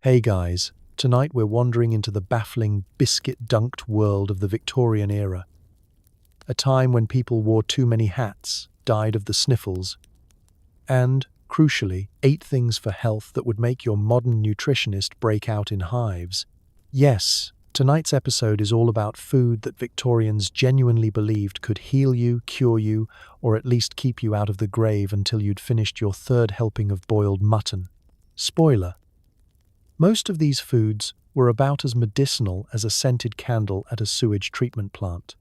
Hey guys, tonight we're wandering into the baffling, biscuit-dunked world of the Victorian era. A time when people wore too many hats, died of the sniffles, and, crucially, ate things for health that would make your modern nutritionist break out in hives. Yes, tonight's episode is all about food that Victorians genuinely believed could heal you, cure you, or at least keep you out of the grave until you'd finished your third helping of boiled mutton. Spoiler: most of these foods were about as medicinal as a scented candle at a sewage treatment plant.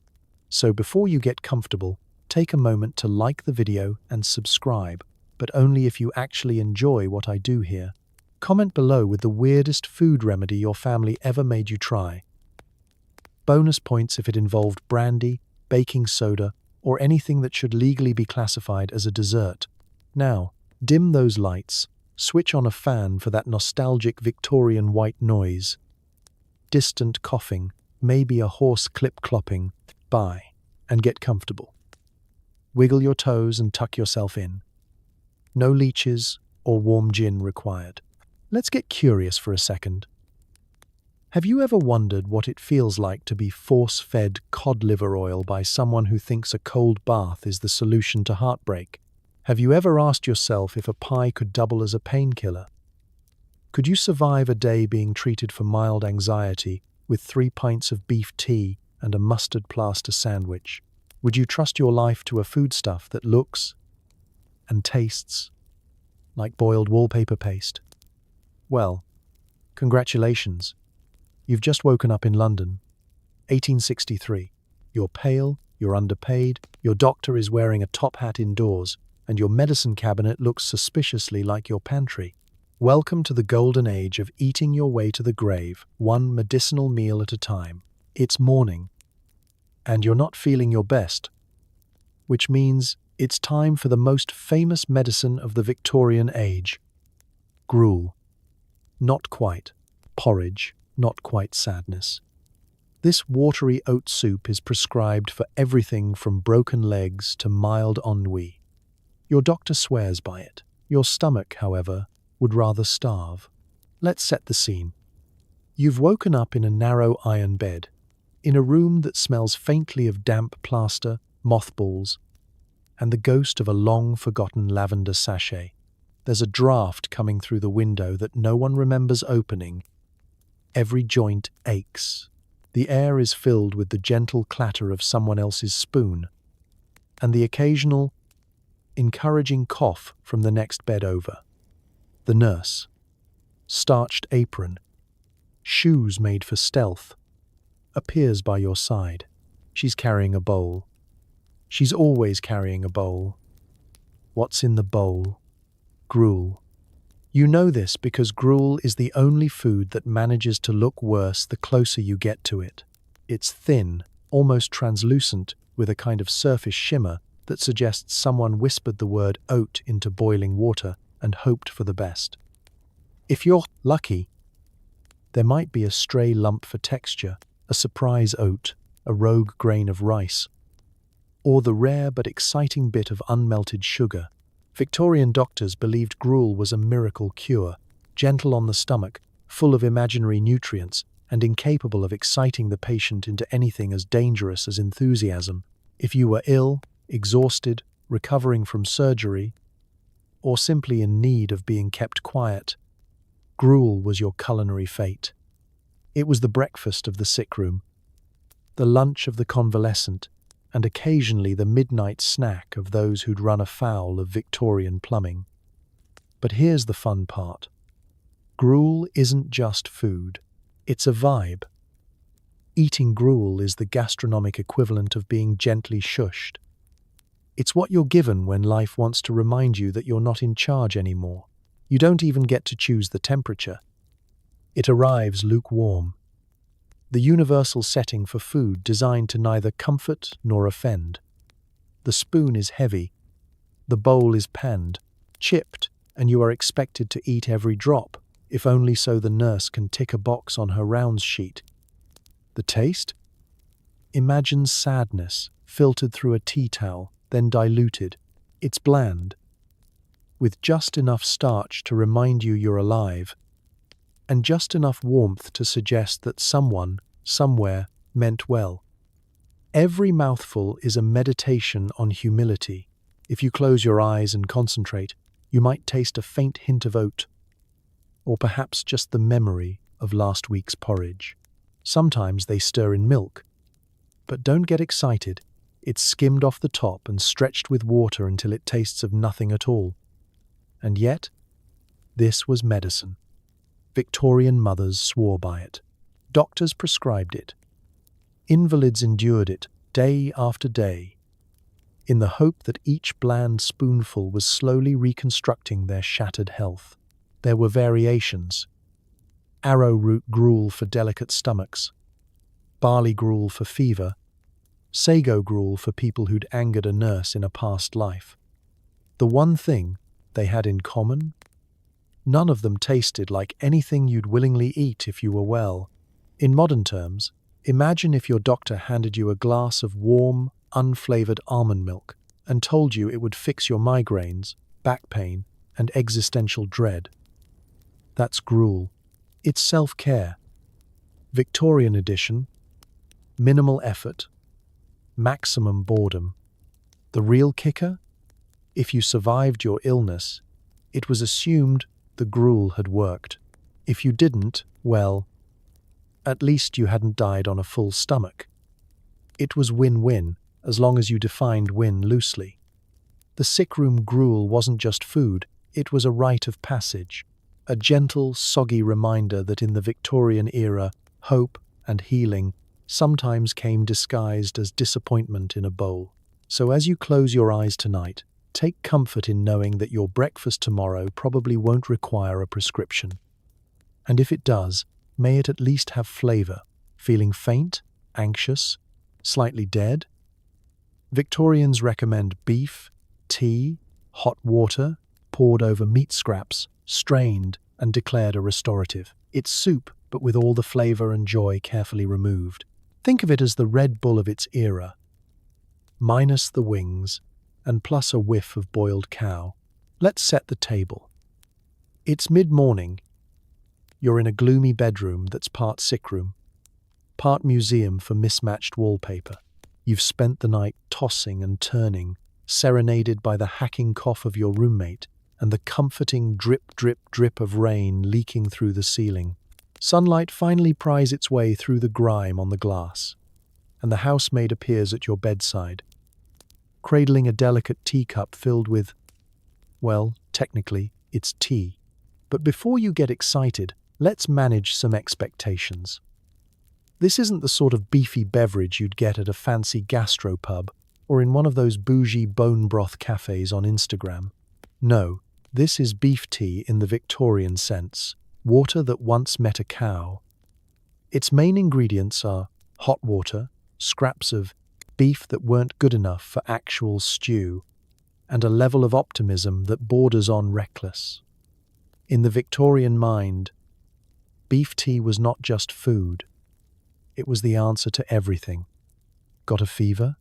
So before you get comfortable, take a moment to like the video and subscribe, but only if you actually enjoy what I do here. Comment below with the weirdest food remedy your family ever made you try. Bonus points if it involved brandy, baking soda, or anything that should legally be classified as a dessert. Now, dim those lights. Switch on a fan for that nostalgic Victorian white noise. Distant coughing, maybe a hoarse clip-clopping. Bye, and get comfortable. Wiggle your toes and tuck yourself in. No leeches or warm gin required. Let's get curious for a second. Have you ever wondered what it feels like to be force-fed cod liver oil by someone who thinks a cold bath is the solution to heartbreak? Have you ever asked yourself if a pie could double as a painkiller? Could you survive a day being treated for mild anxiety with 3 pints of beef tea and a mustard plaster sandwich? Would you trust your life to a foodstuff that looks and tastes like boiled wallpaper paste? Well, congratulations. You've just woken up in London, 1863. You're pale, you're underpaid, your doctor is wearing a top hat indoors, and your medicine cabinet looks suspiciously like your pantry. Welcome to the golden age of eating your way to the grave, one medicinal meal at a time. It's morning, and you're not feeling your best, which means it's time for the most famous medicine of the Victorian age: gruel. Not quite. Porridge, not quite sadness. This watery oat soup is prescribed for everything from broken legs to mild ennui. Your doctor swears by it. Your stomach, however, would rather starve. Let's set the scene. You've woken up in a narrow iron bed, in a room that smells faintly of damp plaster, mothballs, and the ghost of a long-forgotten lavender sachet. There's a draft coming through the window that no one remembers opening. Every joint aches. The air is filled with the gentle clatter of someone else's spoon, and the occasional encouraging cough from the next bed over. The nurse. Starched apron. Shoes made for stealth. Appears by your side. She's carrying a bowl. She's always carrying a bowl. What's in the bowl? Gruel. You know this because gruel is the only food that manages to look worse the closer you get to it. It's thin, almost translucent, with a kind of surface shimmer that suggests someone whispered the word oat into boiling water and hoped for the best. If you're lucky, there might be a stray lump for texture, a surprise oat, a rogue grain of rice, or the rare but exciting bit of unmelted sugar. Victorian doctors believed gruel was a miracle cure, gentle on the stomach, full of imaginary nutrients, and incapable of exciting the patient into anything as dangerous as enthusiasm. If you were ill, exhausted, recovering from surgery, or simply in need of being kept quiet, gruel was your culinary fate. It was the breakfast of the sick room, the lunch of the convalescent, and occasionally the midnight snack of those who'd run afoul of Victorian plumbing. But here's the fun part. Gruel isn't just food, it's a vibe. Eating gruel is the gastronomic equivalent of being gently shushed. It's what you're given when life wants to remind you that you're not in charge anymore. You don't even get to choose the temperature. It arrives lukewarm. The universal setting for food designed to neither comfort nor offend. The spoon is heavy. The bowl is panned, chipped, and you are expected to eat every drop, if only so the nurse can tick a box on her rounds sheet. The taste? Imagine sadness filtered through a tea towel, then diluted. It's bland, with just enough starch to remind you you're alive. and just enough warmth to suggest that someone, somewhere, meant well. Every mouthful is a meditation on humility. If you close your eyes and concentrate, you might taste a faint hint of oat, or perhaps just the memory of last week's porridge. Sometimes they stir in milk, but don't get excited. It's skimmed off the top and stretched with water until it tastes of nothing at all. And yet, this was medicine. Victorian mothers swore by it. Doctors prescribed it. Invalids endured it day after day, in the hope that each bland spoonful was slowly reconstructing their shattered health. There were variations. Arrowroot gruel for delicate stomachs, barley gruel for fever, sago gruel for people who'd angered a nurse in a past life. The one thing they had in common? None of them tasted like anything you'd willingly eat if you were well. In modern terms, imagine if your doctor handed you a glass of warm, unflavored almond milk and told you it would fix your migraines, back pain, and existential dread. That's gruel. It's self-care. Victorian edition, minimal effort, maximum boredom. The real kicker? If you survived your illness, it was assumed the gruel had worked. If you didn't, well, at least you hadn't died on a full stomach. It was win-win, as long as you defined win loosely. The sickroom gruel wasn't just food, it was a rite of passage, a gentle, soggy reminder that in the Victorian era, hope and healing sometimes came disguised as disappointment in a bowl. So as you close your eyes tonight, take comfort in knowing that your breakfast tomorrow probably won't require a prescription. And if it does, may it at least have flavor. Feeling faint, anxious, slightly dead? Victorians recommend beef, tea, hot water, poured over meat scraps, strained and declared a restorative. It's soup, but with all the flavor and joy carefully removed. Think of it as the Red Bull of its era, minus the wings, and plus a whiff of boiled cow. Let's set the table. It's mid-morning. You're in a gloomy bedroom that's part sickroom, part museum for mismatched wallpaper. You've spent the night tossing and turning, serenaded by the hacking cough of your roommate and the comforting drip, drip, drip of rain leaking through the ceiling. Sunlight finally pries its way through the grime on the glass, and the housemaid appears at your bedside, cradling a delicate teacup filled with, well, technically, it's tea. But before you get excited, let's manage some expectations. This isn't the sort of beefy beverage you'd get at a fancy gastropub or in one of those bougie bone broth cafes on Instagram. No, this is beef tea in the Victorian sense, water that once met a cow. Its main ingredients are hot water, scraps of beef that weren't good enough for actual stew, and a level of optimism that borders on reckless. In the Victorian mind, beef tea was not just food. It was the answer to everything. Got a fever?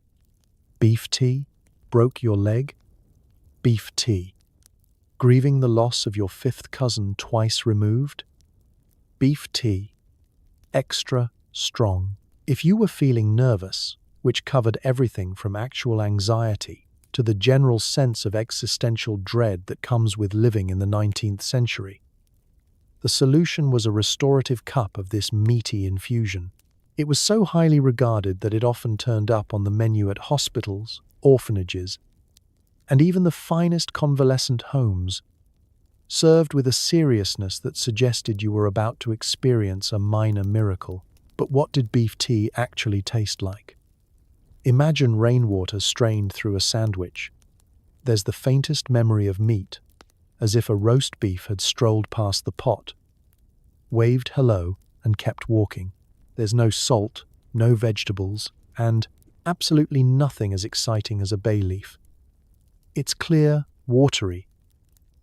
Beef tea? Broke your leg? Beef tea. Grieving the loss of your fifth cousin twice removed? Beef tea. Extra strong. If you were feeling nervous, which covered everything from actual anxiety to the general sense of existential dread that comes with living in the 19th century, the solution was a restorative cup of this meaty infusion. It was so highly regarded that it often turned up on the menu at hospitals, orphanages, and even the finest convalescent homes, served with a seriousness that suggested you were about to experience a minor miracle. But what did beef tea actually taste like? Imagine rainwater strained through a sandwich. There's the faintest memory of meat, as if a roast beef had strolled past the pot, waved hello, and kept walking. There's no salt, no vegetables, and absolutely nothing as exciting as a bay leaf. It's clear, watery,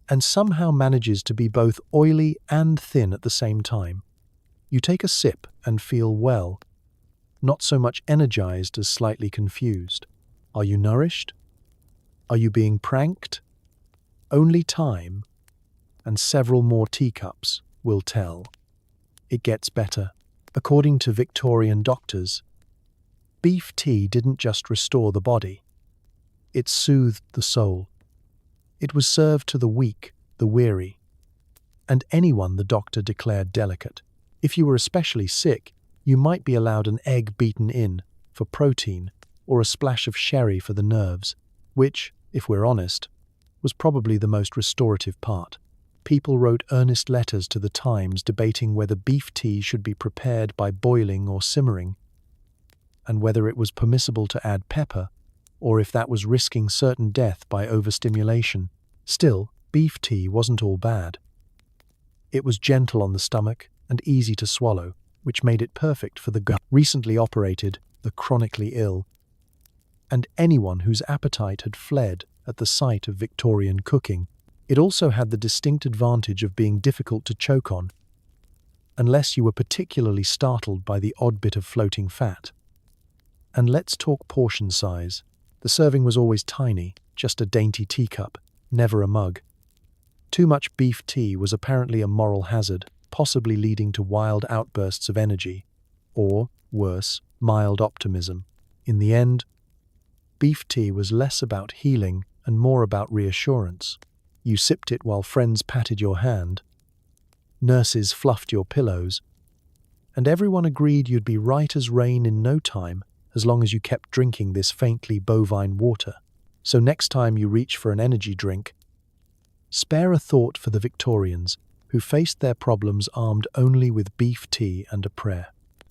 and somehow manages to be both oily and thin at the same time. You take a sip and feel well, not so much energized as slightly confused. Are you nourished? Are you being pranked? Only time, and several more teacups, will tell. It gets better. According to Victorian doctors, beef tea didn't just restore the body, it soothed the soul. It was served to the weak, the weary, and anyone the doctor declared delicate. If you were especially sick, you might be allowed an egg beaten in for protein or a splash of sherry for the nerves, which, if we're honest, was probably the most restorative part. People wrote earnest letters to the Times debating whether beef tea should be prepared by boiling or simmering, and whether it was permissible to add pepper, or if that was risking certain death by overstimulation. Still, beef tea wasn't all bad. It was gentle on the stomach and easy to swallow, which made it perfect for the recently operated, the chronically ill, and anyone whose appetite had fled at the sight of Victorian cooking. It also had the distinct advantage of being difficult to choke on, unless you were particularly startled by the odd bit of floating fat. And let's talk portion size. The serving was always tiny, just a dainty teacup, never a mug. Too much beef tea was apparently a moral hazard, possibly leading to wild outbursts of energy, or, worse, mild optimism. In the end, beef tea was less about healing and more about reassurance. You sipped it while friends patted your hand, nurses fluffed your pillows, and everyone agreed you'd be right as rain in no time as long as you kept drinking this faintly bovine water. So next time you reach for an energy drink, spare a thought for the Victorians who faced their problems armed only with beef tea and a prayer.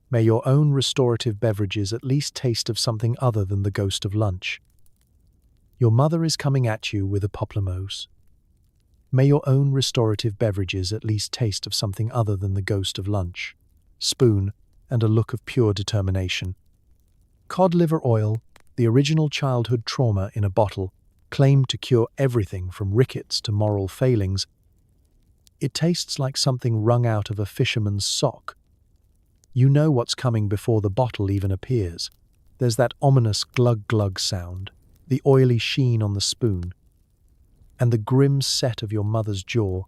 May your own restorative beverages at least taste of something other than the ghost of lunch. Your mother is coming at you with a pamplemousse. May your own restorative beverages at least taste of something other than the ghost of lunch. Spoon and a look of pure determination. Cod liver oil, the original childhood trauma in a bottle, claimed to cure everything from rickets to moral failings. It tastes like something wrung out of a fisherman's sock. You know what's coming before the bottle even appears. There's that ominous glug-glug sound, the oily sheen on the spoon, and the grim set of your mother's jaw.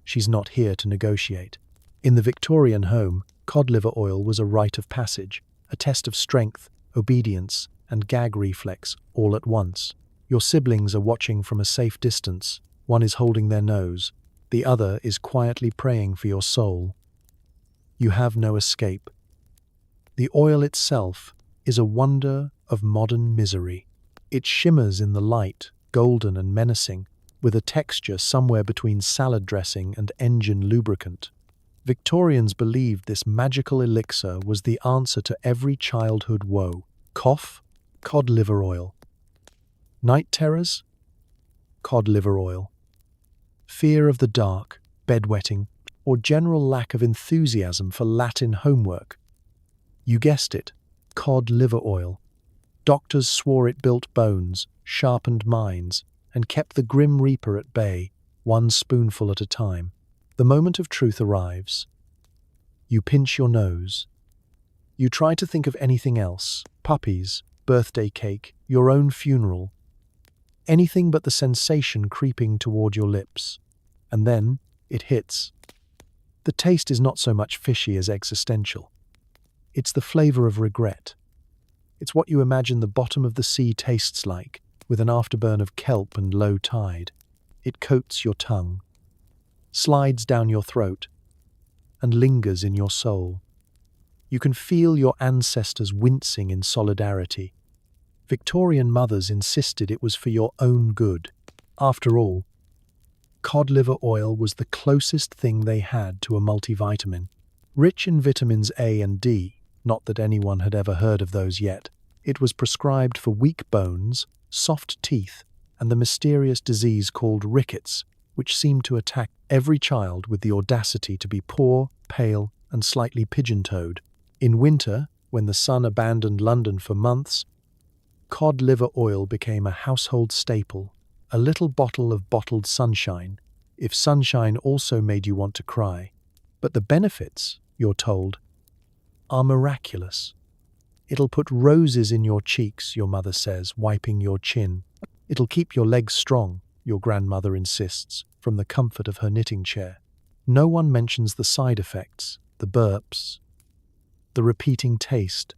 She's not here to negotiate. In the Victorian home, cod liver oil was a rite of passage, a test of strength, obedience, and gag reflex all at once. Your siblings are watching from a safe distance. One is holding their nose. The other is quietly praying for your soul. You have no escape. The oil itself is a wonder of modern misery. It shimmers in the light, golden and menacing, with a texture somewhere between salad dressing and engine lubricant. Victorians believed this magical elixir was the answer to every childhood woe. Cough? Cod liver oil. Night terrors? Cod liver oil. Fear of the dark, bedwetting, or general lack of enthusiasm for Latin homework? You guessed it, cod liver oil. Doctors swore it built bones, sharpened minds, and kept the grim reaper at bay, one spoonful at a time. The moment of truth arrives. You pinch your nose. You try to think of anything else, puppies, birthday cake, your own funeral, anything but the sensation creeping toward your lips. And then it hits. The taste is not so much fishy as existential. It's the flavor of regret. It's what you imagine the bottom of the sea tastes like, with an afterburn of kelp and low tide. It coats your tongue, slides down your throat, and lingers in your soul. You can feel your ancestors wincing in solidarity. Victorian mothers insisted it was for your own good. After all, cod liver oil was the closest thing they had to a multivitamin. Rich in vitamins A and D, not that anyone had ever heard of those yet, it was prescribed for weak bones, soft teeth, and the mysterious disease called rickets, which seemed to attack every child with the audacity to be poor, pale, and slightly pigeon-toed. In winter, when the sun abandoned London for months, cod liver oil became a household staple, a little bottle of bottled sunshine, if sunshine also made you want to cry. But the benefits, you're told, are miraculous. It'll put roses in your cheeks, your mother says, wiping your chin. It'll keep your legs strong, your grandmother insists, from the comfort of her knitting chair. No one mentions the side effects, the burps, the repeating taste,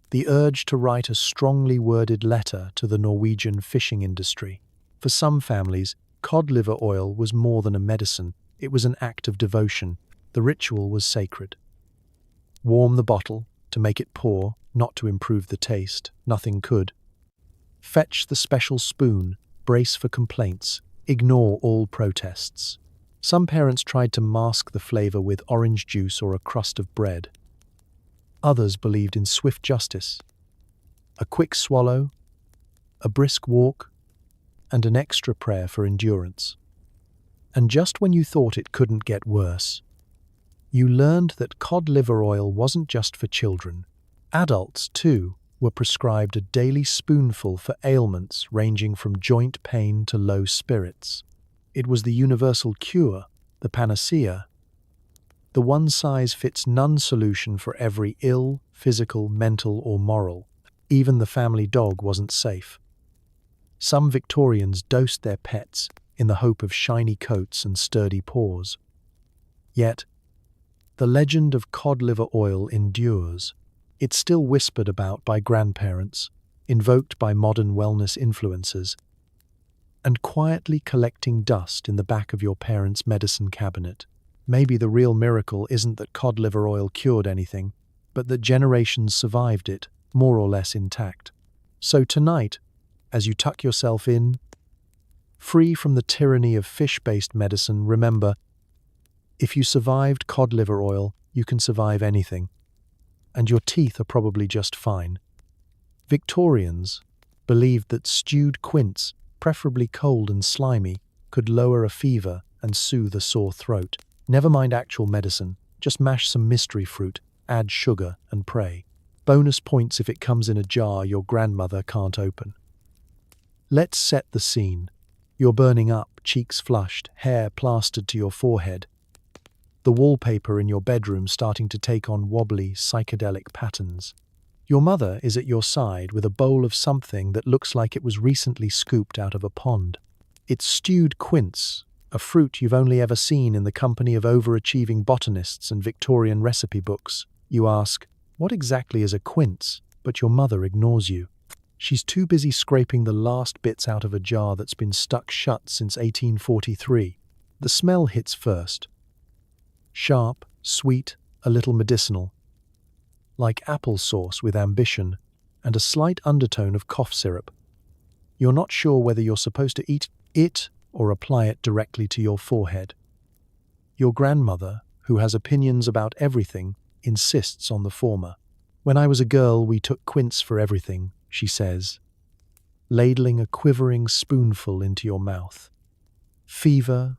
the urge to write a strongly worded letter to the Norwegian fishing industry. For some families, cod liver oil was more than a medicine, it was an act of devotion. The ritual was sacred. Warm the bottle to make it pour, not to improve the taste, nothing could. Fetch the special spoon, brace for complaints, ignore all protests. Some parents tried to mask the flavor with orange juice or a crust of bread. Others believed in swift justice. A quick swallow, a brisk walk, and an extra prayer for endurance. And just when you thought it couldn't get worse, you learned that cod liver oil wasn't just for children. Adults, too, were prescribed a daily spoonful for ailments ranging from joint pain to low spirits. It was the universal cure, the panacea, the one-size-fits-none solution for every ill, physical, mental, or moral. Even the family dog wasn't safe. Some Victorians dosed their pets in the hope of shiny coats and sturdy paws. Yet, the legend of cod liver oil endures. It's still whispered about by grandparents, invoked by modern wellness influencers, and quietly collecting dust in the back of your parents' medicine cabinet. Maybe the real miracle isn't that cod liver oil cured anything, but that generations survived it, more or less intact. So tonight, as you tuck yourself in, free from the tyranny of fish-based medicine, remember, if you survived cod liver oil, you can survive anything. And your teeth are probably just fine. Victorians believed that stewed quince, preferably cold and slimy, could lower a fever and soothe a sore throat. Never mind actual medicine, just mash some mystery fruit, add sugar, and pray. Bonus points if it comes in a jar your grandmother can't open. Let's set the scene. You're burning up, cheeks flushed, hair plastered to your forehead. The wallpaper in your bedroom starting to take on wobbly, psychedelic patterns. Your mother is at your side with a bowl of something that looks like it was recently scooped out of a pond. It's stewed quince, a fruit you've only ever seen in the company of overachieving botanists and Victorian recipe books. You ask, what exactly is a quince? But your mother ignores you. She's too busy scraping the last bits out of a jar that's been stuck shut since 1843. The smell hits first. Sharp, sweet, a little medicinal. Like applesauce with ambition and a slight undertone of cough syrup. You're not sure whether you're supposed to eat it or apply it directly to your forehead. Your grandmother, who has opinions about everything, insists on the former. When I was a girl, we took quince for everything, she says, ladling a quivering spoonful into your mouth. Fever,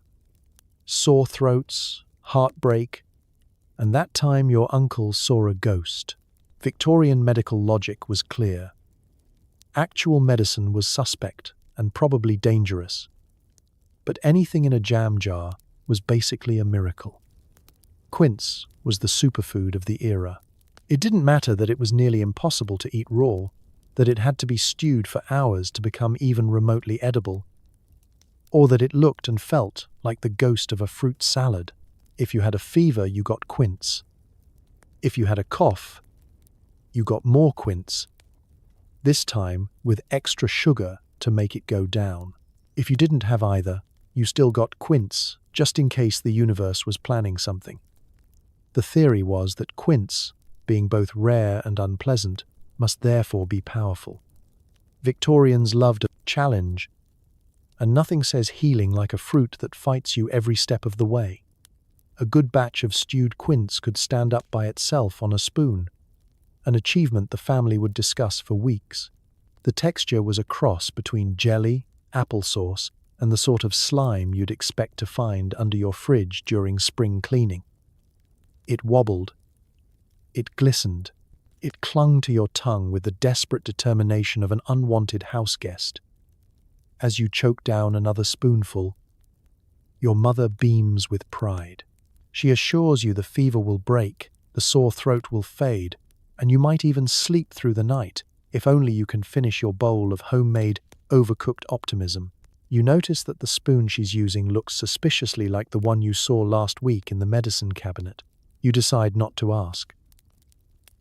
sore throats, heartbreak, and that time your uncle saw a ghost. Victorian medical logic was clear. Actual medicine was suspect and probably dangerous. But anything in a jam jar was basically a miracle. Quince was the superfood of the era. It didn't matter that it was nearly impossible to eat raw, that it had to be stewed for hours to become even remotely edible, or that it looked and felt like the ghost of a fruit salad. If you had a fever, you got quince. If you had a cough, you got more quince, this time with extra sugar to make it go down. If you didn't have either, you still got quince, just in case the universe was planning something. The theory was that quince, being both rare and unpleasant, must therefore be powerful. Victorians loved a challenge, and nothing says healing like a fruit that fights you every step of the way. A good batch of stewed quince could stand up by itself on a spoon, an achievement the family would discuss for weeks. The texture was a cross between jelly, applesauce, and the sort of slime you'd expect to find under your fridge during spring cleaning. It wobbled. It glistened. It clung to your tongue with the desperate determination of an unwanted house guest. As you choke down another spoonful, your mother beams with pride. She assures you the fever will break, the sore throat will fade, and you might even sleep through the night, if only you can finish your bowl of homemade, overcooked optimism. You notice that the spoon she's using looks suspiciously like the one you saw last week in the medicine cabinet. You decide not to ask.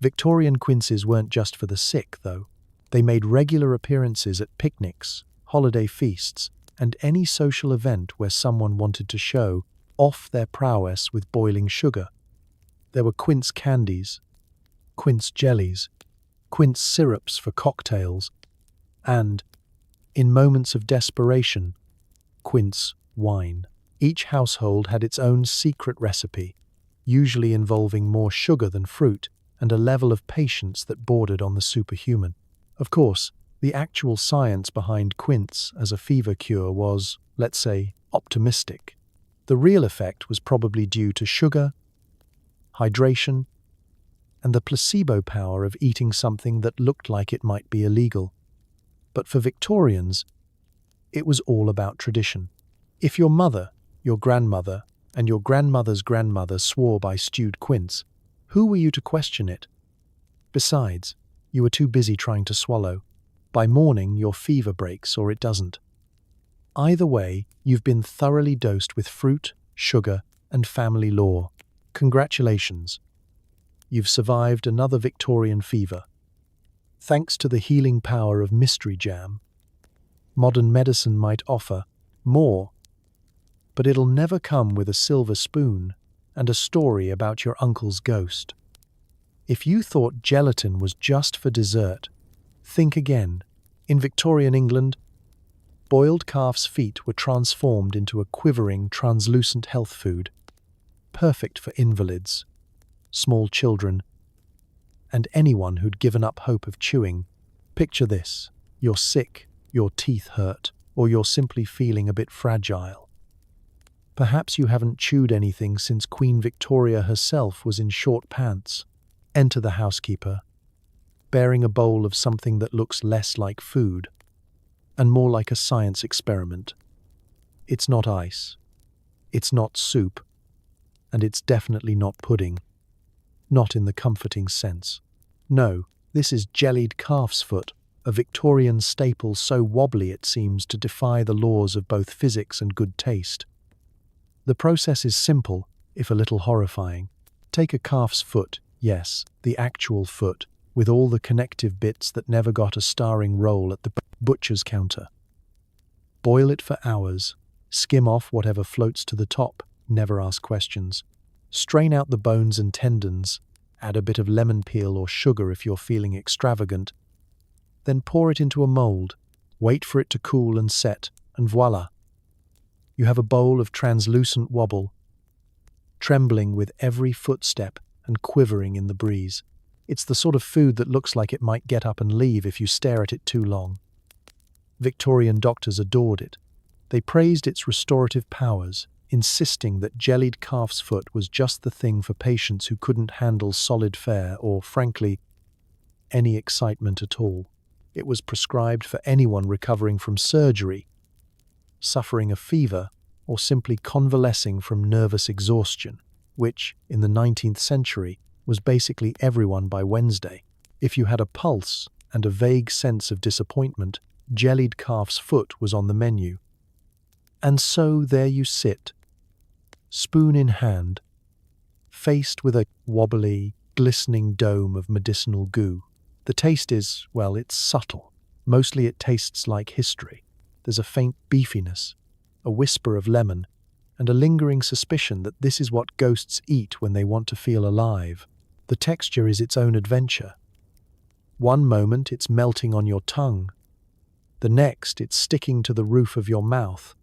Victorian quinces weren't just for the sick, though. They made regular appearances at picnics, holiday feasts, and any social event where someone wanted to show off their prowess with boiling sugar. There were quince candies, quince jellies, quince syrups for cocktails, and, in moments of desperation, quince wine. Each household had its own secret recipe, usually involving more sugar than fruit and a level of patience that bordered on the superhuman. Of course, the actual science behind quince as a fever cure was, let's say, optimistic. The real effect was probably due to sugar, hydration, and the placebo power of eating something that looked like it might be illegal. But for Victorians, it was all about tradition. If your mother, your grandmother, and your grandmother's grandmother swore by stewed quince, who were you to question it? Besides, you were too busy trying to swallow. By morning, your fever breaks or it doesn't. Either way, you've been thoroughly dosed with fruit, sugar, and family lore. Congratulations. You've survived another Victorian fever. Thanks to the healing power of mystery jam, modern medicine might offer more, but it'll never come with a silver spoon and a story about your uncle's ghost. If you thought gelatin was just for dessert, think again. In Victorian England, boiled calf's feet were transformed into a quivering, translucent health food, perfect for invalids, small children, and anyone who'd given up hope of chewing. Picture this: you're sick, your teeth hurt, or you're simply feeling a bit fragile. Perhaps you haven't chewed anything since Queen Victoria herself was in short pants. Enter the housekeeper, bearing a bowl of something that looks less like food and more like a science experiment. It's not ice, it's not soup, and it's definitely not pudding. Not in the comforting sense. No, this is jellied calf's foot, a Victorian staple so wobbly it seems to defy the laws of both physics and good taste. The process is simple, if a little horrifying. Take a calf's foot, yes, the actual foot, with all the connective bits that never got a starring role at the butcher's counter. Boil it for hours, skim off whatever floats to the top, never ask questions. Strain out the bones and tendons, add a bit of lemon peel or sugar if you're feeling extravagant. Then pour it into a mold, wait for it to cool and set, and voila! You have a bowl of translucent wobble, trembling with every footstep and quivering in the breeze. It's the sort of food that looks like it might get up and leave if you stare at it too long. Victorian doctors adored it. They praised its restorative powers, insisting that jellied calf's foot was just the thing for patients who couldn't handle solid fare or, frankly, any excitement at all. It was prescribed for anyone recovering from surgery, suffering a fever, or simply convalescing from nervous exhaustion, which, in the 19th century, was basically everyone by Wednesday. If you had a pulse and a vague sense of disappointment, jellied calf's foot was on the menu. And so there you sit, spoon in hand, faced with a wobbly, glistening dome of medicinal goo. The taste is, well, it's subtle. Mostly it tastes like history. There's a faint beefiness, a whisper of lemon, and a lingering suspicion that this is what ghosts eat when they want to feel alive. The texture is its own adventure. One moment it's melting on your tongue. The next it's sticking to the roof of your mouth,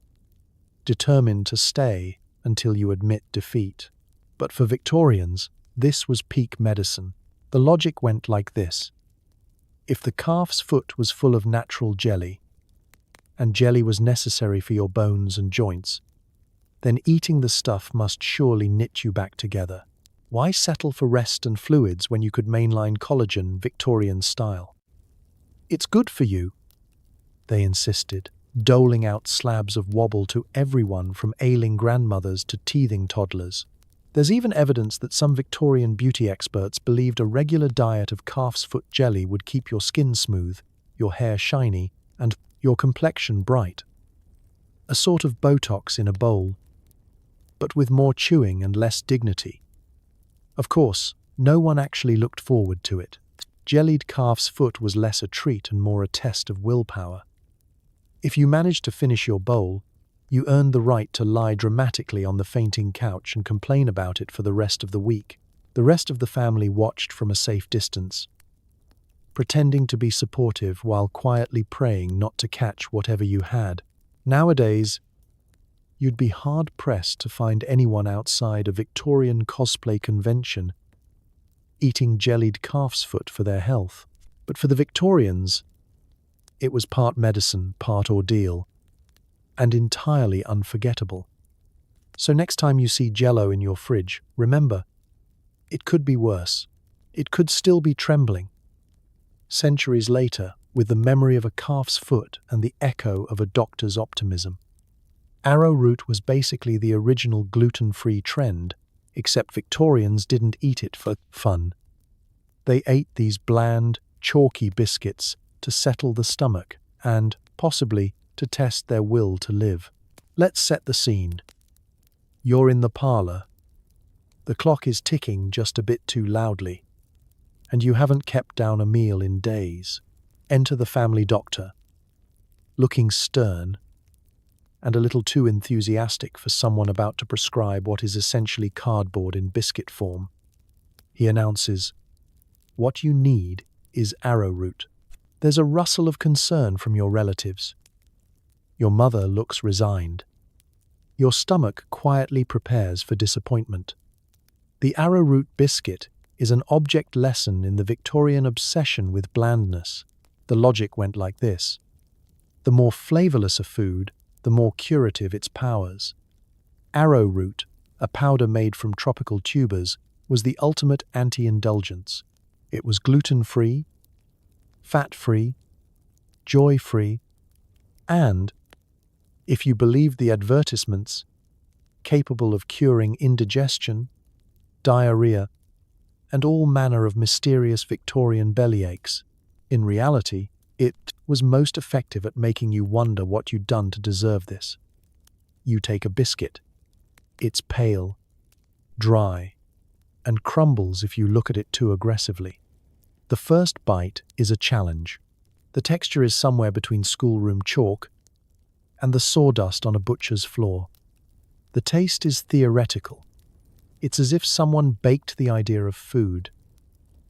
determined to stay until you admit defeat. But for Victorians, this was peak medicine. The logic went like this. If the calf's foot was full of natural jelly, and jelly was necessary for your bones and joints, then eating the stuff must surely knit you back together. Why settle for rest and fluids when you could mainline collagen Victorian style? It's good for you, they insisted, doling out slabs of wobble to everyone from ailing grandmothers to teething toddlers. There's even evidence that some Victorian beauty experts believed a regular diet of calf's foot jelly would keep your skin smooth, your hair shiny, and your complexion bright. A sort of Botox in a bowl, but with more chewing and less dignity. Of course, no one actually looked forward to it. Jellied calf's foot was less a treat and more a test of willpower. If you managed to finish your bowl, you earned the right to lie dramatically on the fainting couch and complain about it for the rest of the week. The rest of the family watched from a safe distance, pretending to be supportive while quietly praying not to catch whatever you had. Nowadays, you'd be hard-pressed to find anyone outside a Victorian cosplay convention eating jellied calf's foot for their health. But for the Victorians, it was part medicine, part ordeal, and entirely unforgettable. So next time you see Jell-O in your fridge, remember, it could be worse. It could still be trembling. Centuries later, with the memory of a calf's foot and the echo of a doctor's optimism. Arrowroot was basically the original gluten-free trend, except Victorians didn't eat it for fun. They ate these bland, chalky biscuits to settle the stomach and, possibly, to test their will to live. Let's set the scene. You're in the parlor. The clock is ticking just a bit too loudly, and you haven't kept down a meal in days. Enter the family doctor, looking stern and a little too enthusiastic for someone about to prescribe what is essentially cardboard in biscuit form. He announces, "What you need is arrowroot." There's a rustle of concern from your relatives. Your mother looks resigned. Your stomach quietly prepares for disappointment. The arrowroot biscuit is an object lesson in the Victorian obsession with blandness. The logic went like this. The more flavorless a food, the more curative its powers. Arrowroot, a powder made from tropical tubers, was the ultimate anti-indulgence. It was gluten-free, fat-free, joy-free, and, if you believed the advertisements, capable of curing indigestion, diarrhea, and all manner of mysterious Victorian bellyaches. In reality, it was most effective at making you wonder what you'd done to deserve this. You take a biscuit. It's pale, dry, and crumbles if you look at it too aggressively. The first bite is a challenge. The texture is somewhere between schoolroom chalk and the sawdust on a butcher's floor. The taste is theoretical. It's as if someone baked the idea of food,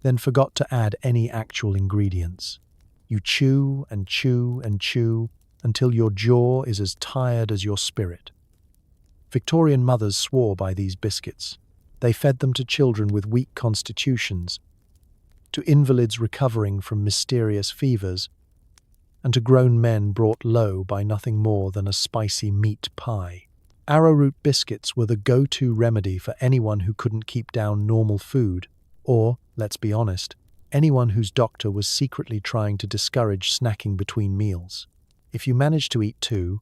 then forgot to add any actual ingredients. You chew and chew and chew until your jaw is as tired as your spirit. Victorian mothers swore by these biscuits. They fed them to children with weak constitutions, to invalids recovering from mysterious fevers, and to grown men brought low by nothing more than a spicy meat pie. Arrowroot biscuits were the go-to remedy for anyone who couldn't keep down normal food, or, let's be honest, anyone whose doctor was secretly trying to discourage snacking between meals. If you managed to eat two,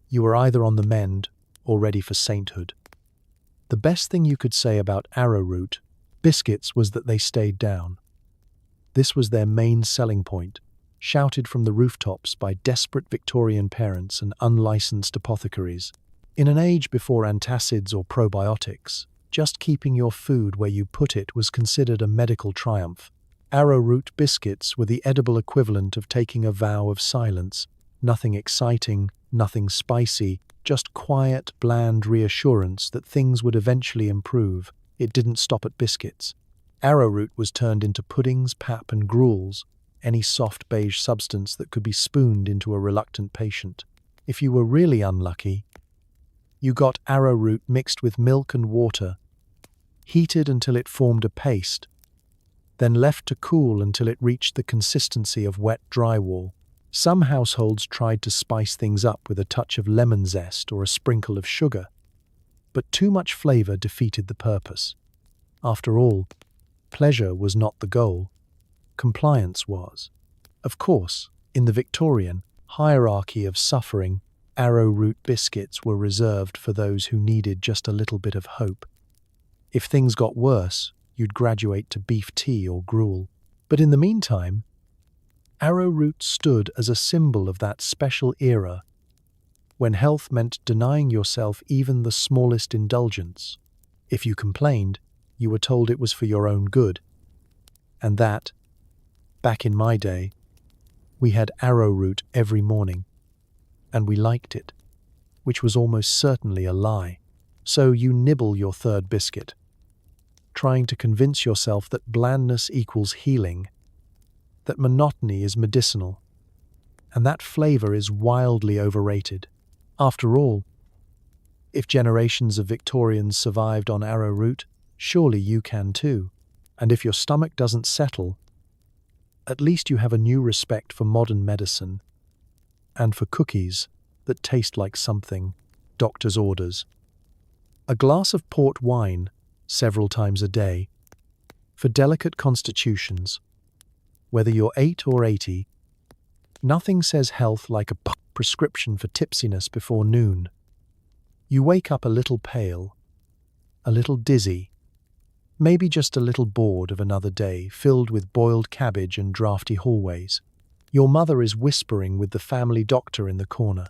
you were either on the mend or ready for sainthood. The best thing you could say about arrowroot biscuits was that they stayed down. This was their main selling point, shouted from the rooftops by desperate Victorian parents and unlicensed apothecaries. In an age before antacids or probiotics, just keeping your food where you put it was considered a medical triumph. Arrowroot biscuits were the edible equivalent of taking a vow of silence. Nothing exciting, nothing spicy, just quiet, bland reassurance that things would eventually improve. It didn't stop at biscuits. Arrowroot was turned into puddings, pap, and gruels, any soft beige substance that could be spooned into a reluctant patient. If you were really unlucky, you got arrowroot mixed with milk and water, heated until it formed a paste, then left to cool until it reached the consistency of wet drywall. Some households tried to spice things up with a touch of lemon zest or a sprinkle of sugar, but too much flavor defeated the purpose. After all, pleasure was not the goal. Compliance was. Of course, in the Victorian hierarchy of suffering, arrowroot biscuits were reserved for those who needed just a little bit of hope. If things got worse, you'd graduate to beef tea or gruel. But in the meantime, arrowroot stood as a symbol of that special era when health meant denying yourself even the smallest indulgence. If you complained, you were told it was for your own good. And that, back in my day, we had arrowroot every morning, and we liked it, which was almost certainly a lie. So you nibble your third biscuit, trying to convince yourself that blandness equals healing, that monotony is medicinal, and that flavor is wildly overrated. After all, if generations of Victorians survived on arrowroot, surely you can too. And if your stomach doesn't settle, at least you have a new respect for modern medicine and for cookies that taste like something doctor's orders. A glass of port wine several times a day for delicate constitutions. Whether you're 8 or 80, nothing says health like a prescription for tipsiness before noon. You wake up a little pale, a little dizzy, maybe just a little bored of another day filled with boiled cabbage and drafty hallways. Your mother is whispering with the family doctor in the corner.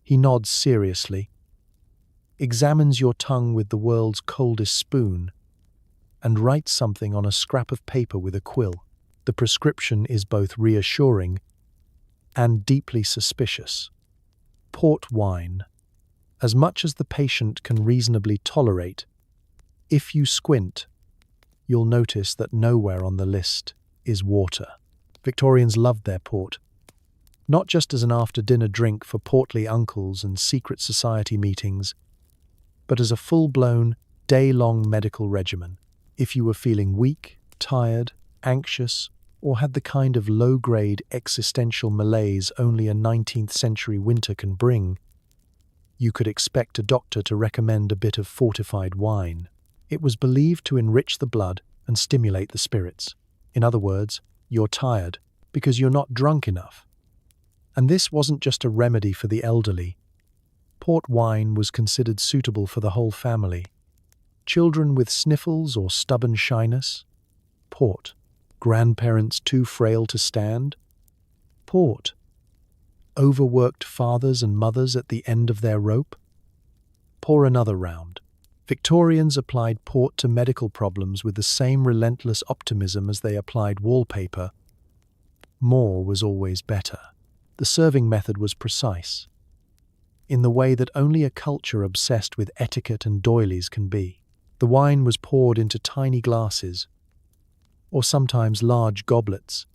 He nods seriously, examines your tongue with the world's coldest spoon, and writes something on a scrap of paper with a quill. The prescription is both reassuring and deeply suspicious. Port wine, as much as the patient can reasonably tolerate. If you squint, you'll notice that nowhere on the list is water. Victorians loved their port, not just as an after-dinner drink for portly uncles and secret society meetings, but as a full-blown, day-long medical regimen. If you were feeling weak, tired, anxious, or had the kind of low-grade existential malaise only a 19th century winter can bring, you could expect a doctor to recommend a bit of fortified wine. It was believed to enrich the blood and stimulate the spirits. In other words, you're tired because you're not drunk enough. And this wasn't just a remedy for the elderly. Port wine was considered suitable for the whole family. Children with sniffles or stubborn shyness? Port. Grandparents too frail to stand? Port. Overworked fathers and mothers at the end of their rope? Pour another round. Victorians applied port to medical problems with the same relentless optimism as they applied wallpaper. More was always better. The serving method was precise, in the way that only a culture obsessed with etiquette and doilies can be. The wine was poured into tiny glasses, or sometimes large goblets,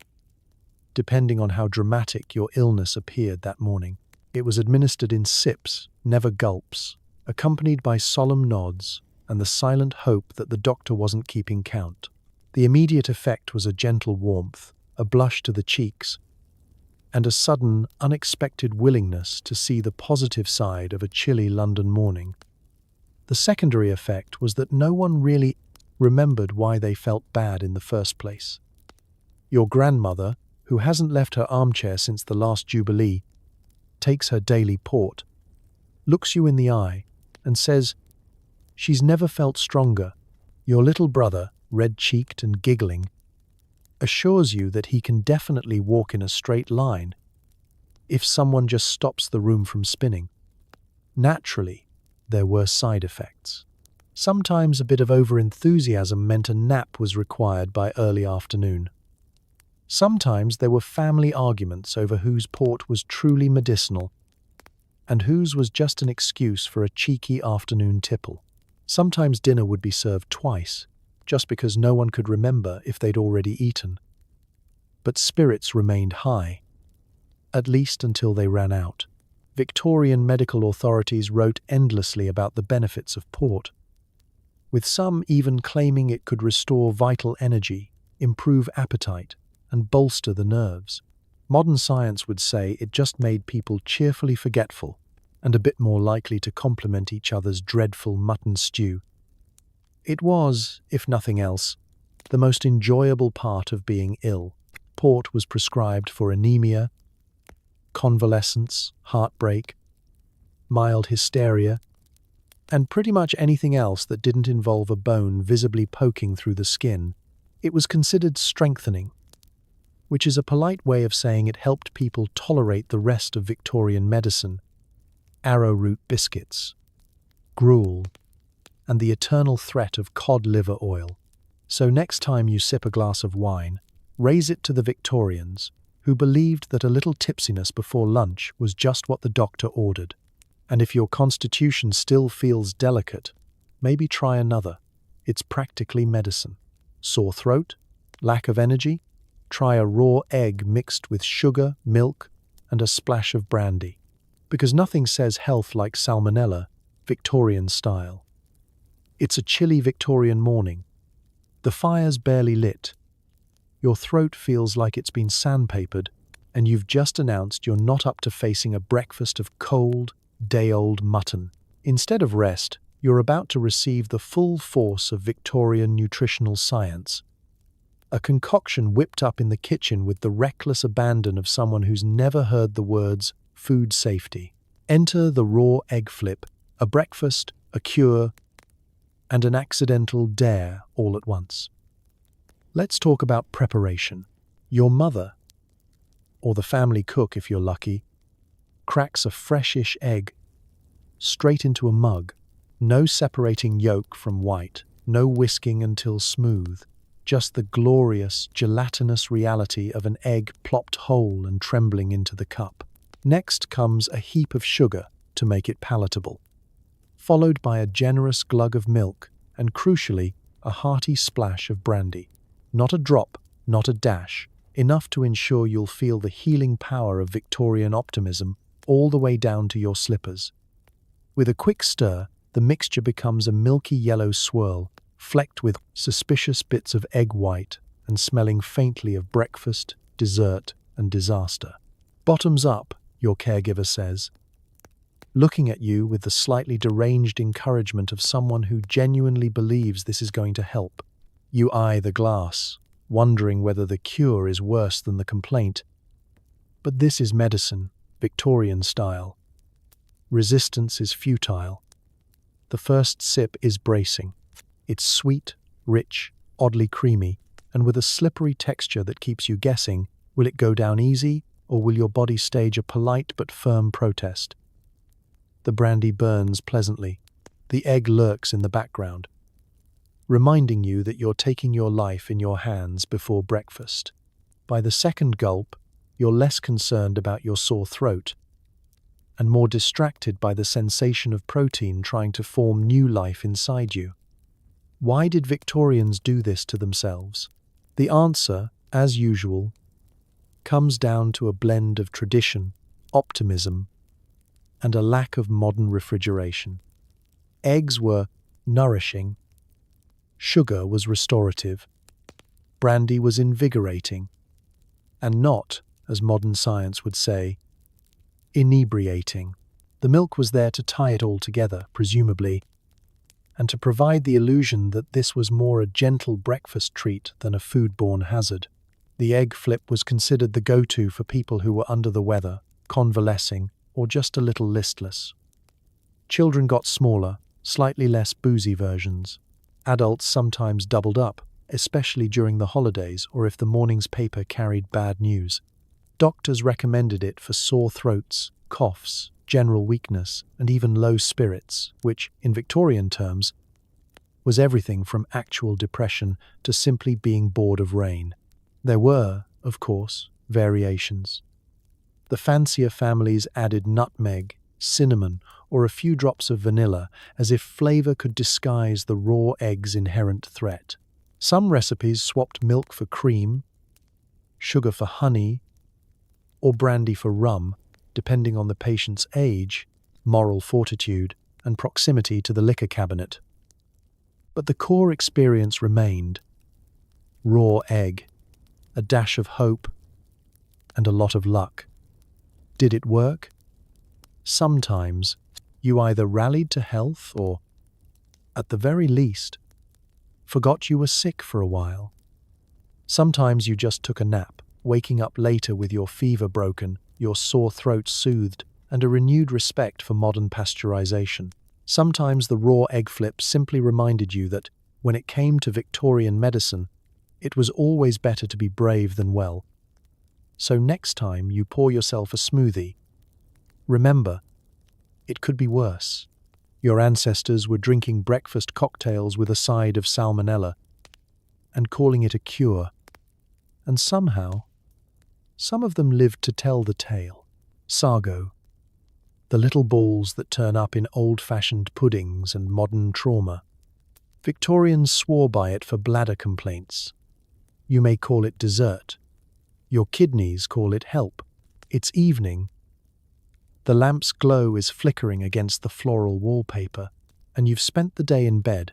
depending on how dramatic your illness appeared that morning. It was administered in sips, never gulps, accompanied by solemn nods and the silent hope that the doctor wasn't keeping count. The immediate effect was a gentle warmth, a blush to the cheeks, and a sudden, unexpected willingness to see the positive side of a chilly London morning. The secondary effect was that no one really remembered why they felt bad in the first place. Your grandmother, who hasn't left her armchair since the last Jubilee, takes her daily port, looks you in the eye, and says, she's never felt stronger. Your little brother, red-cheeked and giggling, assures you that he can definitely walk in a straight line if someone just stops the room from spinning. Naturally, there were side effects. Sometimes a bit of overenthusiasm meant a nap was required by early afternoon. Sometimes there were family arguments over whose port was truly medicinal and whose was just an excuse for a cheeky afternoon tipple. Sometimes dinner would be served twice, just because no one could remember if they'd already eaten. But spirits remained high, at least until they ran out. Victorian medical authorities wrote endlessly about the benefits of port, with some even claiming it could restore vital energy, improve appetite, and bolster the nerves. Modern science would say it just made people cheerfully forgetful and a bit more likely to compliment each other's dreadful mutton stew. It was, if nothing else, the most enjoyable part of being ill. Port was prescribed for anemia, convalescence, heartbreak, mild hysteria, and pretty much anything else that didn't involve a bone visibly poking through the skin. It was considered strengthening, which is a polite way of saying it helped people tolerate the rest of Victorian medicine, arrowroot biscuits, gruel, and the eternal threat of cod liver oil. So next time you sip a glass of wine, raise it to the Victorians, who believed that a little tipsiness before lunch was just what the doctor ordered. And if your constitution still feels delicate, maybe try another. It's practically medicine. Sore throat? Lack of energy? Try a raw egg mixed with sugar, milk, and a splash of brandy. Because nothing says health like salmonella, Victorian style. It's a chilly Victorian morning. The fire's barely lit. Your throat feels like it's been sandpapered, and you've just announced you're not up to facing a breakfast of cold, day-old mutton. Instead of rest, you're about to receive the full force of Victorian nutritional science. A concoction whipped up in the kitchen with the reckless abandon of someone who's never heard the words food safety. Enter the raw egg flip, a breakfast, a cure, and an accidental dare all at once. Let's talk about preparation. Your mother, or the family cook if you're lucky, cracks a freshish egg straight into a mug. No separating yolk from white, no whisking until smooth, just the glorious, gelatinous reality of an egg plopped whole and trembling into the cup. Next comes a heap of sugar to make it palatable, followed by a generous glug of milk and, crucially, a hearty splash of brandy. Not a drop, not a dash, enough to ensure you'll feel the healing power of Victorian optimism all the way down to your slippers. With a quick stir, the mixture becomes a milky yellow swirl, flecked with suspicious bits of egg white and smelling faintly of breakfast, dessert, and disaster. Bottoms up, your caregiver says, looking at you with the slightly deranged encouragement of someone who genuinely believes this is going to help. You eye the glass, wondering whether the cure is worse than the complaint. But this is medicine, Victorian style. Resistance is futile. The first sip is bracing. It's sweet, rich, oddly creamy, and with a slippery texture that keeps you guessing, will it go down easy, or will your body stage a polite but firm protest? The brandy burns pleasantly. The egg lurks in the background, reminding you that you're taking your life in your hands before breakfast. By the second gulp, you're less concerned about your sore throat and more distracted by the sensation of protein trying to form new life inside you. Why did Victorians do this to themselves? The answer, as usual, comes down to a blend of tradition, optimism, and a lack of modern refrigeration. Eggs were nourishing, sugar was restorative, brandy was invigorating, and not, as modern science would say, inebriating. The milk was there to tie it all together, presumably, and to provide the illusion that this was more a gentle breakfast treat than a foodborne hazard. The egg flip was considered the go-to for people who were under the weather, convalescing, or just a little listless. Children got smaller, slightly less boozy versions. Adults sometimes doubled up, especially during the holidays or if the morning's paper carried bad news. Doctors recommended it for sore throats, coughs, general weakness, and even low spirits, which, in Victorian terms, was everything from actual depression to simply being bored of rain. There were, of course, variations. The fancier families added nutmeg, cinnamon, or a few drops of vanilla, as if flavor could disguise the raw egg's inherent threat. Some recipes swapped milk for cream, sugar for honey, or brandy for rum, depending on the patient's age, moral fortitude, and proximity to the liquor cabinet. But the core experience remained: raw egg, a dash of hope, and a lot of luck. Did it work? Sometimes you either rallied to health or, at the very least, forgot you were sick for a while. Sometimes you just took a nap, waking up later with your fever broken, your sore throat soothed, and a renewed respect for modern pasteurization. Sometimes the raw egg flip simply reminded you that, when it came to Victorian medicine, it was always better to be brave than well. So next time you pour yourself a smoothie, remember, it could be worse. Your ancestors were drinking breakfast cocktails with a side of salmonella and calling it a cure. And somehow, some of them lived to tell the tale. Sago, the little balls that turn up in old-fashioned puddings and modern trauma. Victorians swore by it for bladder complaints. You may call it dessert. Your kidneys call it help. It's evening. The lamp's glow is flickering against the floral wallpaper, and you've spent the day in bed,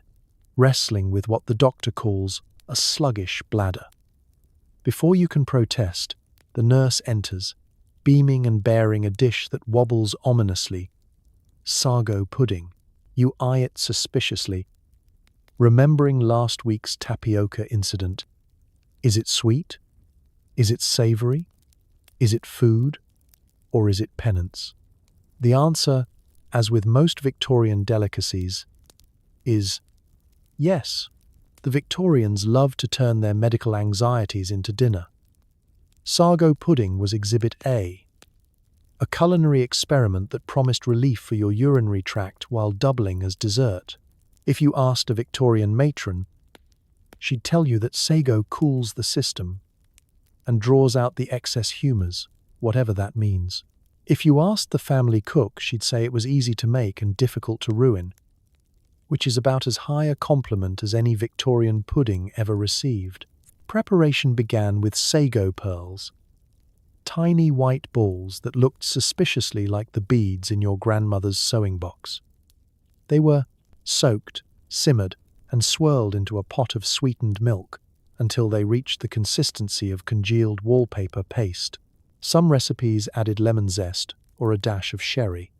wrestling with what the doctor calls a sluggish bladder. Before you can protest, the nurse enters, beaming and bearing a dish that wobbles ominously. Sago pudding. You eye it suspiciously, remembering last week's tapioca incident. Is it sweet? Is it savory? Is it food? Or is it penance? The answer, as with most Victorian delicacies, is yes. The Victorians loved to turn their medical anxieties into dinner. Sago pudding was Exhibit A, a culinary experiment that promised relief for your urinary tract while doubling as dessert. If you asked a Victorian matron, she'd tell you that sago cools the system and draws out the excess humours, whatever that means. If you asked the family cook, she'd say it was easy to make and difficult to ruin, which is about as high a compliment as any Victorian pudding ever received. Preparation began with sago pearls, tiny white balls that looked suspiciously like the beads in your grandmother's sewing box. They were soaked, simmered, and swirled into a pot of sweetened milk until they reached the consistency of congealed wallpaper paste. Some recipes added lemon zest or a dash of sherry.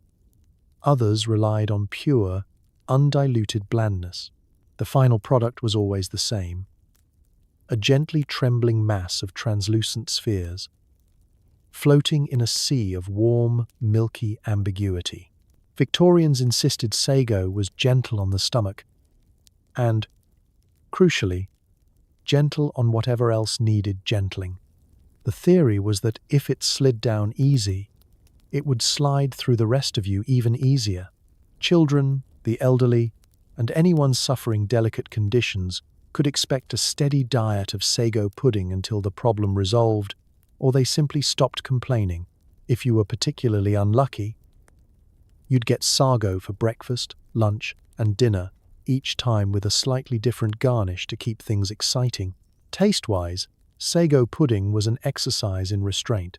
Others relied on pure, undiluted blandness. The final product was always the same: a gently trembling mass of translucent spheres, floating in a sea of warm, milky ambiguity. Victorians insisted sago was gentle on the stomach and, crucially, gentle on whatever else needed gentling. The theory was that if it slid down easy, it would slide through the rest of you even easier. Children, the elderly, and anyone suffering delicate conditions could expect a steady diet of sago pudding until the problem resolved, or they simply stopped complaining. If you were particularly unlucky, you'd get sago for breakfast, lunch, and dinner, each time with a slightly different garnish to keep things exciting. Taste-wise, sago pudding was an exercise in restraint.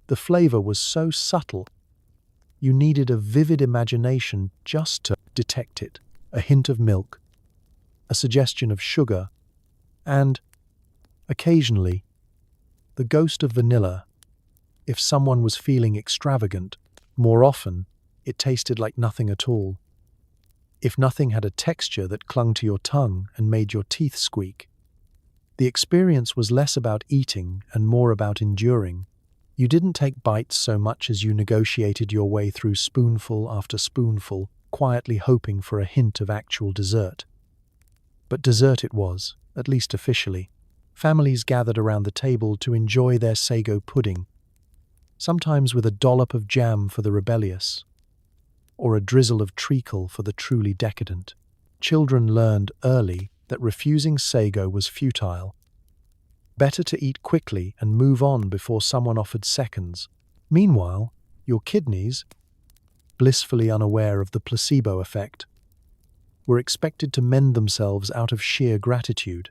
The flavor was so subtle, you needed a vivid imagination just to detect it. A hint of milk, a suggestion of sugar, and, occasionally, the ghost of vanilla. If someone was feeling extravagant, more often, it tasted like nothing at all. If nothing had a texture that clung to your tongue and made your teeth squeak. The experience was less about eating and more about enduring. You didn't take bites so much as you negotiated your way through spoonful after spoonful, quietly hoping for a hint of actual dessert. But dessert it was, at least officially. Families gathered around the table to enjoy their sago pudding, sometimes with a dollop of jam for the rebellious, or a drizzle of treacle for the truly decadent. Children learned early that refusing sago was futile. Better to eat quickly and move on before someone offered seconds. Meanwhile, your kidneys, blissfully unaware of the placebo effect, were expected to mend themselves out of sheer gratitude.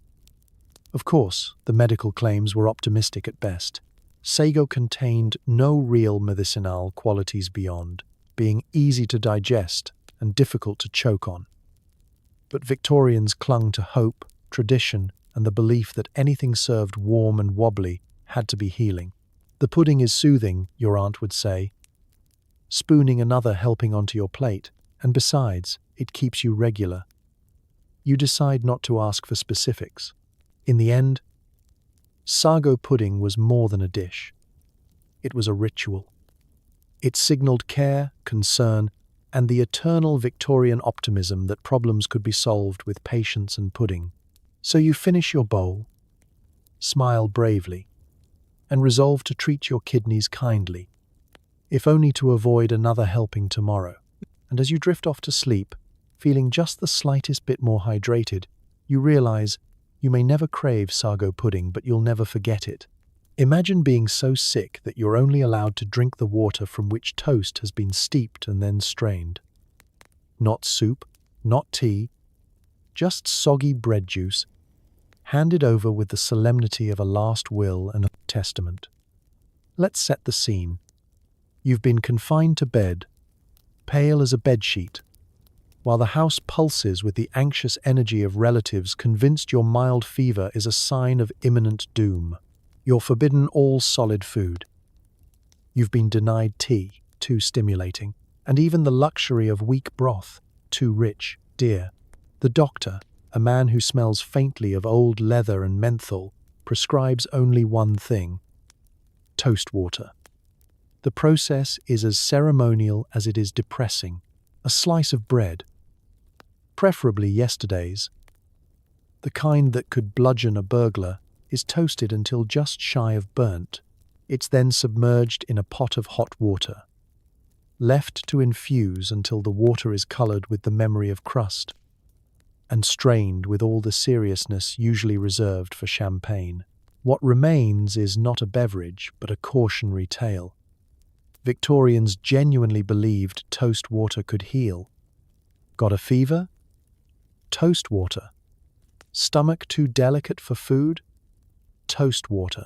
Of course, the medical claims were optimistic at best. Sago contained no real medicinal qualities beyond being easy to digest and difficult to choke on. But Victorians clung to hope, tradition, and the belief that anything served warm and wobbly had to be healing. The pudding is soothing, your aunt would say, spooning another helping onto your plate, and besides, it keeps you regular. You decide not to ask for specifics. In the end, sago pudding was more than a dish. It was a ritual. It signaled care, concern, and the eternal Victorian optimism that problems could be solved with patience and pudding. So you finish your bowl, smile bravely, and resolve to treat your kidneys kindly, if only to avoid another helping tomorrow. And as you drift off to sleep, feeling just the slightest bit more hydrated, you realize you may never crave sago pudding, but you'll never forget it. Imagine being so sick that you're only allowed to drink the water from which toast has been steeped and then strained. Not soup, not tea, just soggy bread juice, handed over with the solemnity of a last will and a testament. Let's set the scene. You've been confined to bed, pale as a bedsheet, while the house pulses with the anxious energy of relatives convinced your mild fever is a sign of imminent doom. You're forbidden all solid food. You've been denied tea, too stimulating, and even the luxury of weak broth, too rich, dear. The doctor, a man who smells faintly of old leather and menthol, prescribes only one thing: toast water. The process is as ceremonial as it is depressing. A slice of bread, preferably yesterday's, the kind that could bludgeon a burglar, is toasted until just shy of burnt. It's then submerged in a pot of hot water, left to infuse until the water is colored with the memory of crust, and strained with all the seriousness usually reserved for champagne. What remains is not a beverage, but a cautionary tale. Victorians genuinely believed toast water could heal. Got a fever? Toast water. Stomach too delicate for food? Toast water.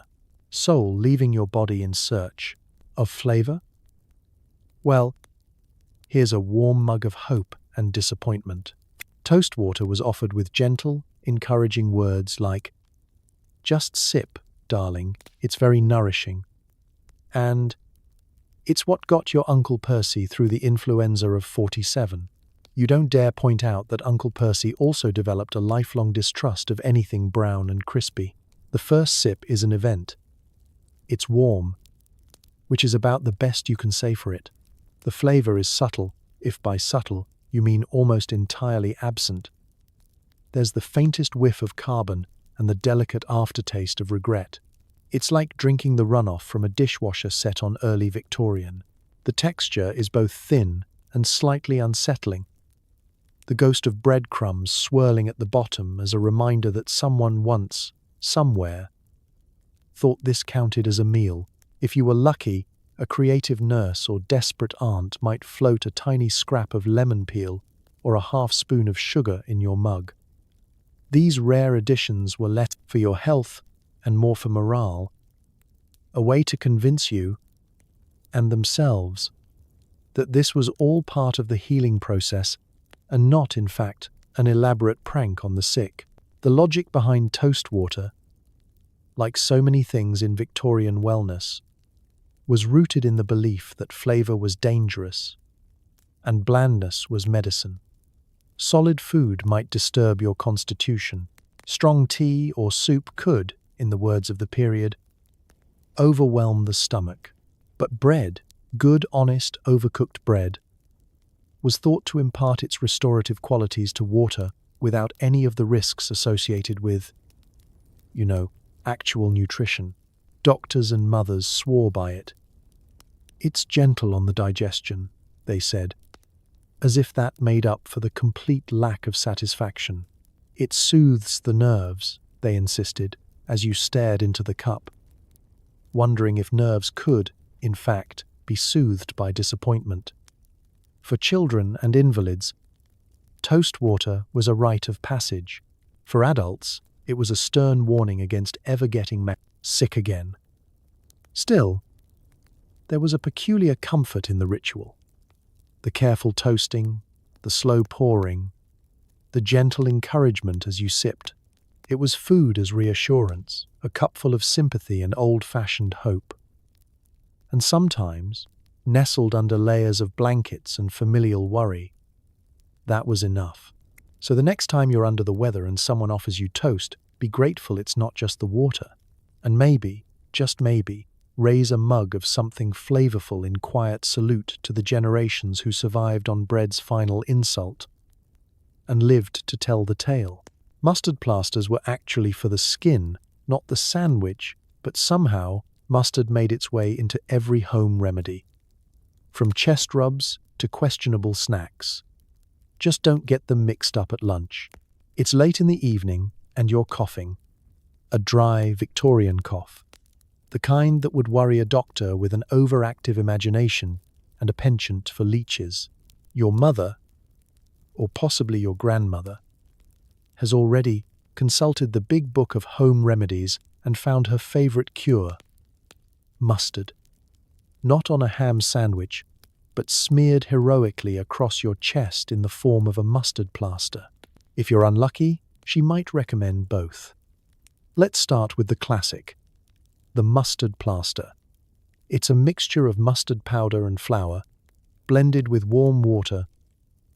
Soul leaving your body in search of flavor? Well, here's a warm mug of hope and disappointment. Toast water was offered with gentle, encouraging words like, "Just sip, darling, it's very nourishing," and "It's what got your Uncle Percy through the influenza of '47. You don't dare point out that Uncle Percy also developed a lifelong distrust of anything brown and crispy. The first sip is an event. It's warm, which is about the best you can say for it. The flavor is subtle, if by subtle you mean almost entirely absent. There's the faintest whiff of carbon and the delicate aftertaste of regret. It's like drinking the runoff from a dishwasher set on early Victorian. The texture is both thin and slightly unsettling, the ghost of breadcrumbs swirling at the bottom as a reminder that someone once, somewhere, thought this counted as a meal. If you were lucky, a creative nurse or desperate aunt might float a tiny scrap of lemon peel or a half spoon of sugar in your mug. These rare additions were less for your health and more for morale, a way to convince you, and themselves, that this was all part of the healing process and not, in fact, an elaborate prank on the sick. The logic behind toast water, like so many things in Victorian wellness, was rooted in the belief that flavor was dangerous and blandness was medicine. Solid food might disturb your constitution. Strong tea or soup could, in the words of the period, overwhelm the stomach. But bread, good, honest, overcooked bread, was thought to impart its restorative qualities to water without any of the risks associated with, actual nutrition. Doctors and mothers swore by it. It's gentle on the digestion, they said, as if that made up for the complete lack of satisfaction. It soothes the nerves, they insisted, as you stared into the cup, wondering if nerves could, in fact, be soothed by disappointment. For children and invalids, toast water was a rite of passage. For adults, it was a stern warning against ever getting sick again. Still, there was a peculiar comfort in the ritual. The careful toasting, the slow pouring, the gentle encouragement as you sipped. It was food as reassurance, a cupful of sympathy and old-fashioned hope. And sometimes, nestled under layers of blankets and familial worry, that was enough. So the next time you're under the weather and someone offers you toast, be grateful it's not just the water. And maybe, just maybe, raise a mug of something flavorful in quiet salute to the generations who survived on bread's final insult and lived to tell the tale. Mustard plasters were actually for the skin, not the sandwich, but somehow mustard made its way into every home remedy. From chest rubs to questionable snacks. Just don't get them mixed up at lunch. It's late in the evening and you're coughing. A dry Victorian cough. The kind that would worry a doctor with an overactive imagination and a penchant for leeches. Your mother, or possibly your grandmother, has already consulted the big book of home remedies and found her favorite cure: mustard. Not on a ham sandwich, but smeared heroically across your chest in the form of a mustard plaster. If you're unlucky, she might recommend both. Let's start with the classic, the mustard plaster. It's a mixture of mustard powder and flour, blended with warm water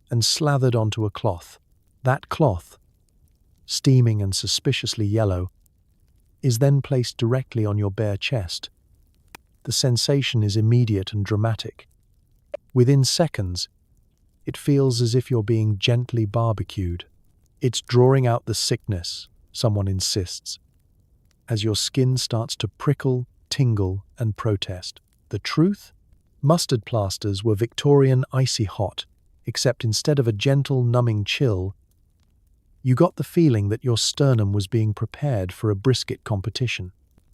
and slathered onto a cloth. That cloth, steaming and suspiciously yellow, is then placed directly on your bare chest. The sensation is immediate and dramatic. Within seconds, it feels as if you're being gently barbecued. It's drawing out the sickness, someone insists, as your skin starts to prickle, tingle, and protest. The truth? Mustard plasters were Victorian icy hot, except instead of a gentle, numbing chill, you got the feeling that your sternum was being prepared for a brisket competition.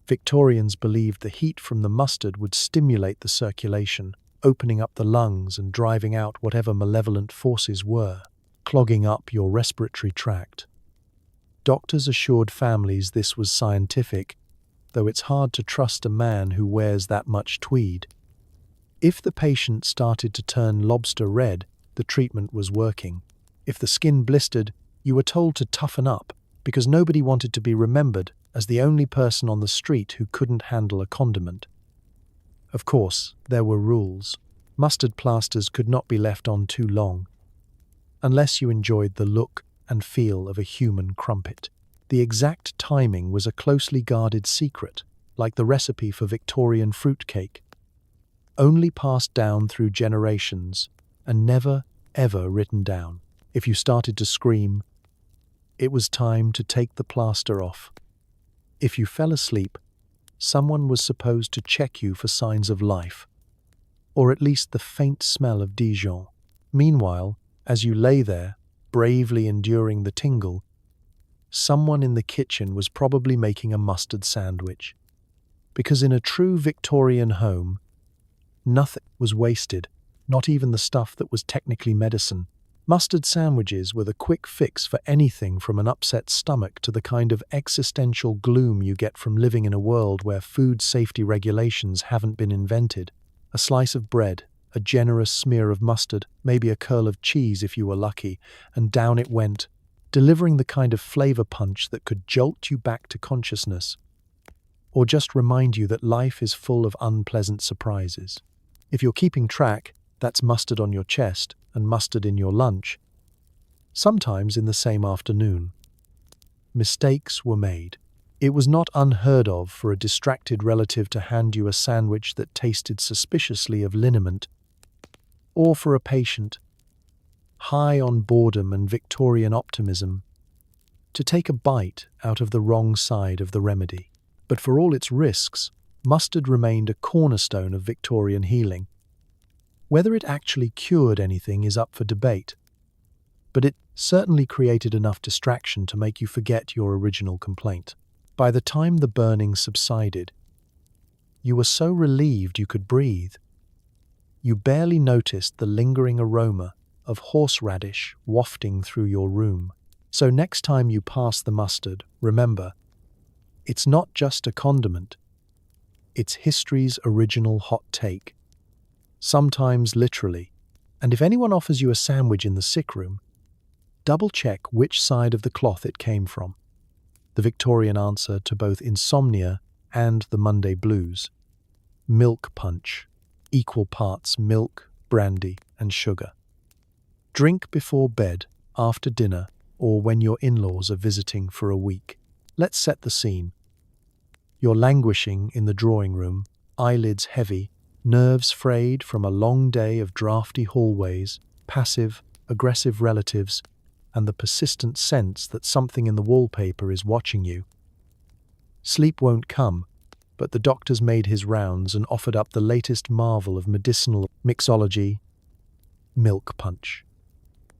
Victorians believed the heat from the mustard would stimulate the circulation, opening up the lungs and driving out whatever malevolent forces were, clogging up your respiratory tract. Doctors assured families this was scientific, though it's hard to trust a man who wears that much tweed. If the patient started to turn lobster red, the treatment was working. If the skin blistered, you were told to toughen up, because nobody wanted to be remembered as the only person on the street who couldn't handle a condiment. Of course, there were rules. Mustard plasters could not be left on too long, unless you enjoyed the look and feel of a human crumpet. The exact timing was a closely guarded secret, like the recipe for Victorian fruitcake, only passed down through generations and never, ever written down. If you started to scream, it was time to take the plaster off. If you fell asleep, someone was supposed to check you for signs of life, or at least the faint smell of Dijon. Meanwhile, as you lay there, bravely enduring the tingle, someone in the kitchen was probably making a mustard sandwich. Because in a true Victorian home, nothing was wasted, not even the stuff that was technically medicine. Mustard sandwiches were the quick fix for anything from an upset stomach to the kind of existential gloom you get from living in a world where food safety regulations haven't been invented. A slice of bread, a generous smear of mustard, maybe a curl of cheese if you were lucky, and down it went, delivering the kind of flavor punch that could jolt you back to consciousness, or just remind you that life is full of unpleasant surprises. If you're keeping track, that's mustard on your chest and mustard in your lunch, sometimes in the same afternoon. Mistakes were made. It was not unheard of for a distracted relative to hand you a sandwich that tasted suspiciously of liniment, or for a patient, high on boredom and Victorian optimism, to take a bite out of the wrong side of the remedy. But for all its risks, mustard remained a cornerstone of Victorian healing. Whether it actually cured anything is up for debate, but it certainly created enough distraction to make you forget your original complaint. By the time the burning subsided, you were so relieved you could breathe. You barely noticed the lingering aroma of horseradish wafting through your room. So next time you pass the mustard, remember, it's not just a condiment. It's history's original hot take. Sometimes literally. And if anyone offers you a sandwich in the sick room, double-check which side of the cloth it came from. The Victorian answer to both insomnia and the Monday blues. Milk punch. Equal parts milk, brandy, and sugar. Drink before bed, after dinner, or when your in-laws are visiting for a week. Let's set the scene. You're languishing in the drawing room, eyelids heavy, nerves frayed from a long day of drafty hallways, passive, aggressive relatives, and the persistent sense that something in the wallpaper is watching you. Sleep won't come, but the doctor's made his rounds and offered up the latest marvel of medicinal mixology, milk punch.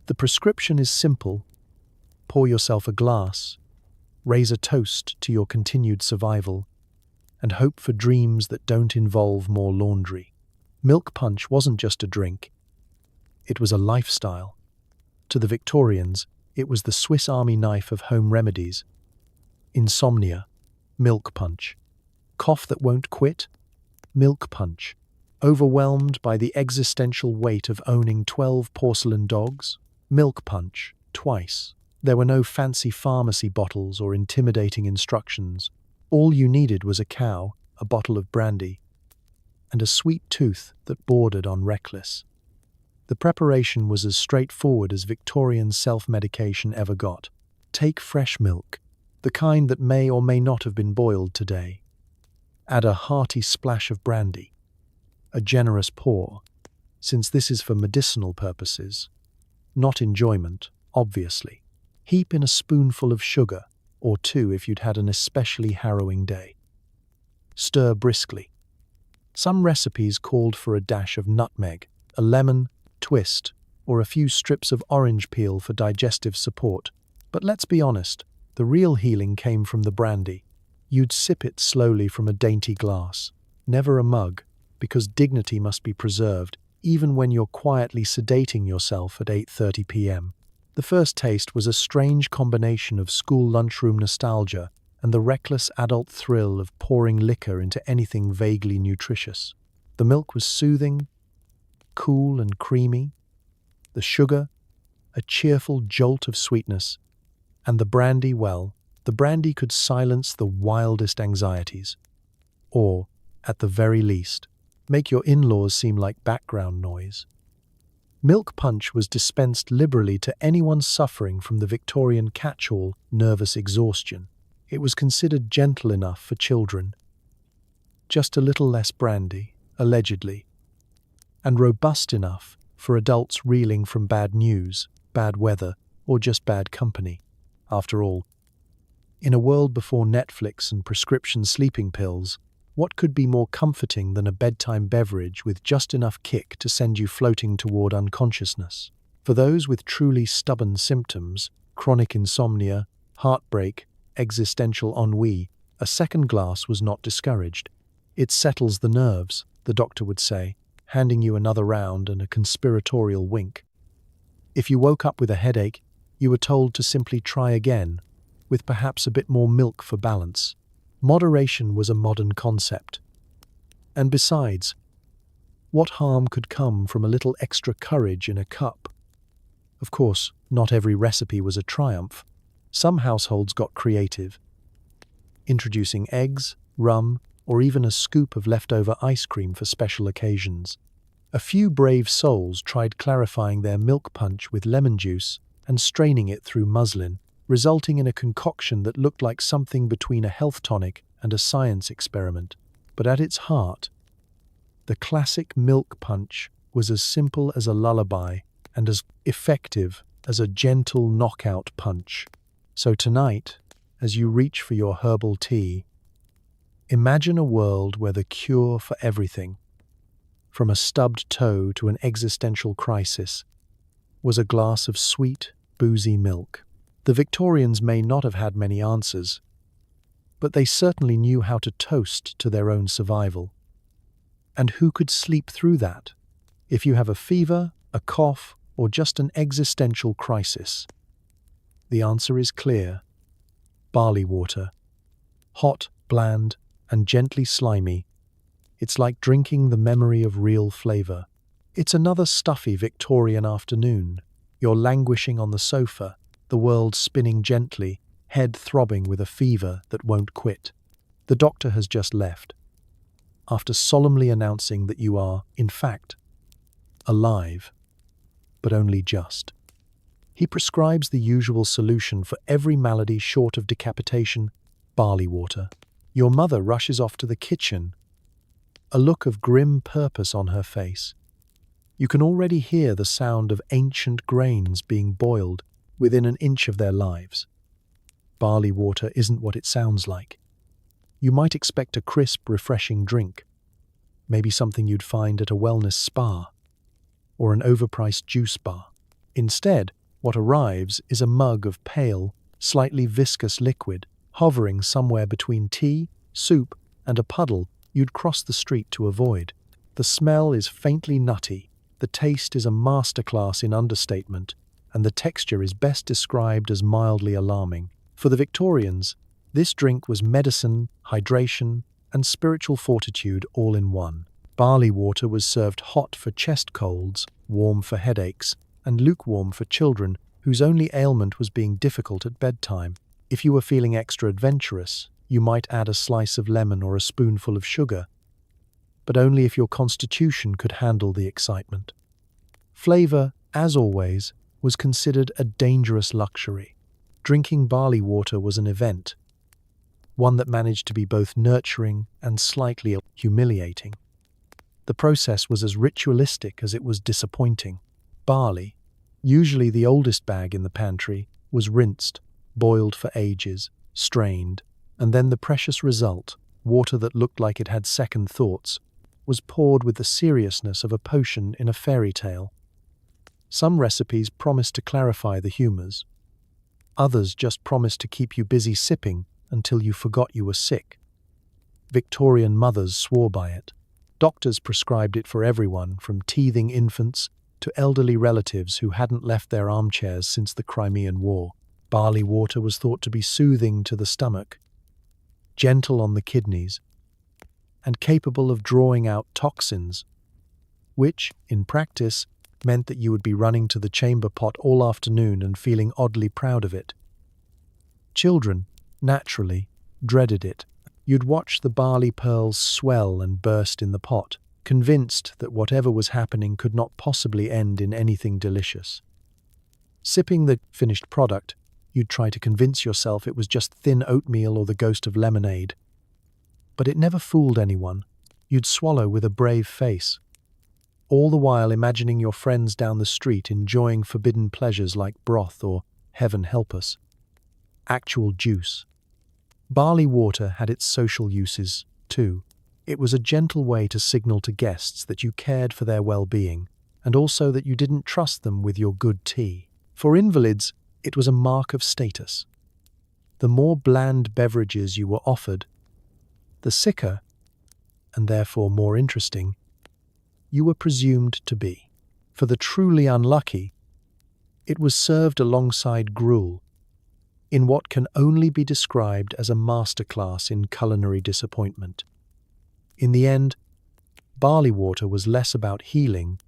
The prescription is simple. Pour yourself a glass, raise a toast to your continued survival, and hope for dreams that don't involve more laundry. Milk punch wasn't just a drink. It was a lifestyle. To the Victorians, it was the Swiss Army knife of home remedies. Insomnia, milk punch. Cough that won't quit, milk punch. Overwhelmed by the existential weight of owning 12 porcelain dogs, milk punch, twice. There were no fancy pharmacy bottles or intimidating instructions. All you needed was a cow, a bottle of brandy, and a sweet tooth that bordered on reckless. The preparation was as straightforward as Victorian self-medication ever got. Take fresh milk, the kind that may or may not have been boiled today. Add a hearty splash of brandy, a generous pour, since this is for medicinal purposes, not enjoyment, obviously. Heap in a spoonful of sugar, or two if you'd had an especially harrowing day. Stir briskly. Some recipes called for a dash of nutmeg, a lemon, twist, or a few strips of orange peel for digestive support. But let's be honest, the real healing came from the brandy. You'd sip it slowly from a dainty glass, never a mug, because dignity must be preserved, even when you're quietly sedating yourself at 8:30 p.m. The first taste was a strange combination of school lunchroom nostalgia and the reckless adult thrill of pouring liquor into anything vaguely nutritious. The milk was soothing, cool and creamy, the sugar, a cheerful jolt of sweetness, and the brandy, well, the brandy could silence the wildest anxieties. Or, at the very least, make your in-laws seem like background noise. Milk punch was dispensed liberally to anyone suffering from the Victorian catch-all nervous exhaustion. It was considered gentle enough for children. Just a little less brandy, allegedly, and robust enough for adults reeling from bad news, bad weather, or just bad company. After all, in a world before Netflix and prescription sleeping pills, what could be more comforting than a bedtime beverage with just enough kick to send you floating toward unconsciousness? For those with truly stubborn symptoms, chronic insomnia, heartbreak, existential ennui, a second glass was not discouraged. It settles the nerves, the doctor would say, handing you another round and a conspiratorial wink. If you woke up with a headache, you were told to simply try again, with perhaps a bit more milk for balance. Moderation was a modern concept. And besides, what harm could come from a little extra courage in a cup? Of course, not every recipe was a triumph. Some households got creative, introducing eggs, rum, or even a scoop of leftover ice cream for special occasions. A few brave souls tried clarifying their milk punch with lemon juice and straining it through muslin, resulting in a concoction that looked like something between a health tonic and a science experiment. But at its heart, the classic milk punch was as simple as a lullaby and as effective as a gentle knockout punch. So tonight, as you reach for your herbal tea, imagine a world where the cure for everything, from a stubbed toe to an existential crisis, was a glass of sweet, boozy milk. The Victorians may not have had many answers, but they certainly knew how to toast to their own survival. And who could sleep through that? If you have a fever, a cough, or just an existential crisis, the answer is clear. Barley water. Hot, bland, and gently slimy. It's like drinking the memory of real flavor. It's another stuffy Victorian afternoon. You're languishing on the sofa, the world spinning gently, head throbbing with a fever that won't quit. The doctor has just left, after solemnly announcing that you are, in fact, alive, but only just. He prescribes the usual solution for every malady short of decapitation: barley water. Your mother rushes off to the kitchen, a look of grim purpose on her face. You can already hear the sound of ancient grains being boiled within an inch of their lives. Barley water isn't what it sounds like. You might expect a crisp, refreshing drink, maybe something you'd find at a wellness spa, or an overpriced juice bar. Instead, what arrives is a mug of pale, slightly viscous liquid, hovering somewhere between tea, soup, and a puddle you'd cross the street to avoid. The smell is faintly nutty, the taste is a masterclass in understatement, and the texture is best described as mildly alarming. For the Victorians, this drink was medicine, hydration, and spiritual fortitude all in one. Barley water was served hot for chest colds, warm for headaches, and lukewarm for children whose only ailment was being difficult at bedtime. If you were feeling extra adventurous, you might add a slice of lemon or a spoonful of sugar, but only if your constitution could handle the excitement. Flavor, as always, was considered a dangerous luxury. Drinking barley water was an event, one that managed to be both nurturing and slightly humiliating. The process was as ritualistic as it was disappointing. Barley, usually the oldest bag in the pantry, was rinsed, boiled for ages, strained, and then the precious result, water that looked like it had second thoughts, was poured with the seriousness of a potion in a fairy tale. Some recipes promised to clarify the humors. Others just promised to keep you busy sipping until you forgot you were sick. Victorian mothers swore by it. Doctors prescribed it for everyone, from teething infants to elderly relatives who hadn't left their armchairs since the Crimean War. Barley water was thought to be soothing to the stomach, gentle on the kidneys, and capable of drawing out toxins, which, in practice, meant that you would be running to the chamber pot all afternoon and feeling oddly proud of it. Children, naturally, dreaded it. You'd watch the barley pearls swell and burst in the pot, convinced that whatever was happening could not possibly end in anything delicious. Sipping the finished product, you'd try to convince yourself it was just thin oatmeal or the ghost of lemonade. But it never fooled anyone. You'd swallow with a brave face, all the while imagining your friends down the street enjoying forbidden pleasures like broth or, heaven help us, actual juice. Barley water had its social uses, too. It was a gentle way to signal to guests that you cared for their well-being, and also that you didn't trust them with your good tea. For invalids, it was a mark of status. The more bland beverages you were offered, the sicker, and therefore more interesting, you were presumed to be. For the truly unlucky, it was served alongside gruel, in what can only be described as a masterclass in culinary disappointment. In the end, barley water was less about healing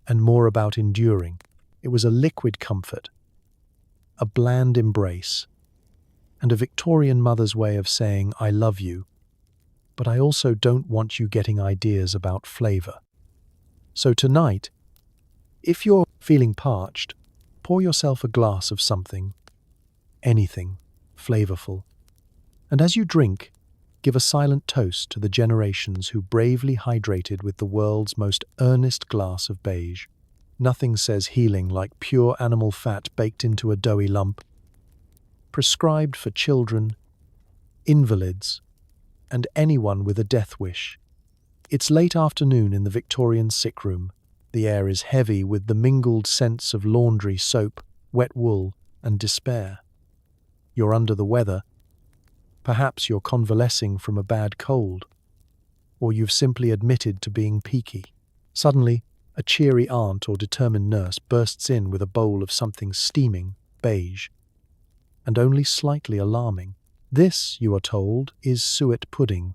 and more about enduring. It was a liquid comfort, a bland embrace, and a Victorian mother's way of saying, "I love you, but I also don't want you getting ideas about flavor." So tonight, if you're feeling parched, pour yourself a glass of something, anything, flavorful. And as you drink, give a silent toast to the generations who bravely hydrated with the world's most earnest glass of beige. Nothing says healing like pure animal fat baked into a doughy lump. Prescribed for children, invalids, and anyone with a death wish. It's late afternoon in the Victorian sick room. The air is heavy with the mingled scents of laundry, soap, wet wool, and despair. You're under the weather. Perhaps you're convalescing from a bad cold, or you've simply admitted to being peaky. Suddenly, a cheery aunt or determined nurse bursts in with a bowl of something steaming, beige, and only slightly alarming. This, you are told, is suet pudding,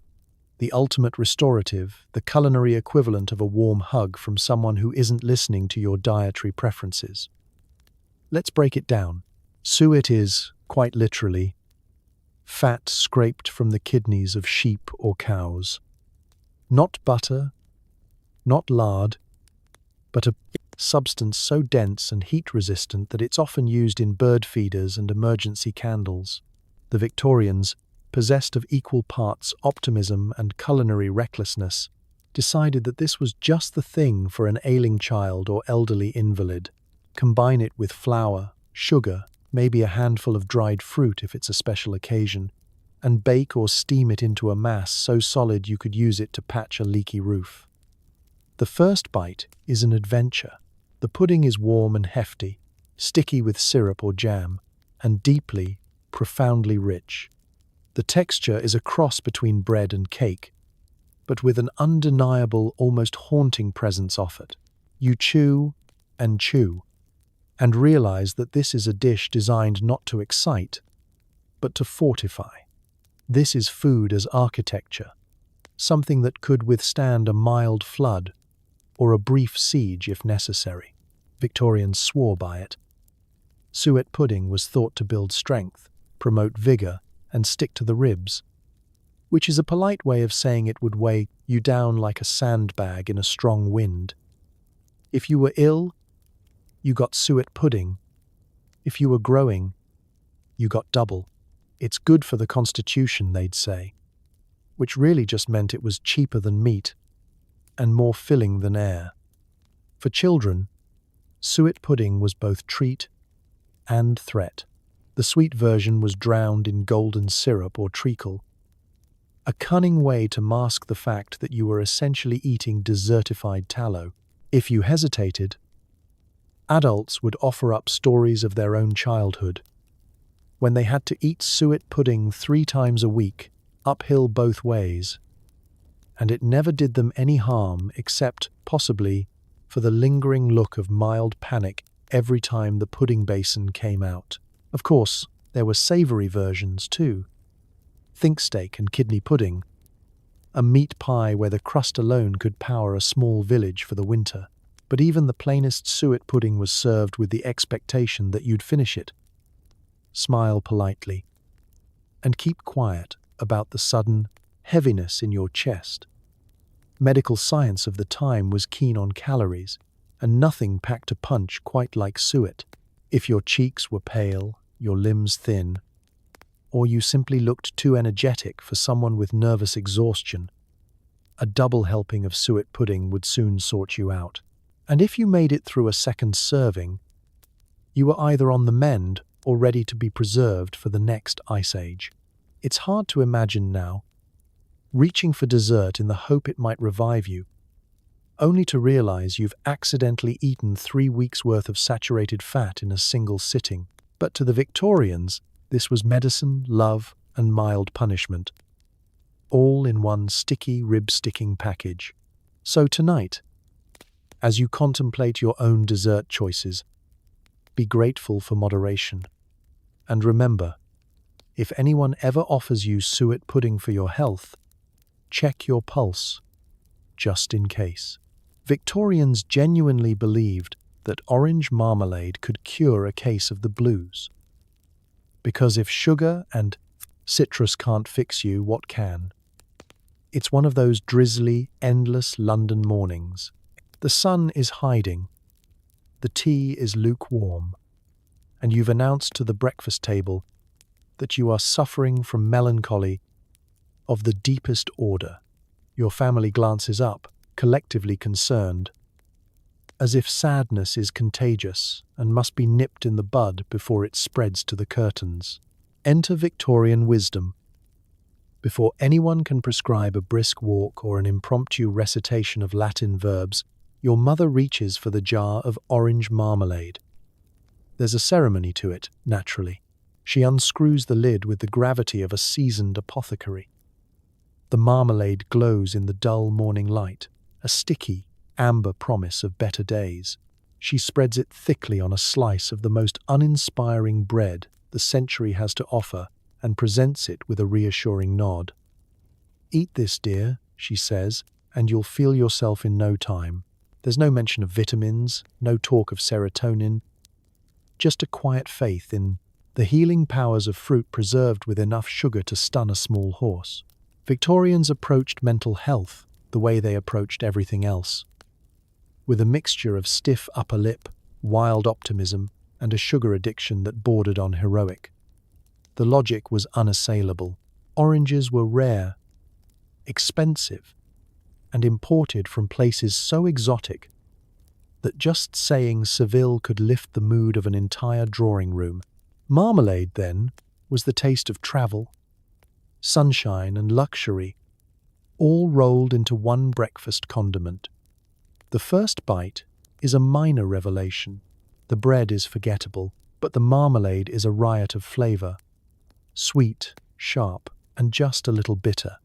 the ultimate restorative, the culinary equivalent of a warm hug from someone who isn't listening to your dietary preferences. Let's break it down. Suet is, quite literally, fat scraped from the kidneys of sheep or cows. Not butter, not lard, but a substance so dense and heat-resistant that it's often used in bird feeders and emergency candles. The Victorians, possessed of equal parts optimism and culinary recklessness, decided that this was just the thing for an ailing child or elderly invalid. Combine it with flour, sugar, maybe a handful of dried fruit if it's a special occasion, and bake or steam it into a mass so solid you could use it to patch a leaky roof. The first bite is an adventure. The pudding is warm and hefty, sticky with syrup or jam, and deeply, profoundly rich. The texture is a cross between bread and cake, but with an undeniable, almost haunting presence of it. You chew and realize that this is a dish designed not to excite, but to fortify. This is food as architecture, something that could withstand a mild flood or a brief siege if necessary. Victorians swore by it. Suet pudding was thought to build strength, promote vigor, and stick to the ribs, which is a polite way of saying it would weigh you down like a sandbag in a strong wind. If you were ill, you got suet pudding. If you were growing, you got double. It's good for the constitution, they'd say, which really just meant it was cheaper than meat and more filling than air. For children, suet pudding was both treat and threat. The sweet version was drowned in golden syrup or treacle, a cunning way to mask the fact that you were essentially eating desertified tallow. If you hesitated, adults would offer up stories of their own childhood, when they had to eat suet pudding 3 times a week, uphill both ways, and it never did them any harm except, possibly, for the lingering look of mild panic every time the pudding basin came out. Of course, there were savoury versions too. Think steak and kidney pudding, a meat pie where the crust alone could power a small village for the winter. But even the plainest suet pudding was served with the expectation that you'd finish it, smile politely, and keep quiet about the sudden heaviness in your chest. Medical science of the time was keen on calories, and nothing packed a punch quite like suet. If your cheeks were pale, your limbs thin, or you simply looked too energetic for someone with nervous exhaustion, a double helping of suet pudding would soon sort you out. And if you made it through a second serving, you were either on the mend or ready to be preserved for the next ice age. It's hard to imagine now, reaching for dessert in the hope it might revive you, only to realize you've accidentally eaten 3 weeks' worth of saturated fat in a single sitting. But to the Victorians, this was medicine, love, and mild punishment, all in one sticky, rib-sticking package. So tonight, as you contemplate your own dessert choices, be grateful for moderation. And remember, if anyone ever offers you suet pudding for your health, check your pulse, just in case. Victorians genuinely believed that orange marmalade could cure a case of the blues. Because if sugar and citrus can't fix you, what can? It's one of those drizzly, endless London mornings. The sun is hiding, the tea is lukewarm, and you've announced to the breakfast table that you are suffering from melancholy of the deepest order. Your family glances up, collectively concerned, as if sadness is contagious and must be nipped in the bud before it spreads to the curtains. Enter Victorian wisdom. Before anyone can prescribe a brisk walk or an impromptu recitation of Latin verbs, your mother reaches for the jar of orange marmalade. There's a ceremony to it, naturally. She unscrews the lid with the gravity of a seasoned apothecary. The marmalade glows in the dull morning light, a sticky, amber promise of better days. She spreads it thickly on a slice of the most uninspiring bread the century has to offer and presents it with a reassuring nod. "Eat this, dear," she says, "and you'll feel yourself in no time." There's no mention of vitamins, no talk of serotonin, just a quiet faith in the healing powers of fruit preserved with enough sugar to stun a small horse. Victorians approached mental health the way they approached everything else, with a mixture of stiff upper lip, wild optimism, and a sugar addiction that bordered on heroic. The logic was unassailable. Oranges were rare, expensive, and imported from places so exotic that just saying Seville could lift the mood of an entire drawing room. Marmalade, then, was the taste of travel, sunshine, and luxury, all rolled into one breakfast condiment. The first bite, is a minor revelation. The bread is forgettable, but the marmalade is a riot of flavor. Sweet, sharp, and just a little bitter.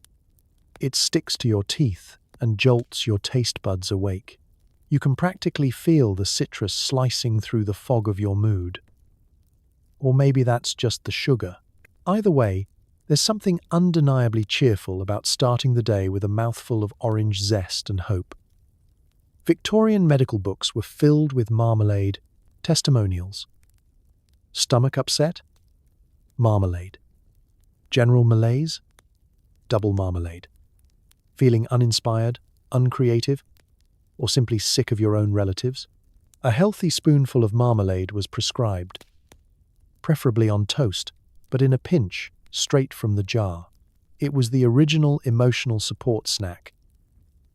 It sticks to your teeth and jolts your taste buds awake. You can practically feel the citrus slicing through the fog of your mood. Or maybe that's just the sugar. Either way, there's something undeniably cheerful about starting the day with a mouthful of orange zest and hope. Victorian medical books were filled with marmalade testimonials. Stomach upset? Marmalade. General malaise? Double marmalade. Feeling uninspired, uncreative, or simply sick of your own relatives? A healthy spoonful of marmalade was prescribed, preferably on toast, but in a pinch, straight from the jar. It was the original emotional support snack,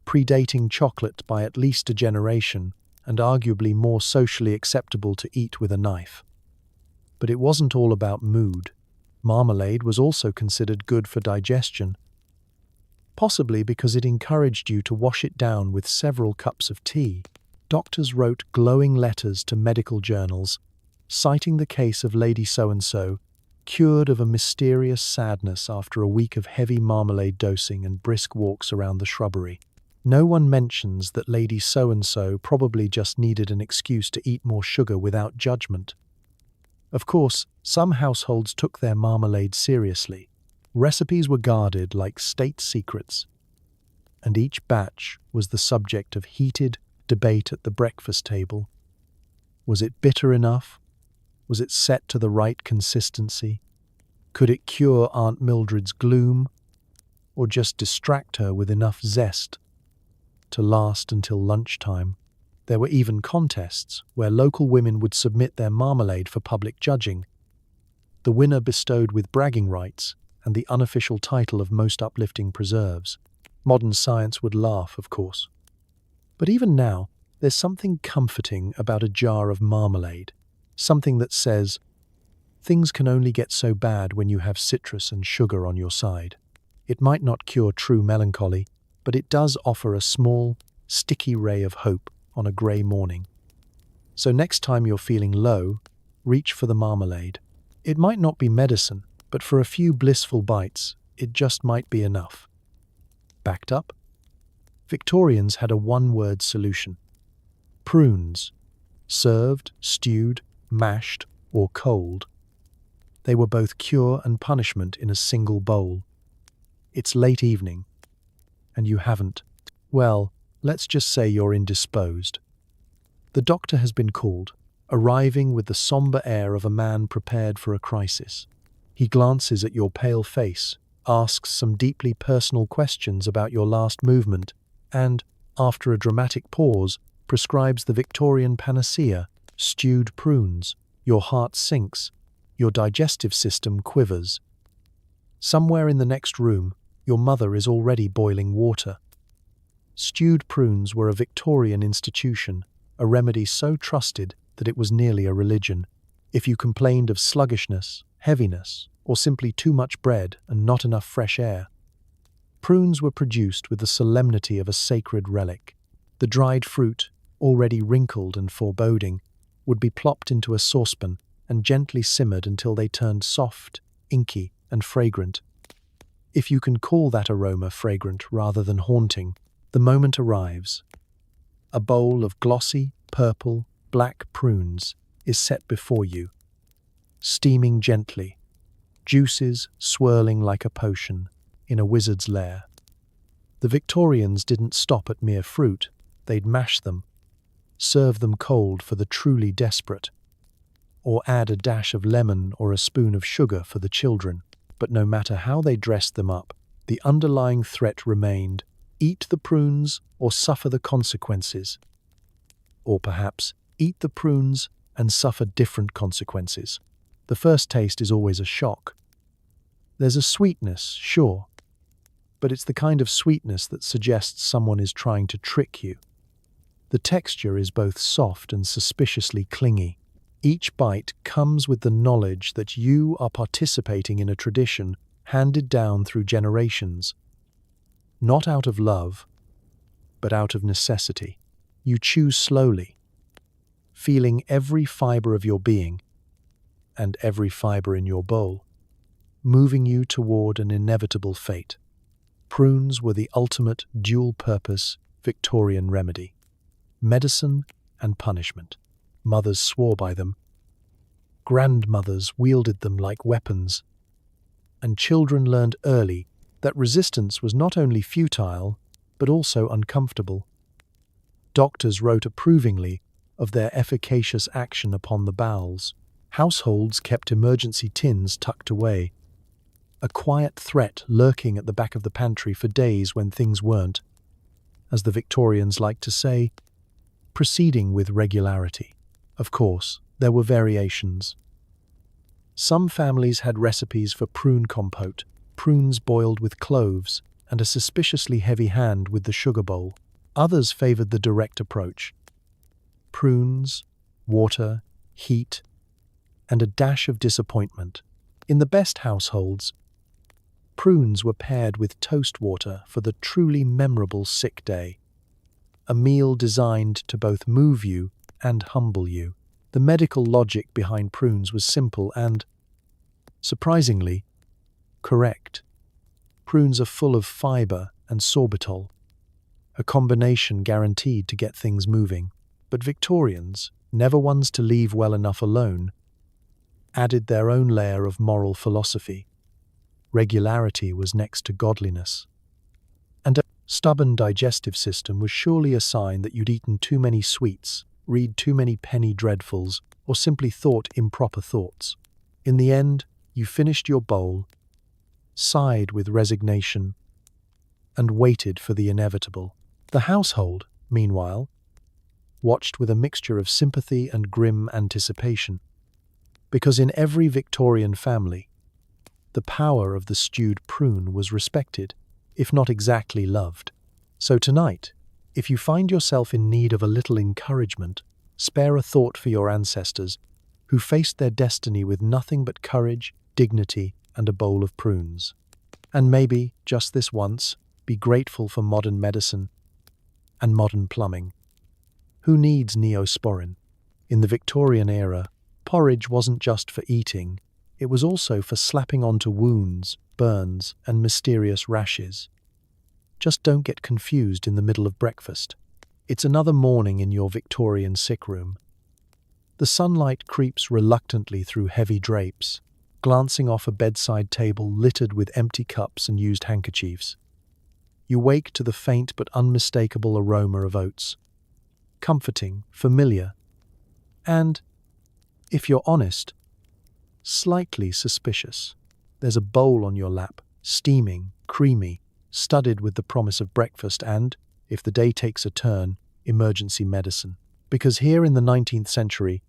predating chocolate by at least a generation and arguably more socially acceptable to eat with a knife. But it wasn't all about mood. Marmalade was also considered good for digestion, possibly because it encouraged you to wash it down with several cups of tea. Doctors wrote glowing letters to medical journals, citing the case of Lady So-and-so, cured of a mysterious sadness after a week of heavy marmalade dosing and brisk walks around the shrubbery. No one mentions that Lady So-and-so probably just needed an excuse to eat more sugar without judgment. Of course, some households took their marmalade seriously. Recipes were guarded like state secrets, and each batch was the subject of heated debate at the breakfast table. Was it bitter enough? Was it set to the right consistency? Could it cure Aunt Mildred's gloom, or just distract her with enough zest to last until lunchtime? There were even contests where local women would submit their marmalade for public judging, the winner bestowed with bragging rights and the unofficial title of most uplifting preserves. Modern science would laugh, of course. But even now, there's something comforting about a jar of marmalade, something that says, things can only get so bad when you have citrus and sugar on your side. It might not cure true melancholy, but it does offer a small, sticky ray of hope on a grey morning. So next time you're feeling low, reach for the marmalade. It might not be medicine, but for a few blissful bites, it just might be enough. Backed up? Victorians had a one-word solution. Prunes. Served, stewed, mashed, or cold. They were both cure and punishment in a single bowl. It's late evening, and you haven't. Well, let's just say you're indisposed. The doctor has been called, arriving with the somber air of a man prepared for a crisis. He glances at your pale face, asks some deeply personal questions about your last movement, and, after a dramatic pause, prescribes the Victorian panacea, stewed prunes. Your heart sinks, your digestive system quivers. Somewhere in the next room, your mother is already boiling water. Stewed prunes were a Victorian institution, a remedy so trusted that it was nearly a religion. If you complained of sluggishness, heaviness, or simply too much bread and not enough fresh air, prunes were produced with the solemnity of a sacred relic. The dried fruit, already wrinkled and foreboding, would be plopped into a saucepan and gently simmered until they turned soft, inky, and fragrant. If you can call that aroma fragrant rather than haunting, the moment arrives. A bowl of glossy, purple, black prunes is set before you, steaming gently, juices swirling like a potion in a wizard's lair. The Victorians didn't stop at mere fruit, they'd mash them, serve them cold for the truly desperate, or add a dash of lemon or a spoon of sugar for the children. But no matter how they dressed them up, the underlying threat remained: eat the prunes or suffer the consequences. Or perhaps, eat the prunes and suffer different consequences. The first taste is always a shock. There's a sweetness, sure, but it's the kind of sweetness that suggests someone is trying to trick you. The texture is both soft and suspiciously clingy. Each bite comes with the knowledge that you are participating in a tradition handed down through generations. Not out of love, but out of necessity. You chew slowly, feeling every fiber of your being and every fiber in your bowl, moving you toward an inevitable fate. Prunes were the ultimate dual-purpose Victorian remedy. Medicine and punishment. Mothers swore by them, grandmothers wielded them like weapons, and children learned early that resistance was not only futile, but also uncomfortable. Doctors wrote approvingly of their efficacious action upon the bowels. Households kept emergency tins tucked away, a quiet threat lurking at the back of the pantry for days when things weren't, as the Victorians liked to say, proceeding with regularity. Of course, there were variations. Some families had recipes for prune compote, prunes boiled with cloves, and a suspiciously heavy hand with the sugar bowl. Others favored the direct approach. Prunes, water, heat, and a dash of disappointment. In the best households, prunes were paired with toast water for the truly memorable sick day, a meal designed to both move you and humble you. The medical logic behind prunes was simple and, surprisingly, correct. Prunes are full of fiber and sorbitol, a combination guaranteed to get things moving. But Victorians, never ones to leave well enough alone, added their own layer of moral philosophy. Regularity was next to godliness. And a stubborn digestive system was surely a sign that you'd eaten too many sweets, read too many penny dreadfuls, or simply thought improper thoughts. In the end, you finished your bowl, sighed with resignation, and waited for the inevitable. The household, meanwhile, watched with a mixture of sympathy and grim anticipation, because in every Victorian family, the power of the stewed prune was respected, if not exactly loved. So tonight, if you find yourself in need of a little encouragement, spare a thought for your ancestors, who faced their destiny with nothing but courage, dignity, and a bowl of prunes. And maybe, just this once, be grateful for modern medicine and modern plumbing. Who needs Neosporin? In the Victorian era, porridge wasn't just for eating, it was also for slapping onto wounds, burns, and mysterious rashes. Just don't get confused in the middle of breakfast. It's another morning in your Victorian sick room. The sunlight creeps reluctantly through heavy drapes, glancing off a bedside table littered with empty cups and used handkerchiefs. You wake to the faint but unmistakable aroma of oats. Comforting, familiar, and, if you're honest, slightly suspicious. There's a bowl on your lap, steaming, creamy, studded with the promise of breakfast and, if the day takes a turn, emergency medicine. Because here in the 19th century,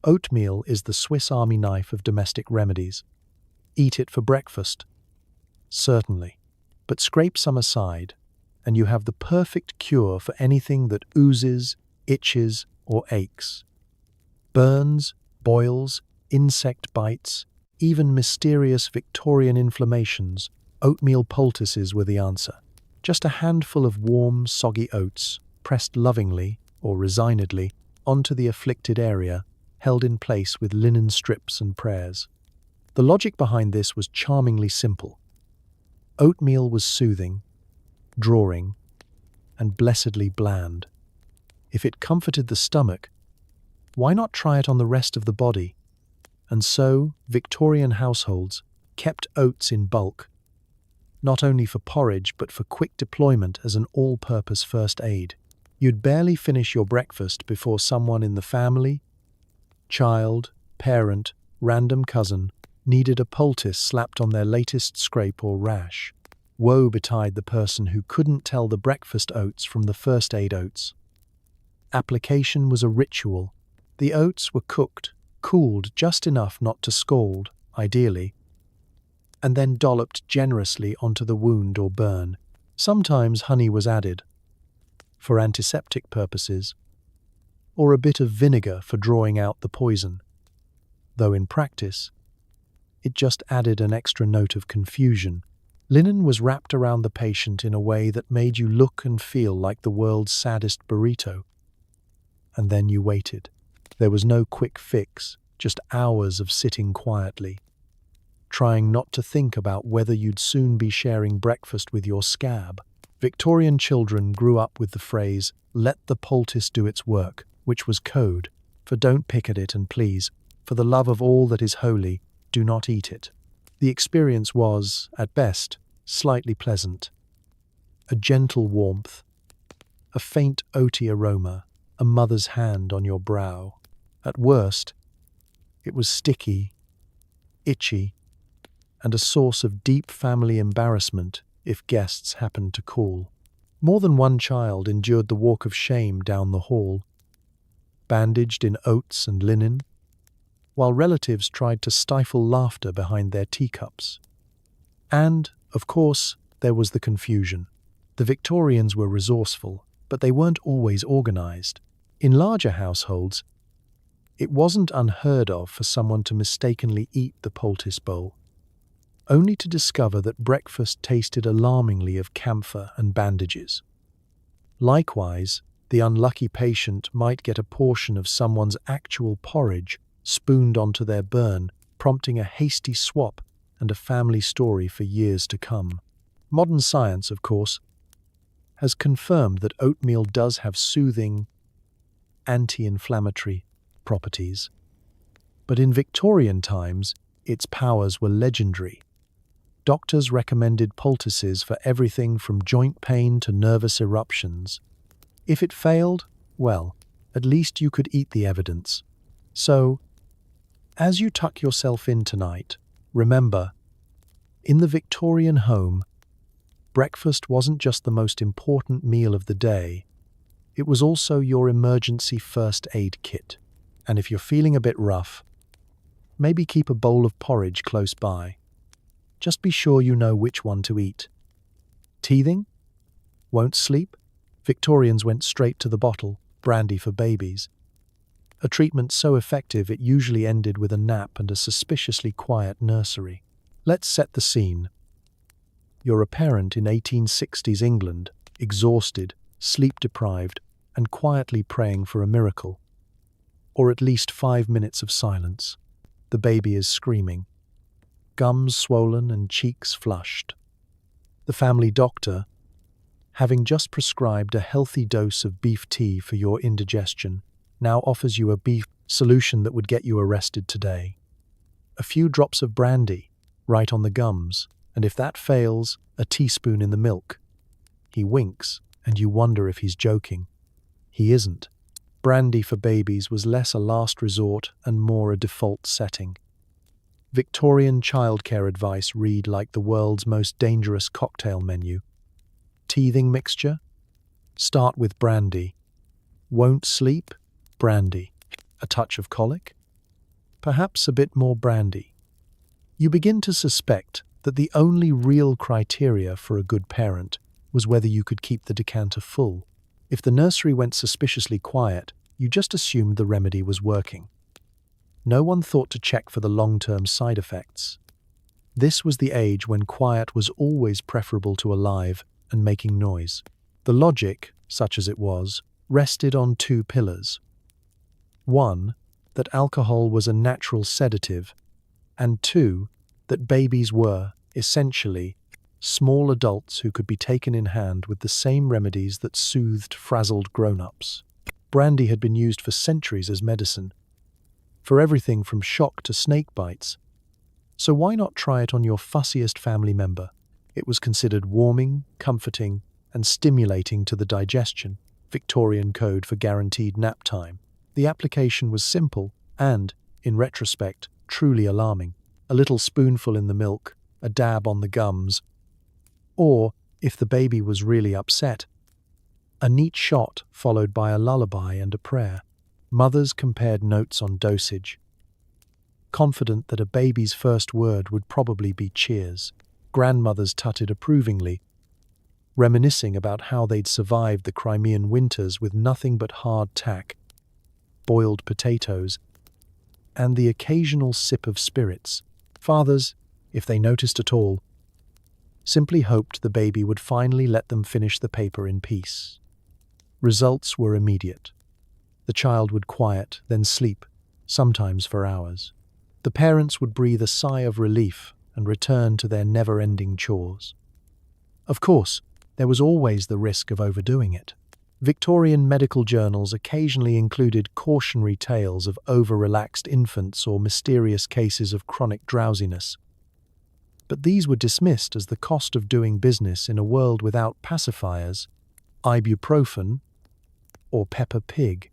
oatmeal is the Swiss Army knife of domestic remedies. Eat it for breakfast? Certainly. But scrape some aside, and you have the perfect cure for anything that oozes, itches, or aches. Burns, boils, insect bites, even mysterious Victorian inflammations, oatmeal poultices were the answer. Just a handful of warm, soggy oats, pressed lovingly, or resignedly, onto the afflicted area, held in place with linen strips and prayers. The logic behind this was charmingly simple. Oatmeal was soothing, drawing, and blessedly bland. If it comforted the stomach, why not try it on the rest of the body? And so, Victorian households kept oats in bulk, not only for porridge but for quick deployment as an all-purpose first aid. You'd barely finish your breakfast before someone in the family, child, parent, random cousin, needed a poultice slapped on their latest scrape or rash. Woe betide the person who couldn't tell the breakfast oats from the first aid oats. Application was a ritual. The oats were cooked, cooled just enough not to scald, ideally, and then dolloped generously onto the wound or burn. Sometimes honey was added, for antiseptic purposes, or a bit of vinegar for drawing out the poison, though in practice, it just added an extra note of confusion. Linen was wrapped around the patient in a way that made you look and feel like the world's saddest burrito. And then you waited. There was no quick fix, just hours of sitting quietly, trying not to think about whether you'd soon be sharing breakfast with your scab. Victorian children grew up with the phrase, "Let the poultice do its work," which was code for "don't pick at it and please, for the love of all that is holy, do not eat it." The experience was, at best, slightly pleasant. A gentle warmth, a faint oaty aroma, a mother's hand on your brow. At worst, it was sticky, itchy, and a source of deep family embarrassment if guests happened to call. More than one child endured the walk of shame down the hall, bandaged in oats and linen, while relatives tried to stifle laughter behind their teacups. And, of course, there was the confusion. The Victorians were resourceful, but they weren't always organized. In larger households, it wasn't unheard of for someone to mistakenly eat the poultice bowl, only to discover that breakfast tasted alarmingly of camphor and bandages. Likewise, the unlucky patient might get a portion of someone's actual porridge spooned onto their burn, prompting a hasty swap and a family story for years to come. Modern science, of course, has confirmed that oatmeal does have soothing, anti-inflammatory properties. But in Victorian times, its powers were legendary. Doctors recommended poultices for everything from joint pain to nervous eruptions. If it failed, well, at least you could eat the evidence. So, as you tuck yourself in tonight, remember, in the Victorian home, breakfast wasn't just the most important meal of the day, it was also your emergency first aid kit. And if you're feeling a bit rough, maybe keep a bowl of porridge close by. Just be sure you know which one to eat. Teething? Won't sleep? Victorians went straight to the bottle, brandy for babies. A treatment so effective it usually ended with a nap and a suspiciously quiet nursery. Let's set the scene. You're a parent in 1860s England, exhausted, sleep-deprived, and quietly praying for a miracle. Or at least 5 minutes of silence. The baby is screaming, gums swollen and cheeks flushed. The family doctor, having just prescribed a healthy dose of beef tea for your indigestion, now offers you a beef solution that would get you arrested today. A few drops of brandy, right on the gums, and if that fails, a teaspoon in the milk. He winks, and you wonder if he's joking. He isn't. Brandy for babies was less a last resort and more a default setting. Victorian childcare advice read like the world's most dangerous cocktail menu. Teething mixture? Start with brandy. Won't sleep? Brandy. A touch of colic? Perhaps a bit more brandy. You begin to suspect that the only real criteria for a good parent was whether you could keep the decanter full. If the nursery went suspiciously quiet, you just assumed the remedy was working. No one thought to check for the long-term side effects. This was the age when quiet was always preferable to alive and making noise. The logic, such as it was, rested on 2 pillars. 1, that alcohol was a natural sedative, and 2, that babies were, essentially, small adults who could be taken in hand with the same remedies that soothed frazzled grown-ups. Brandy had been used for centuries as medicine, for everything from shock to snake bites. So why not try it on your fussiest family member? It was considered warming, comforting, and stimulating to the digestion, Victorian code for guaranteed nap time. The application was simple and, in retrospect, truly alarming. A little spoonful in the milk, a dab on the gums, or, if the baby was really upset, a neat shot followed by a lullaby and a prayer. Mothers compared notes on dosage, confident that a baby's first word would probably be cheers. Grandmothers tutted approvingly, reminiscing about how they'd survived the Crimean winters with nothing but hardtack, boiled potatoes, and the occasional sip of spirits. Fathers, if they noticed at all, simply hoped the baby would finally let them finish the paper in peace. Results were immediate. The child would quiet, then sleep, sometimes for hours. The parents would breathe a sigh of relief and return to their never-ending chores. Of course, there was always the risk of overdoing it. Victorian medical journals occasionally included cautionary tales of over-relaxed infants or mysterious cases of chronic drowsiness. But these were dismissed as the cost of doing business in a world without pacifiers, ibuprofen, or Peppa Pig.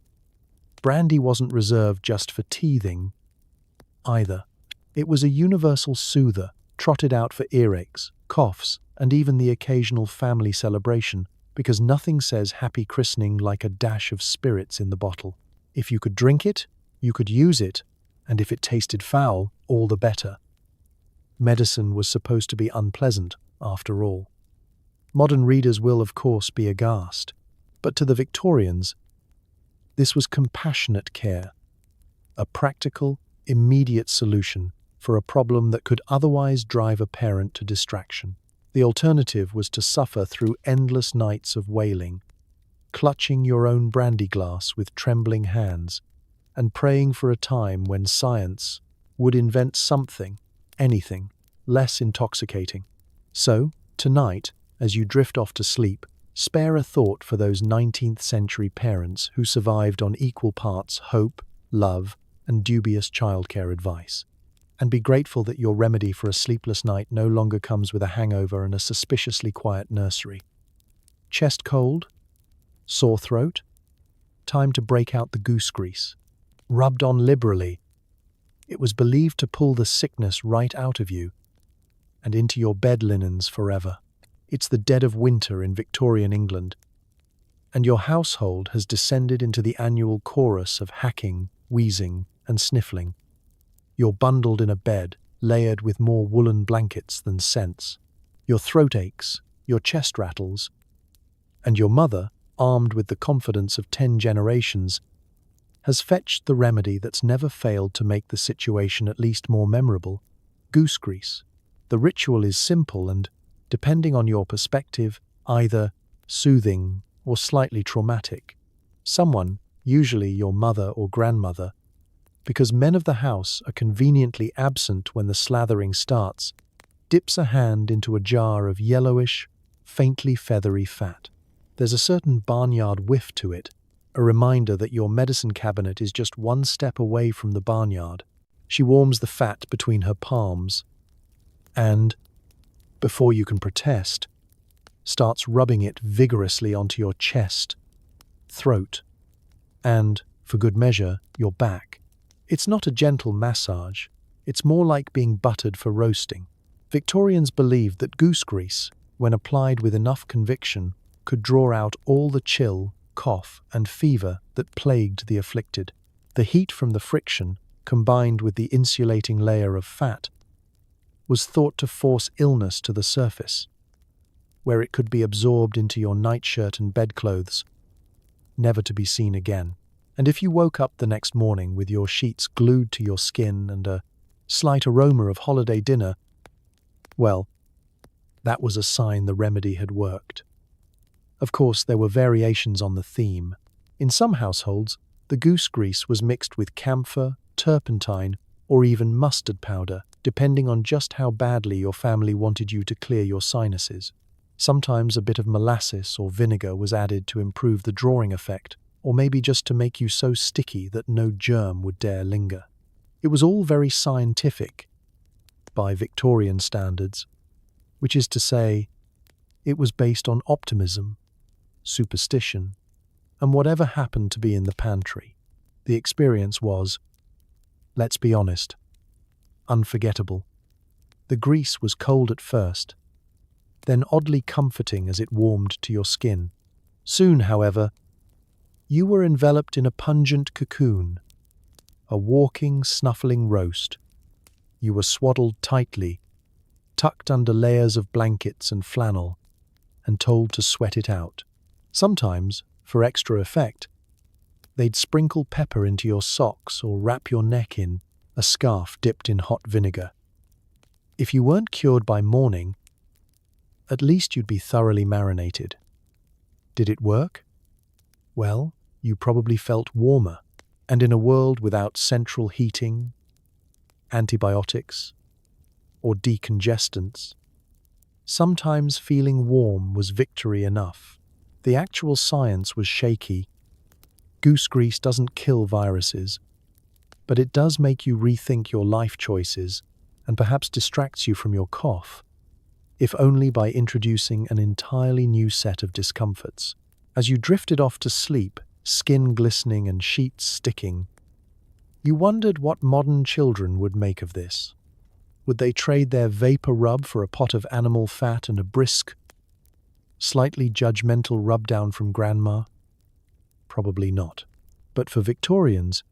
Brandy wasn't reserved just for teething, either. It was a universal soother, trotted out for earaches, coughs, and even the occasional family celebration, because nothing says happy christening like a dash of spirits in the bottle. If you could drink it, you could use it, and if it tasted foul, all the better. Medicine was supposed to be unpleasant, after all. Modern readers will, of course, be aghast. But to the Victorians, this was compassionate care, a practical, immediate solution for a problem that could otherwise drive a parent to distraction. The alternative was to suffer through endless nights of wailing, clutching your own brandy glass with trembling hands, and praying for a time when science would invent something, anything, less intoxicating. So, tonight, as you drift off to sleep, spare a thought for those 19th century parents who survived on equal parts hope, love, and dubious childcare advice. And be grateful that your remedy for a sleepless night no longer comes with a hangover and a suspiciously quiet nursery. Chest cold? Sore throat? Time to break out the goose grease. Rubbed on liberally, it was believed to pull the sickness right out of you and into your bed linens forever. It's the dead of winter in Victorian England, and your household has descended into the annual chorus of hacking, wheezing, and sniffling. You're bundled in a bed, layered with more woolen blankets than scents. Your throat aches, your chest rattles, and your mother, armed with the confidence of 10 generations, has fetched the remedy that's never failed to make the situation at least more memorable: goose grease. The ritual is simple and, depending on your perspective, either soothing or slightly traumatic. Someone, usually your mother or grandmother, because men of the house are conveniently absent when the slathering starts, dips a hand into a jar of yellowish, faintly feathery fat. There's a certain barnyard whiff to it, a reminder that your medicine cabinet is just one step away from the barnyard. She warms the fat between her palms and, before you can protest, starts rubbing it vigorously onto your chest, throat, and, for good measure, your back. It's not a gentle massage, it's more like being buttered for roasting. Victorians believed that goose grease, when applied with enough conviction, could draw out all the chill, cough, and fever that plagued the afflicted. The heat from the friction, combined with the insulating layer of fat, was thought to force illness to the surface, where it could be absorbed into your nightshirt and bedclothes, never to be seen again. And if you woke up the next morning with your sheets glued to your skin and a slight aroma of holiday dinner, well, that was a sign the remedy had worked. Of course, there were variations on the theme. In some households, the goose grease was mixed with camphor, turpentine, or even mustard powder, depending on just how badly your family wanted you to clear your sinuses. Sometimes a bit of molasses or vinegar was added to improve the drawing effect, or maybe just to make you so sticky that no germ would dare linger. It was all very scientific, by Victorian standards, which is to say, it was based on optimism, superstition, and whatever happened to be in the pantry. The experience was, let's be honest, unforgettable. The grease was cold at first, then oddly comforting as it warmed to your skin. Soon, however, you were enveloped in a pungent cocoon, a walking, snuffling roast. You were swaddled tightly, tucked under layers of blankets and flannel, and told to sweat it out. Sometimes, for extra effect, they'd sprinkle pepper into your socks or wrap your neck in a scarf dipped in hot vinegar. If you weren't cured by morning, at least you'd be thoroughly marinated. Did it work? Well, you probably felt warmer. And in a world without central heating, antibiotics, or decongestants, sometimes feeling warm was victory enough. The actual science was shaky. Goose grease doesn't kill viruses, but it does make you rethink your life choices and perhaps distracts you from your cough, if only by introducing an entirely new set of discomforts. As you drifted off to sleep, skin glistening and sheets sticking, you wondered what modern children would make of this. Would they trade their vapor rub for a pot of animal fat and a brisk, slightly judgmental rub-down from grandma? Probably not. But for Victorians,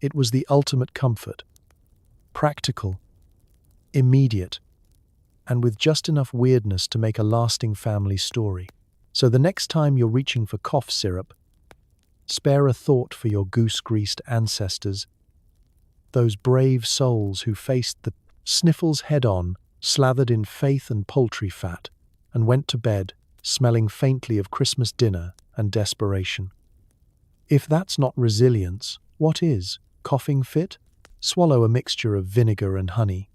it was the ultimate comfort. Practical, immediate, and with just enough weirdness to make a lasting family story. So the next time you're reaching for cough syrup, spare a thought for your goose-greased ancestors, those brave souls who faced the sniffles head-on, slathered in faith and poultry fat, and went to bed smelling faintly of Christmas dinner and desperation. If that's not resilience, what is? Coughing fit? Swallow a mixture of vinegar and honey.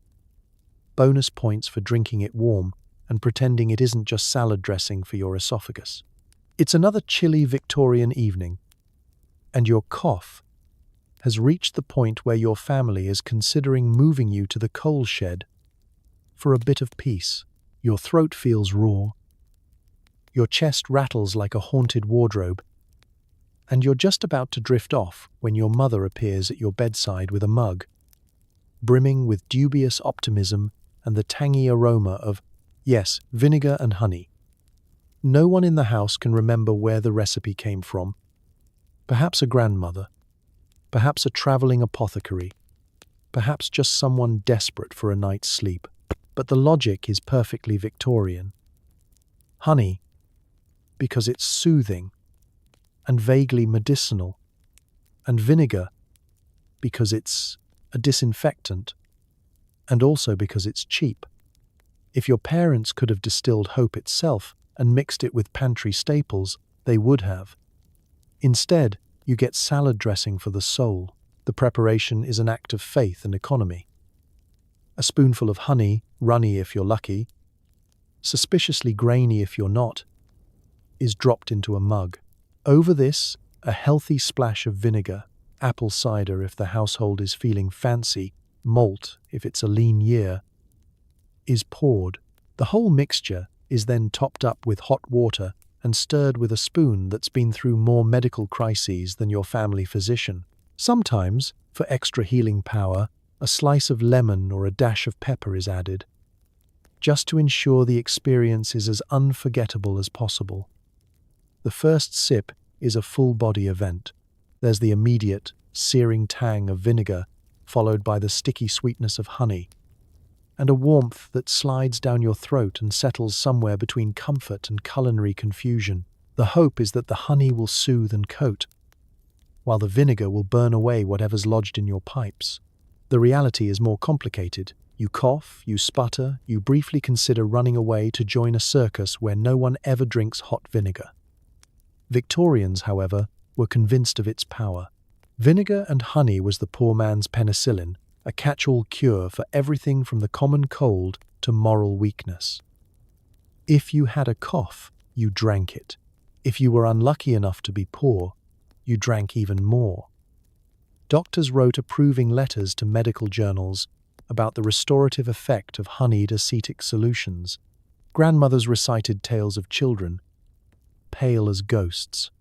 Bonus points for drinking it warm and pretending it isn't just salad dressing for your esophagus. It's another chilly Victorian evening, and your cough has reached the point where your family is considering moving you to the coal shed for a bit of peace. Your throat feels raw, your chest rattles like a haunted wardrobe, and you're just about to drift off when your mother appears at your bedside with a mug, brimming with dubious optimism and the tangy aroma of, yes, vinegar and honey. No one in the house can remember where the recipe came from. Perhaps a grandmother, perhaps a traveling apothecary, perhaps just someone desperate for a night's sleep. But the logic is perfectly Victorian. Honey, because it's soothing and vaguely medicinal, and vinegar, because it's a disinfectant, and also because it's cheap. If your parents could have distilled hope itself and mixed it with pantry staples, they would have. Instead, you get salad dressing for the soul. The preparation is an act of faith and economy. A spoonful of honey, runny if you're lucky, suspiciously grainy if you're not, is dropped into a mug. Over this, a healthy splash of vinegar, apple cider if the household is feeling fancy, malt if it's a lean year, is poured. The whole mixture is then topped up with hot water and stirred with a spoon that's been through more medical crises than your family physician. Sometimes, for extra healing power, a slice of lemon or a dash of pepper is added, just to ensure the experience is as unforgettable as possible. The first sip is a full-body event. There's the immediate, searing tang of vinegar, followed by the sticky sweetness of honey, and a warmth that slides down your throat and settles somewhere between comfort and culinary confusion. The hope is that the honey will soothe and coat, while the vinegar will burn away whatever's lodged in your pipes. The reality is more complicated. You cough, you sputter, you briefly consider running away to join a circus where no one ever drinks hot vinegar. Victorians, however, were convinced of its power. Vinegar and honey was the poor man's penicillin, a catch-all cure for everything from the common cold to moral weakness. If you had a cough, you drank it. If you were unlucky enough to be poor, you drank even more. Doctors wrote approving letters to medical journals about the restorative effect of honeyed acetic solutions. Grandmothers recited tales of children, pale as ghosts,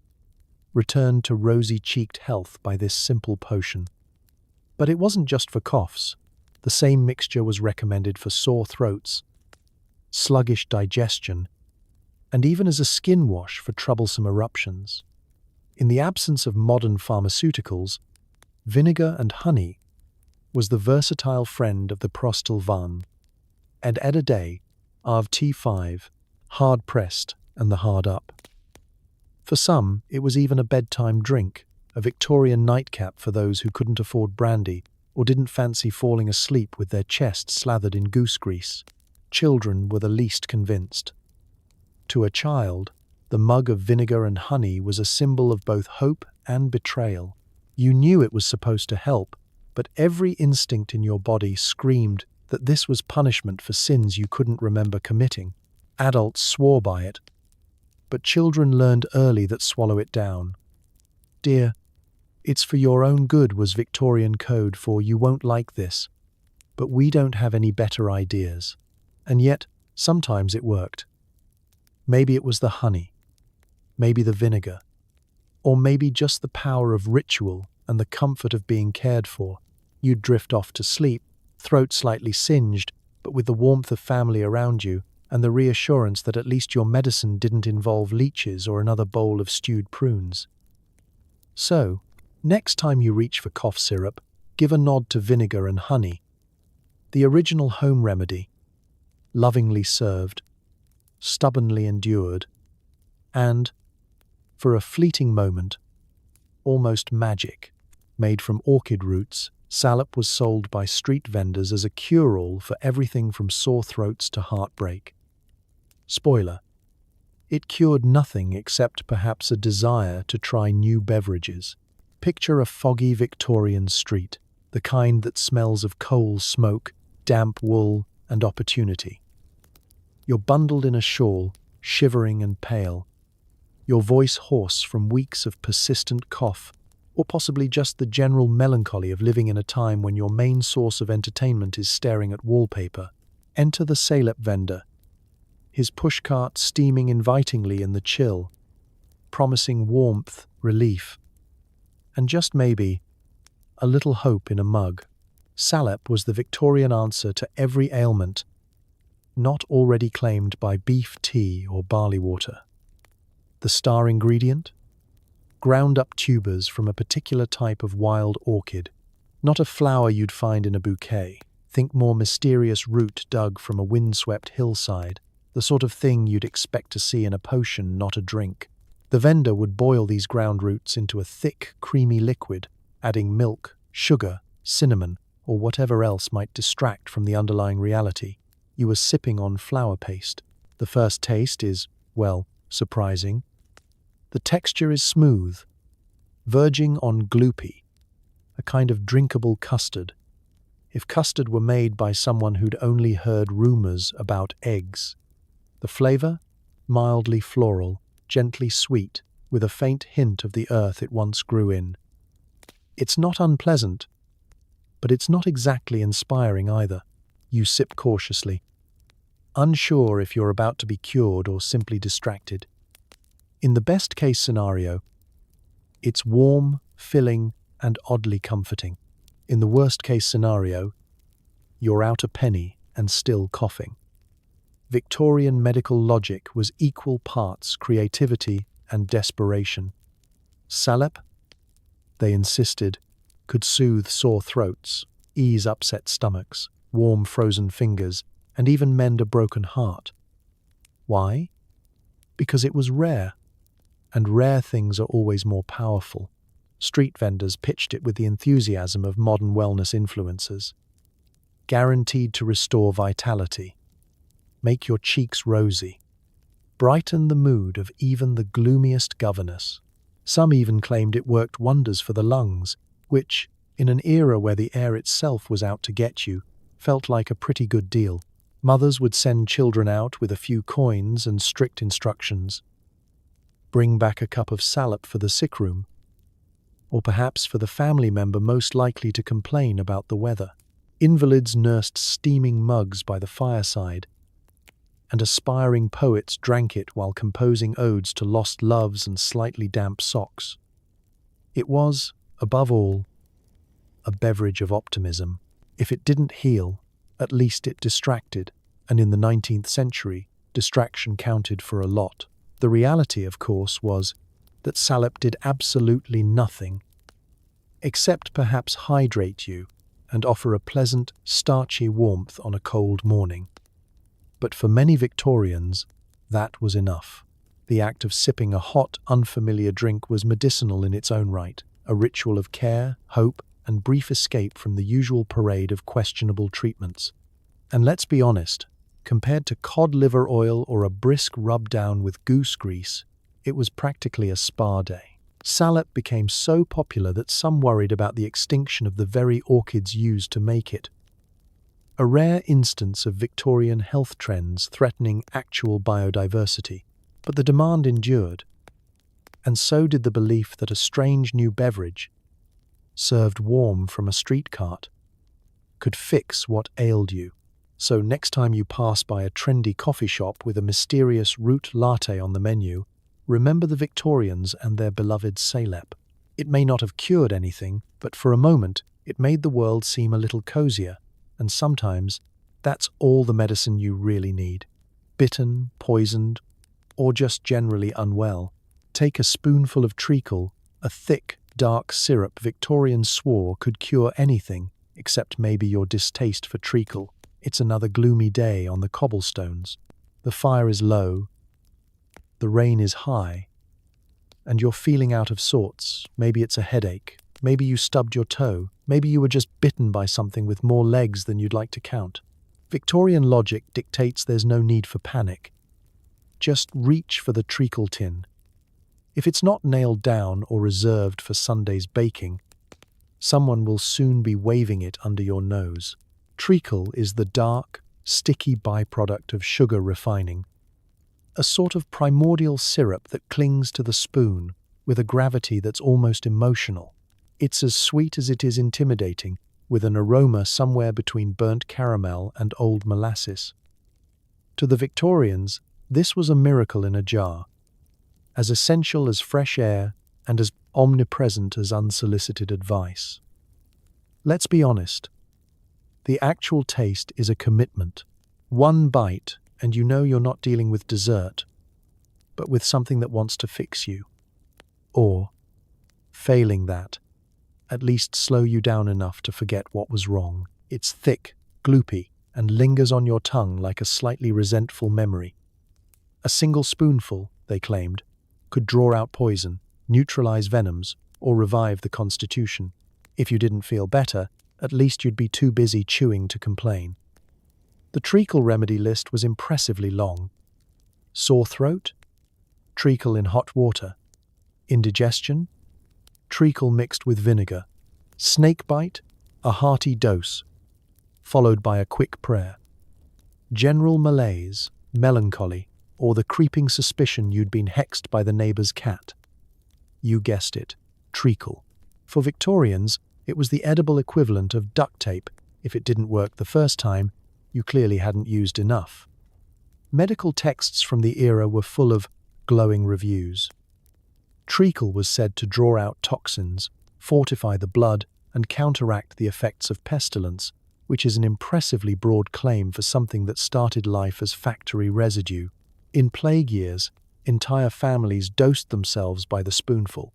returned to rosy-cheeked health by this simple potion. But it wasn't just for coughs. The same mixture was recommended for sore throats, sluggish digestion, and even as a skin wash for troublesome eruptions. In the absence of modern pharmaceuticals, vinegar and honey was the versatile friend of the prostal van, and at a day of T5, hard-pressed and the hard up. For some, it was even a bedtime drink, a Victorian nightcap for those who couldn't afford brandy or didn't fancy falling asleep with their chests slathered in goose grease. Children were the least convinced. To a child, The mug of vinegar and honey was a symbol of both hope and betrayal. You knew it was supposed to help, but every instinct in your body screamed that this was punishment for sins you couldn't remember committing. Adults swore by it, but children learned early that swallow it down. Dear, it's for your own good was Victorian code for you won't like this, but we don't have any better ideas. And yet, sometimes it worked. Maybe it was the honey, maybe the vinegar, or maybe just the power of ritual and the comfort of being cared for. You'd drift off to sleep, throat slightly singed, but with the warmth of family around you and the reassurance that at least your medicine didn't involve leeches or another bowl of stewed prunes. So, next time you reach for cough syrup, give a nod to vinegar and honey, the original home remedy, lovingly served, stubbornly endured, and, for a fleeting moment, almost magic, made from orchid roots, salep was sold by street vendors as a cure-all for everything from sore throats to heartbreak. Spoiler: it cured nothing except perhaps a desire to try new beverages. Picture a foggy Victorian street, the kind that smells of coal smoke, damp wool, and opportunity. You're bundled in a shawl, shivering and pale, your voice hoarse from weeks of persistent cough, or possibly just the general melancholy of living in a time when your main source of entertainment is staring at wallpaper. Enter the salep vendor, his pushcart steaming invitingly in the chill, promising warmth, relief, and just maybe a little hope in a mug. Salep was the Victorian answer to every ailment not already claimed by beef tea or barley water. The star ingredient? Ground-up tubers from a particular type of wild orchid, not a flower you'd find in a bouquet. Think more mysterious root dug from a windswept hillside, the sort of thing you'd expect to see in a potion, not a drink. The vendor would boil these ground roots into a thick, creamy liquid, adding milk, sugar, cinnamon, or whatever else might distract from the underlying reality. You were sipping on flour paste. The first taste is, well, surprising. The texture is smooth, verging on gloopy, a kind of drinkable custard. If custard were made by someone who'd only heard rumors about eggs. The flavor? Mildly floral, gently sweet, with a faint hint of the earth it once grew in. It's not unpleasant, but it's not exactly inspiring either. You sip cautiously, unsure if you're about to be cured or simply distracted. In the best-case scenario, it's warm, filling, and oddly comforting. In the worst-case scenario, you're out a penny and still coughing. Victorian medical logic was equal parts creativity and desperation. Salep, they insisted, could soothe sore throats, ease upset stomachs, warm frozen fingers, and even mend a broken heart. Why? Because it was rare, and rare things are always more powerful. Street vendors pitched it with the enthusiasm of modern wellness influencers. Guaranteed to restore vitality, make your cheeks rosy, brighten the mood of even the gloomiest governess. Some even claimed it worked wonders for the lungs, which, in an era where the air itself was out to get you, felt like a pretty good deal. Mothers would send children out with a few coins and strict instructions. Bring back a cup of salep for the sick room, or perhaps for the family member most likely to complain about the weather. Invalids nursed steaming mugs by the fireside, and aspiring poets drank it while composing odes to lost loves and slightly damp socks. It was, above all, a beverage of optimism. If it didn't heal, at least it distracted, and in the 19th century, distraction counted for a lot. The reality, of course, was that salep did absolutely nothing, except perhaps hydrate you and offer a pleasant, starchy warmth on a cold morning. But for many Victorians, that was enough. The act of sipping a hot, unfamiliar drink was medicinal in its own right, a ritual of care, hope, and brief escape from the usual parade of questionable treatments. And let's be honest, compared to cod liver oil or a brisk rub-down with goose grease, It was practically a spa day. Salep became so popular that some worried about the extinction of the very orchids used to make it. A rare instance of Victorian health trends threatening actual biodiversity. But the demand endured, and so did the belief that a strange new beverage, served warm from a street cart, could fix what ailed you. So next time you pass by a trendy coffee shop with a mysterious root latte on the menu, remember the Victorians and their beloved Salep. It may not have cured anything, but for a moment it made the world seem a little cozier, and sometimes that's all the medicine you really need. Bitten, poisoned, or just generally unwell, take a spoonful of treacle, a thick, dark syrup Victorians swore could cure anything, except maybe your distaste for treacle. It's another gloomy day on the cobblestones. The fire is low, the rain is high, and you're feeling out of sorts. Maybe it's a headache, maybe you stubbed your toe, maybe you were just bitten by something with more legs than you'd like to count. Victorian logic dictates there's no need for panic. Just reach for the treacle tin. If it's not nailed down or reserved for Sunday's baking, someone will soon be waving it under your nose. Treacle is the dark, sticky byproduct of sugar refining, a sort of primordial syrup that clings to the spoon with a gravity that's almost emotional. It's as sweet as it is intimidating, with an aroma somewhere between burnt caramel and old molasses. To the Victorians, this was a miracle in a jar, as essential as fresh air and as omnipresent as unsolicited advice. Let's be honest. The actual taste is a commitment. One bite, and you know you're not dealing with dessert, but with something that wants to fix you. Or, failing that, at least slow you down enough to forget what was wrong. It's thick, gloopy, and lingers on your tongue like a slightly resentful memory. A single spoonful, they claimed, could draw out poison, neutralize venoms, or revive the constitution. If you didn't feel better, at least you'd be too busy chewing to complain. The treacle remedy list was impressively long. Sore throat? Treacle in hot water. Indigestion? Treacle mixed with vinegar. Snake bite? A hearty dose, followed by a quick prayer. General malaise, melancholy, or the creeping suspicion you'd been hexed by the neighbor's cat. You guessed it, treacle. For Victorians, it was the edible equivalent of duct tape. If it didn't work the first time, you clearly hadn't used enough. Medical texts from the era were full of glowing reviews. Treacle was said to draw out toxins, fortify the blood, and counteract the effects of pestilence, which is an impressively broad claim for something that started life as factory residue. In plague years, entire families dosed themselves by the spoonful,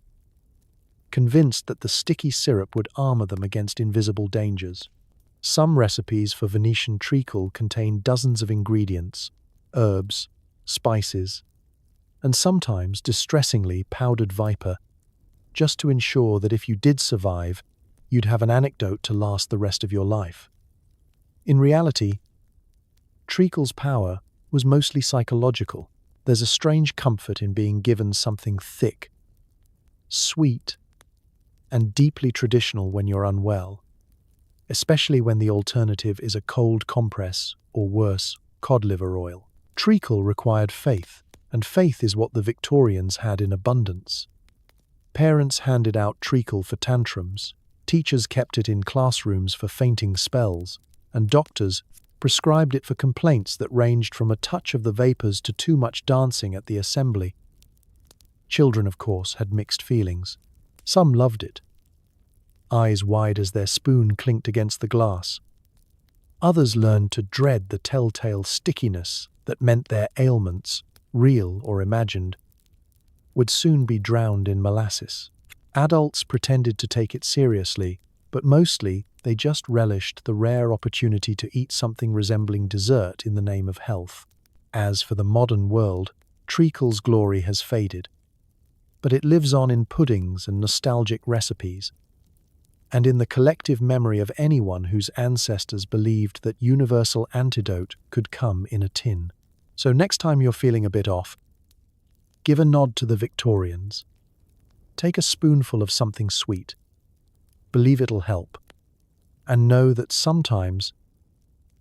convinced that the sticky syrup would armor them against invisible dangers. Some recipes for Venetian treacle contain dozens of ingredients, herbs, spices, and sometimes, distressingly, powdered viper, just to ensure that if you did survive, you'd have an anecdote to last the rest of your life. In reality, treacle's power was mostly psychological. There's a strange comfort in being given something thick, sweet, and deeply traditional when you're unwell, especially when the alternative is a cold compress or worse, cod liver oil. Treacle required faith, and faith is what the Victorians had in abundance. Parents handed out treacle for tantrums, teachers kept it in classrooms for fainting spells, and doctors prescribed it for complaints that ranged from a touch of the vapors to too much dancing at the assembly. Children, of course, had mixed feelings. Some loved it, eyes wide as their spoon clinked against the glass. Others learned to dread the telltale stickiness that meant their ailments, real or imagined, would soon be drowned in molasses. Adults pretended to take it seriously, but mostly they just relished the rare opportunity to eat something resembling dessert in the name of health. As for the modern world, treacle's glory has faded, but it lives on in puddings and nostalgic recipes, and in the collective memory of anyone whose ancestors believed that universal antidote could come in a tin. So next time you're feeling a bit off, Give a nod to the Victorians. Take a spoonful of something sweet. Believe it'll help. And know that sometimes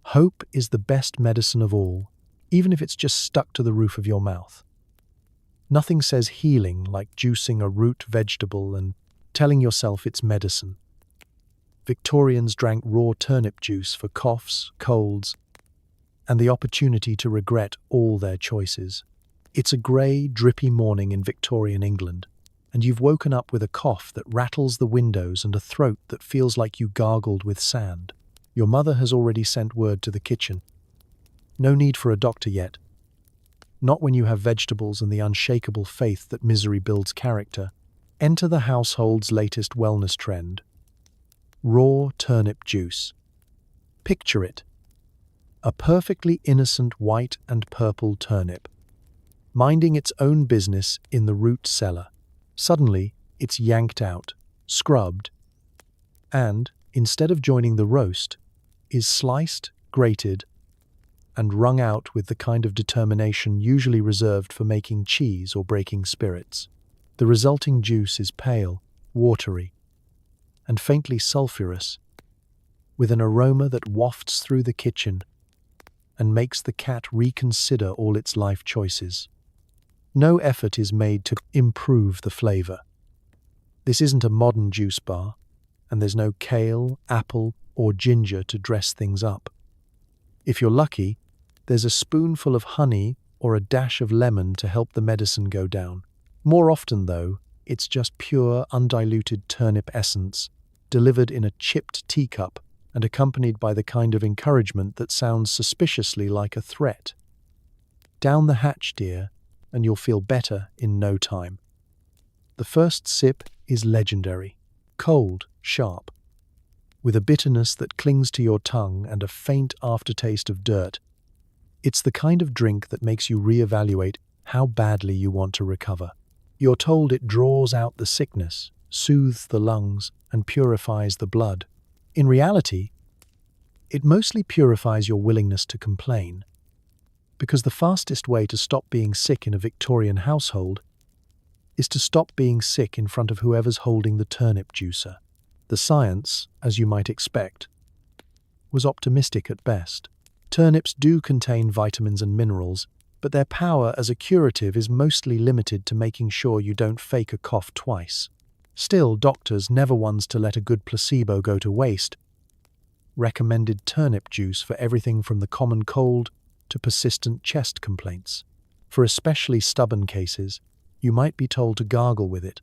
hope is the best medicine of all, even if it's just stuck to the roof of your mouth. Nothing says healing like juicing a root vegetable and telling yourself it's medicine. Victorians drank raw turnip juice for coughs, colds, and the opportunity to regret all their choices. It's a grey, drippy morning in Victorian England, and you've woken up with a cough that rattles the windows and a throat that feels like you gargled with sand. Your mother has already sent word to the kitchen. No need for a doctor yet. Not when you have vegetables and the unshakable faith that misery builds character. Enter the household's latest wellness trend. Raw turnip juice. Picture it. A perfectly innocent white and purple turnip, minding its own business in the root cellar. Suddenly, it's yanked out, scrubbed, and, instead of joining the roast, is sliced, grated, and wrung out with the kind of determination usually reserved for making cheese or breaking spirits. The resulting juice is pale, watery, and faintly sulphurous, with an aroma that wafts through the kitchen and makes the cat reconsider all its life choices. No effort is made to improve the flavor. This isn't a modern juice bar, and there's no kale, apple, or ginger to dress things up. If you're lucky, there's a spoonful of honey or a dash of lemon to help the medicine go down. More often, though, it's just pure, undiluted turnip essence, delivered in a chipped teacup and accompanied by the kind of encouragement that sounds suspiciously like a threat. Down the hatch, dear, and you'll feel better in no time. The first sip is legendary. Cold, sharp, with a bitterness that clings to your tongue and a faint aftertaste of dirt. It's the kind of drink that makes you reevaluate how badly you want to recover. You're told it draws out the sickness, soothes the lungs, and purifies the blood. In reality, it mostly purifies your willingness to complain, because the fastest way to stop being sick in a Victorian household is to stop being sick in front of whoever's holding the turnip juicer. The science, as you might expect, was optimistic at best. Turnips do contain vitamins and minerals, but their power as a curative is mostly limited to making sure you don't fake a cough twice. Still, doctors, never ones to let a good placebo go to waste, recommended turnip juice for everything from the common cold to persistent chest complaints. For especially stubborn cases, you might be told to gargle with it.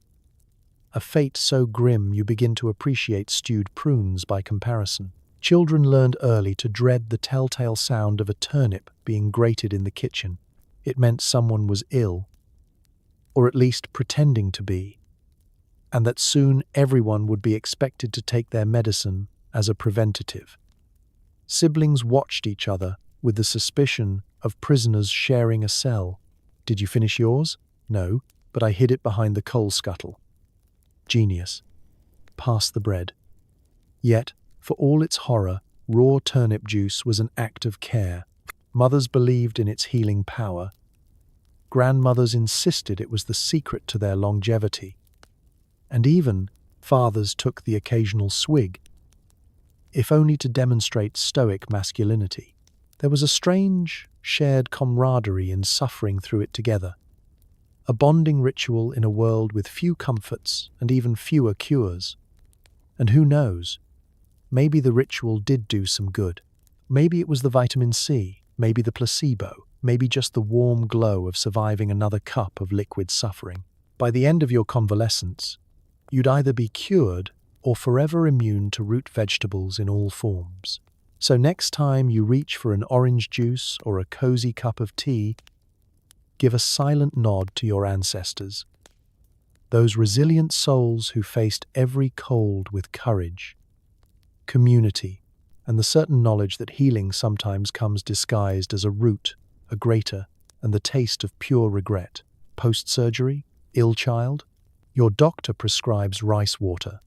A fate so grim you begin to appreciate stewed prunes by comparison. Children learned early to dread the telltale sound of a turnip being grated in the kitchen. It meant someone was ill, or at least pretending to be, and that soon everyone would be expected to take their medicine as a preventative. Siblings watched each other with the suspicion of prisoners sharing a cell. Did you finish yours? No, but I hid it behind the coal scuttle. Genius. Pass the bread. Yet, for all its horror, raw turnip juice was an act of care. Mothers believed in its healing power. Grandmothers insisted it was the secret to their longevity. And even fathers took the occasional swig, if only to demonstrate stoic masculinity. There was a strange, shared camaraderie in suffering through it together, a bonding ritual in a world with few comforts and even fewer cures. And who knows, maybe the ritual did do some good. Maybe it was the vitamin C, maybe the placebo, maybe just the warm glow of surviving another cup of liquid suffering. By the end of your convalescence, you'd either be cured or forever immune to root vegetables in all forms. So next time you reach for an orange juice or a cozy cup of tea, give a silent nod to your ancestors, those resilient souls who faced every cold with courage, community, and the certain knowledge that healing sometimes comes disguised as a root, a grater, and the taste of pure regret. Post-surgery? Ill child? Your doctor prescribes rice water,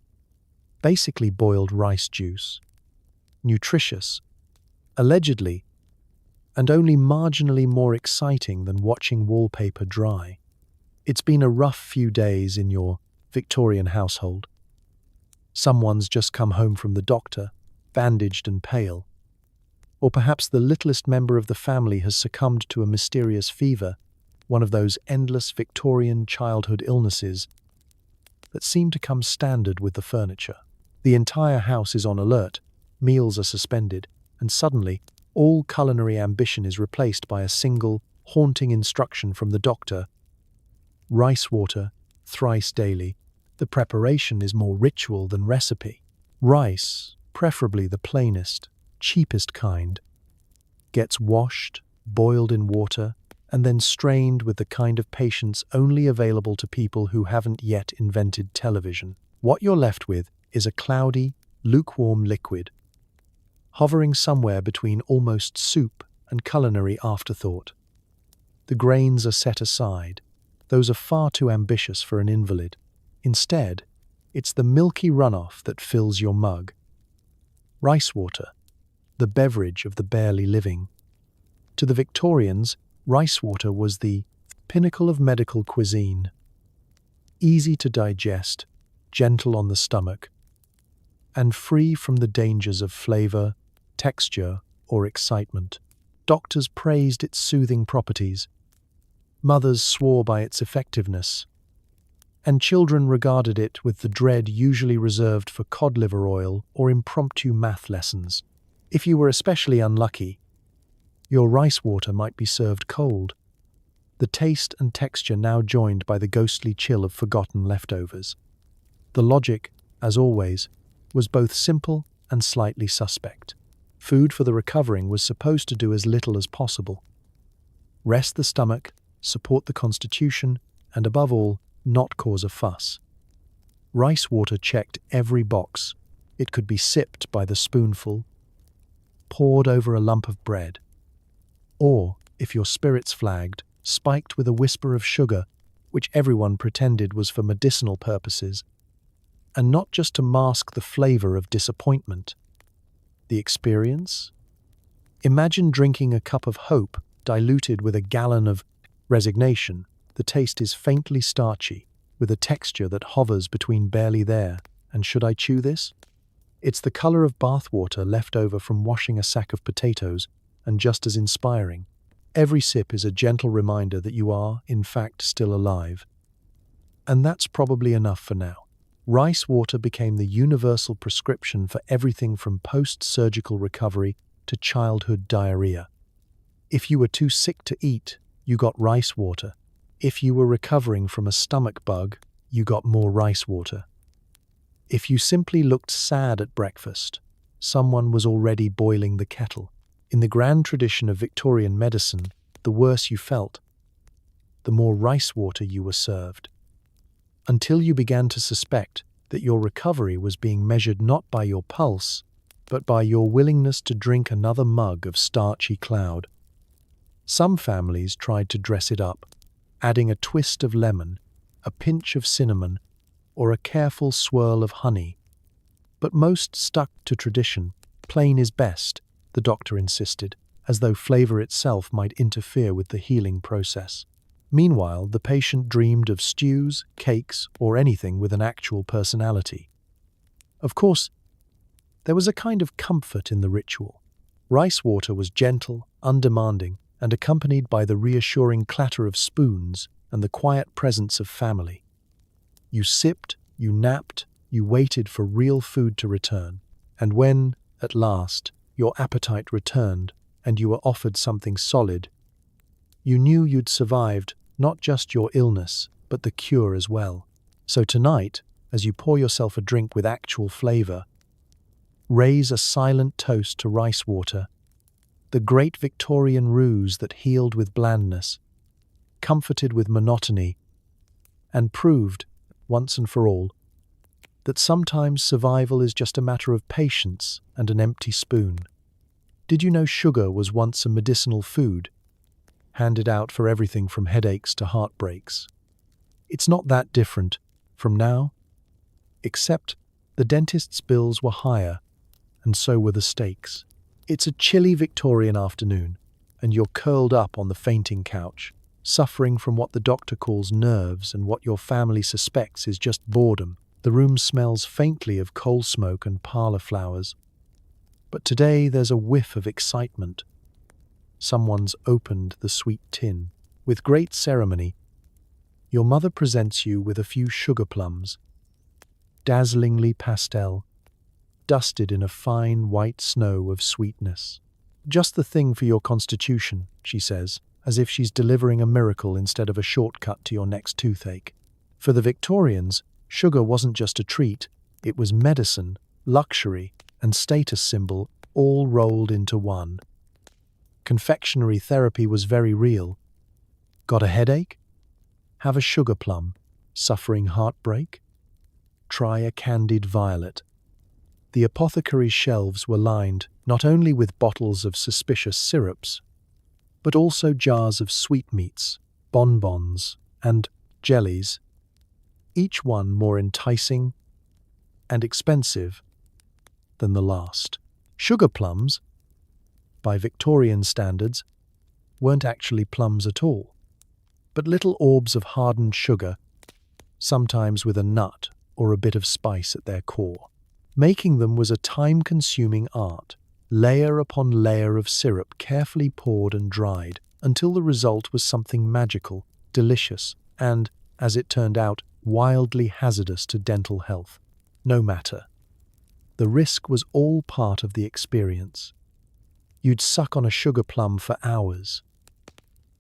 basically boiled rice juice, nutritious, allegedly, and only marginally more exciting than watching wallpaper dry. It's been a rough few days in your Victorian household. Someone's just come home from the doctor, bandaged and pale. Or perhaps the littlest member of the family has succumbed to a mysterious fever, one of those endless Victorian childhood illnesses that seem to come standard with the furniture. The entire house is on alert, meals are suspended, and suddenly all culinary ambition is replaced by a single, haunting instruction from the doctor: rice water, thrice daily. The preparation is more ritual than recipe. Rice, preferably the plainest, cheapest kind, gets washed, boiled in water, and then strained with the kind of patience only available to people who haven't yet invented television. What you're left with is a cloudy, lukewarm liquid, hovering somewhere between almost soup and culinary afterthought. The grains are set aside. Those are far too ambitious for an invalid. Instead, it's the milky runoff that fills your mug. Rice water, the beverage of the barely living. To the Victorians, rice water was the pinnacle of medical cuisine. Easy to digest, gentle on the stomach, and free from the dangers of flavor, texture, or excitement. Doctors praised its soothing properties. Mothers swore by its effectiveness, and children regarded it with the dread usually reserved for cod liver oil or impromptu math lessons. If you were especially unlucky, your rice water might be served cold, the taste and texture now joined by the ghostly chill of forgotten leftovers. The logic, as always, was both simple and slightly suspect. Food for the recovering was supposed to do as little as possible. Rest the stomach, support the constitution, and above all, not cause a fuss. Rice water checked every box. It could be sipped by the spoonful, poured over a lump of bread, or, if your spirits flagged, spiked with a whisper of sugar, which everyone pretended was for medicinal purposes, and not just to mask the flavor of disappointment. The experience? Imagine drinking a cup of hope diluted with a gallon of resignation. The taste is faintly starchy, with a texture that hovers between barely there and should I chew this? It's the color of bathwater left over from washing a sack of potatoes, and just as inspiring. Every sip is a gentle reminder that you are, in fact, still alive. And that's probably enough for now. Rice water became the universal prescription for everything from post-surgical recovery to childhood diarrhea. If you were too sick to eat, you got rice water. If you were recovering from a stomach bug, you got more rice water. If you simply looked sad at breakfast, someone was already boiling the kettle. In the grand tradition of Victorian medicine, the worse you felt, the more rice water you were served. Until you began to suspect that your recovery was being measured not by your pulse, but by your willingness to drink another mug of starchy cloud. Some families tried to dress it up, adding a twist of lemon, a pinch of cinnamon, or a careful swirl of honey. But most stuck to tradition. Plain is best, the doctor insisted, as though flavor itself might interfere with the healing process. Meanwhile, the patient dreamed of stews, cakes, or anything with an actual personality. Of course, there was a kind of comfort in the ritual. Rice water was gentle, undemanding, and accompanied by the reassuring clatter of spoons and the quiet presence of family. You sipped, you napped, you waited for real food to return, and when, at last, your appetite returned and you were offered something solid, you knew you'd survived not just your illness, but the cure as well. So tonight, as you pour yourself a drink with actual flavor, raise a silent toast to rice water, the great Victorian ruse that healed with blandness, comforted with monotony, and proved, once and for all, that sometimes survival is just a matter of patience and an empty spoon. Did you know sugar was once a medicinal food, handed out for everything from headaches to heartbreaks? It's not that different from now, except the dentist's bills were higher, and so were the stakes. It's a chilly Victorian afternoon, and you're curled up on the fainting couch, suffering from what the doctor calls nerves and what your family suspects is just boredom. The room smells faintly of coal smoke and parlor flowers. But today there's a whiff of excitement. Someone's opened the sweet tin. With great ceremony, your mother presents you with a few sugar plums, dazzlingly pastel, dusted in a fine white snow of sweetness. Just the thing for your constitution, she says, as if she's delivering a miracle instead of a shortcut to your next toothache. For the Victorians, sugar wasn't just a treat, it was medicine, luxury, and status symbol all rolled into one. Confectionery therapy was very real. Got a headache? Have a sugar plum. Suffering heartbreak? Try a candied violet. The apothecary's shelves were lined not only with bottles of suspicious syrups, but also jars of sweetmeats, bonbons, and jellies, each one more enticing and expensive than the last. Sugar plums, by Victorian standards, weren't actually plums at all, but little orbs of hardened sugar, sometimes with a nut or a bit of spice at their core. Making them was a time-consuming art, layer upon layer of syrup carefully poured and dried, until the result was something magical, delicious, and, as it turned out, wildly hazardous to dental health. No matter. The risk was all part of the experience. You'd suck on a sugar plum for hours,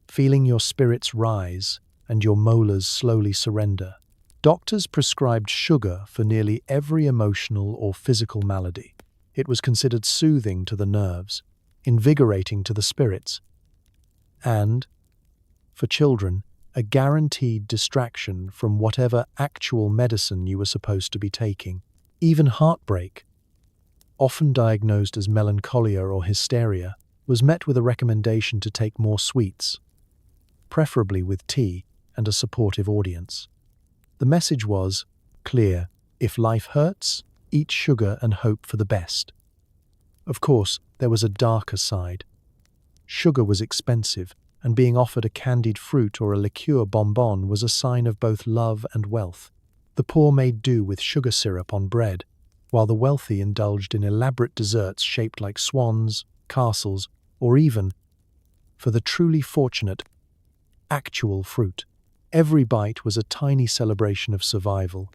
feeling your spirits rise and your molars slowly surrender. Doctors prescribed sugar for nearly every emotional or physical malady. It was considered soothing to the nerves, invigorating to the spirits, and, for children, a guaranteed distraction from whatever actual medicine you were supposed to be taking. Even heartbreak, often diagnosed as melancholia or hysteria, was met with a recommendation to take more sweets, preferably with tea and a supportive audience. The message was clear: if life hurts, eat sugar and hope for the best. Of course, there was a darker side. Sugar was expensive, and being offered a candied fruit or a liqueur bonbon was a sign of both love and wealth. The poor made do with sugar syrup on bread, while the wealthy indulged in elaborate desserts shaped like swans, castles, or even, for the truly fortunate, actual fruit. Every bite was a tiny celebration of survival,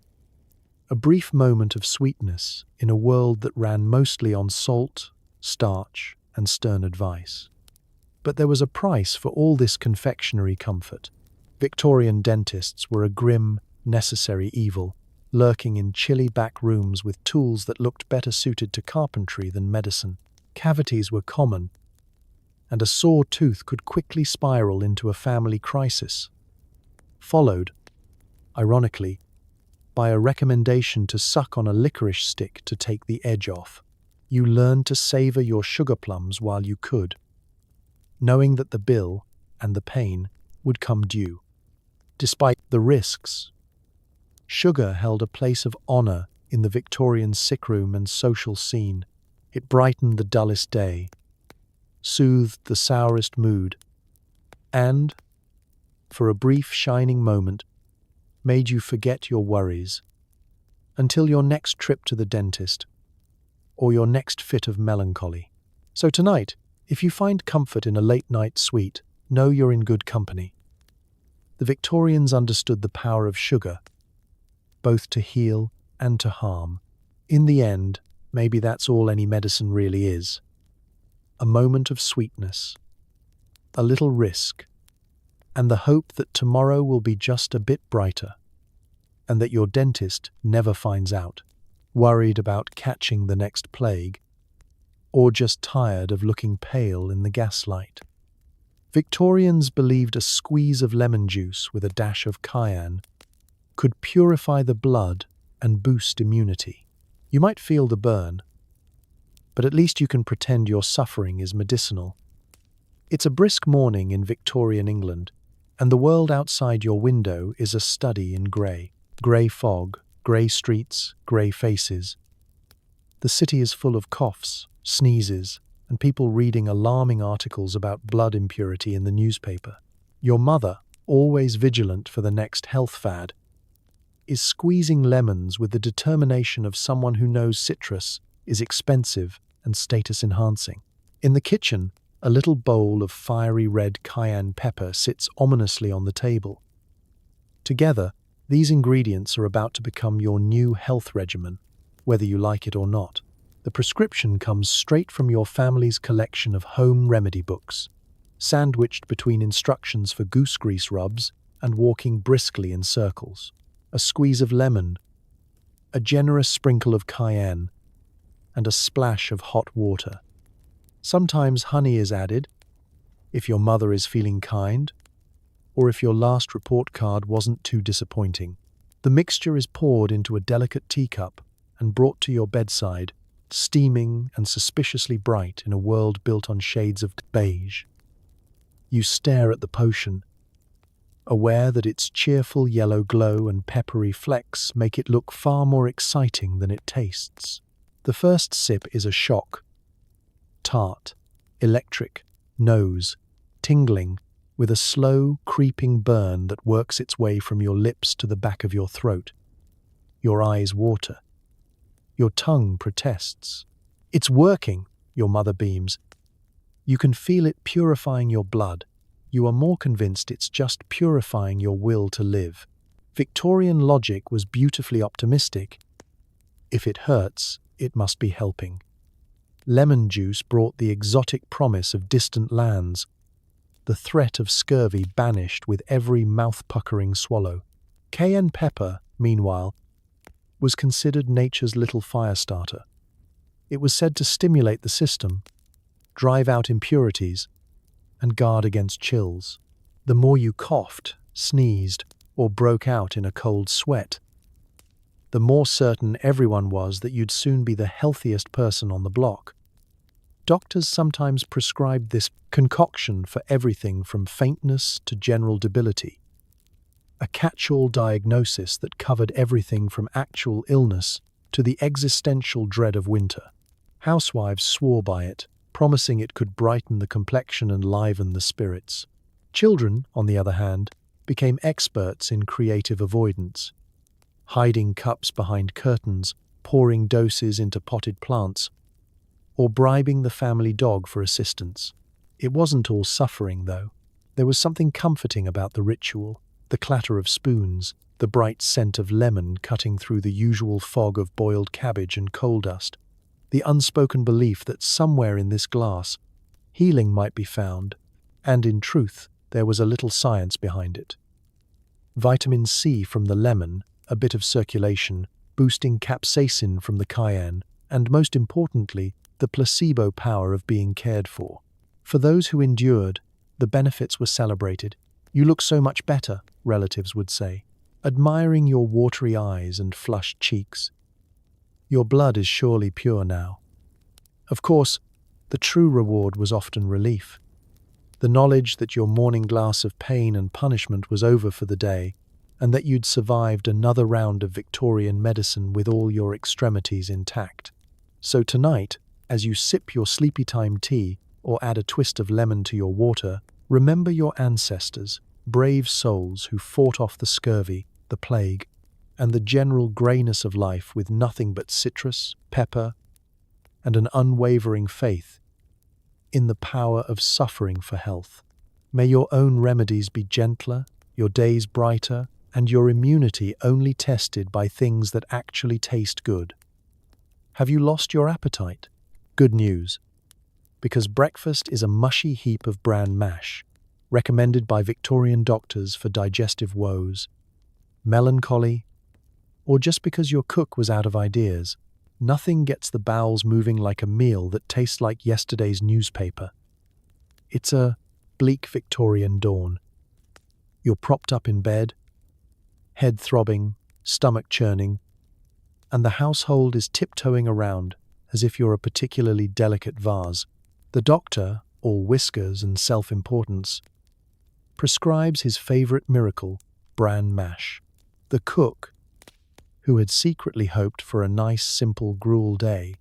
a brief moment of sweetness in a world that ran mostly on salt, starch, and stern advice. But there was a price for all this confectionery comfort. Victorian dentists were a grim, necessary evil, lurking in chilly back rooms with tools that looked better suited to carpentry than medicine. Cavities were common, and a sore tooth could quickly spiral into a family crisis, followed, ironically, by a recommendation to suck on a licorice stick to take the edge off. You learned to savor your sugar plums while you could, knowing that the bill and the pain would come due. Despite the risks, sugar held a place of honor in the Victorian sickroom and social scene. It brightened the dullest day, soothed the sourest mood, and, for a brief shining moment, made you forget your worries until your next trip to the dentist or your next fit of melancholy. So tonight, if you find comfort in a late-night sweet, know you're in good company. The Victorians understood the power of sugar, both to heal and to harm. In the end, maybe that's all any medicine really is. A moment of sweetness, a little risk, and the hope that tomorrow will be just a bit brighter, and that your dentist never finds out, worried about catching the next plague, or just tired of looking pale in the gaslight. Victorians believed a squeeze of lemon juice with a dash of cayenne could purify the blood and boost immunity. You might feel the burn, but at least you can pretend your suffering is medicinal. It's a brisk morning in Victorian England, and the world outside your window is a study in grey. Grey fog, grey streets, grey faces. The city is full of coughs, sneezes, and people reading alarming articles about blood impurity in the newspaper. Your mother, always vigilant for the next health fad, is squeezing lemons with the determination of someone who knows citrus is expensive and status-enhancing. In the kitchen, a little bowl of fiery red cayenne pepper sits ominously on the table. Together, these ingredients are about to become your new health regimen, whether you like it or not. The prescription comes straight from your family's collection of home remedy books, sandwiched between instructions for goose grease rubs and walking briskly in circles. A squeeze of lemon, a generous sprinkle of cayenne, and a splash of hot water. Sometimes honey is added, if your mother is feeling kind, or if your last report card wasn't too disappointing. The mixture is poured into a delicate teacup and brought to your bedside, steaming and suspiciously bright in a world built on shades of beige. You stare at the potion, aware that its cheerful yellow glow and peppery flecks make it look far more exciting than it tastes. The first sip is a shock. Tart, electric, nose, tingling, with a slow, creeping burn that works its way from your lips to the back of your throat. Your eyes water. Your tongue protests. It's working, your mother beams. You can feel it purifying your blood. You are more convinced it's just purifying your will to live. Victorian logic was beautifully optimistic. If it hurts, it must be helping. Lemon juice brought the exotic promise of distant lands, the threat of scurvy banished with every mouth-puckering swallow. Cayenne pepper, meanwhile, was considered nature's little fire starter. It was said to stimulate the system, drive out impurities, and guard against chills. The more you coughed, sneezed, or broke out in a cold sweat, the more certain everyone was that you'd soon be the healthiest person on the block. Doctors sometimes prescribed this concoction for everything from faintness to general debility, a catch-all diagnosis that covered everything from actual illness to the existential dread of winter. Housewives swore by it, promising it could brighten the complexion and liven the spirits. Children, on the other hand, became experts in creative avoidance, hiding cups behind curtains, pouring doses into potted plants, or bribing the family dog for assistance. It wasn't all suffering, though. There was something comforting about the ritual, the clatter of spoons, the bright scent of lemon cutting through the usual fog of boiled cabbage and coal dust, the unspoken belief that somewhere in this glass, healing might be found, and in truth, there was a little science behind it. Vitamin C from the lemon, a bit of circulation, boosting capsaicin from the cayenne, and most importantly, the placebo power of being cared for. For those who endured, the benefits were celebrated. "You look so much better," relatives would say, admiring your watery eyes and flushed cheeks. "Your blood is surely pure now." Of course, the true reward was often relief. The knowledge that your morning glass of pain and punishment was over for the day, and that you'd survived another round of Victorian medicine with all your extremities intact. So tonight, as you sip your sleepy time tea or add a twist of lemon to your water, remember your ancestors, brave souls who fought off the scurvy, the plague, and the general greyness of life with nothing but citrus, pepper, and an unwavering faith in the power of suffering for health. May your own remedies be gentler, your days brighter, and your immunity only tested by things that actually taste good. Have you lost your appetite? Good news, because breakfast is a mushy heap of bran mash, recommended by Victorian doctors for digestive woes, melancholy, or just because your cook was out of ideas. Nothing gets the bowels moving like a meal that tastes like yesterday's newspaper. It's a bleak Victorian dawn. You're propped up in bed, head throbbing, stomach churning, and the household is tiptoeing around as if you're a particularly delicate vase. The doctor, all whiskers and self-importance, prescribes his favorite miracle, bran mash. The cook, who had secretly hoped for a nice, simple gruel day,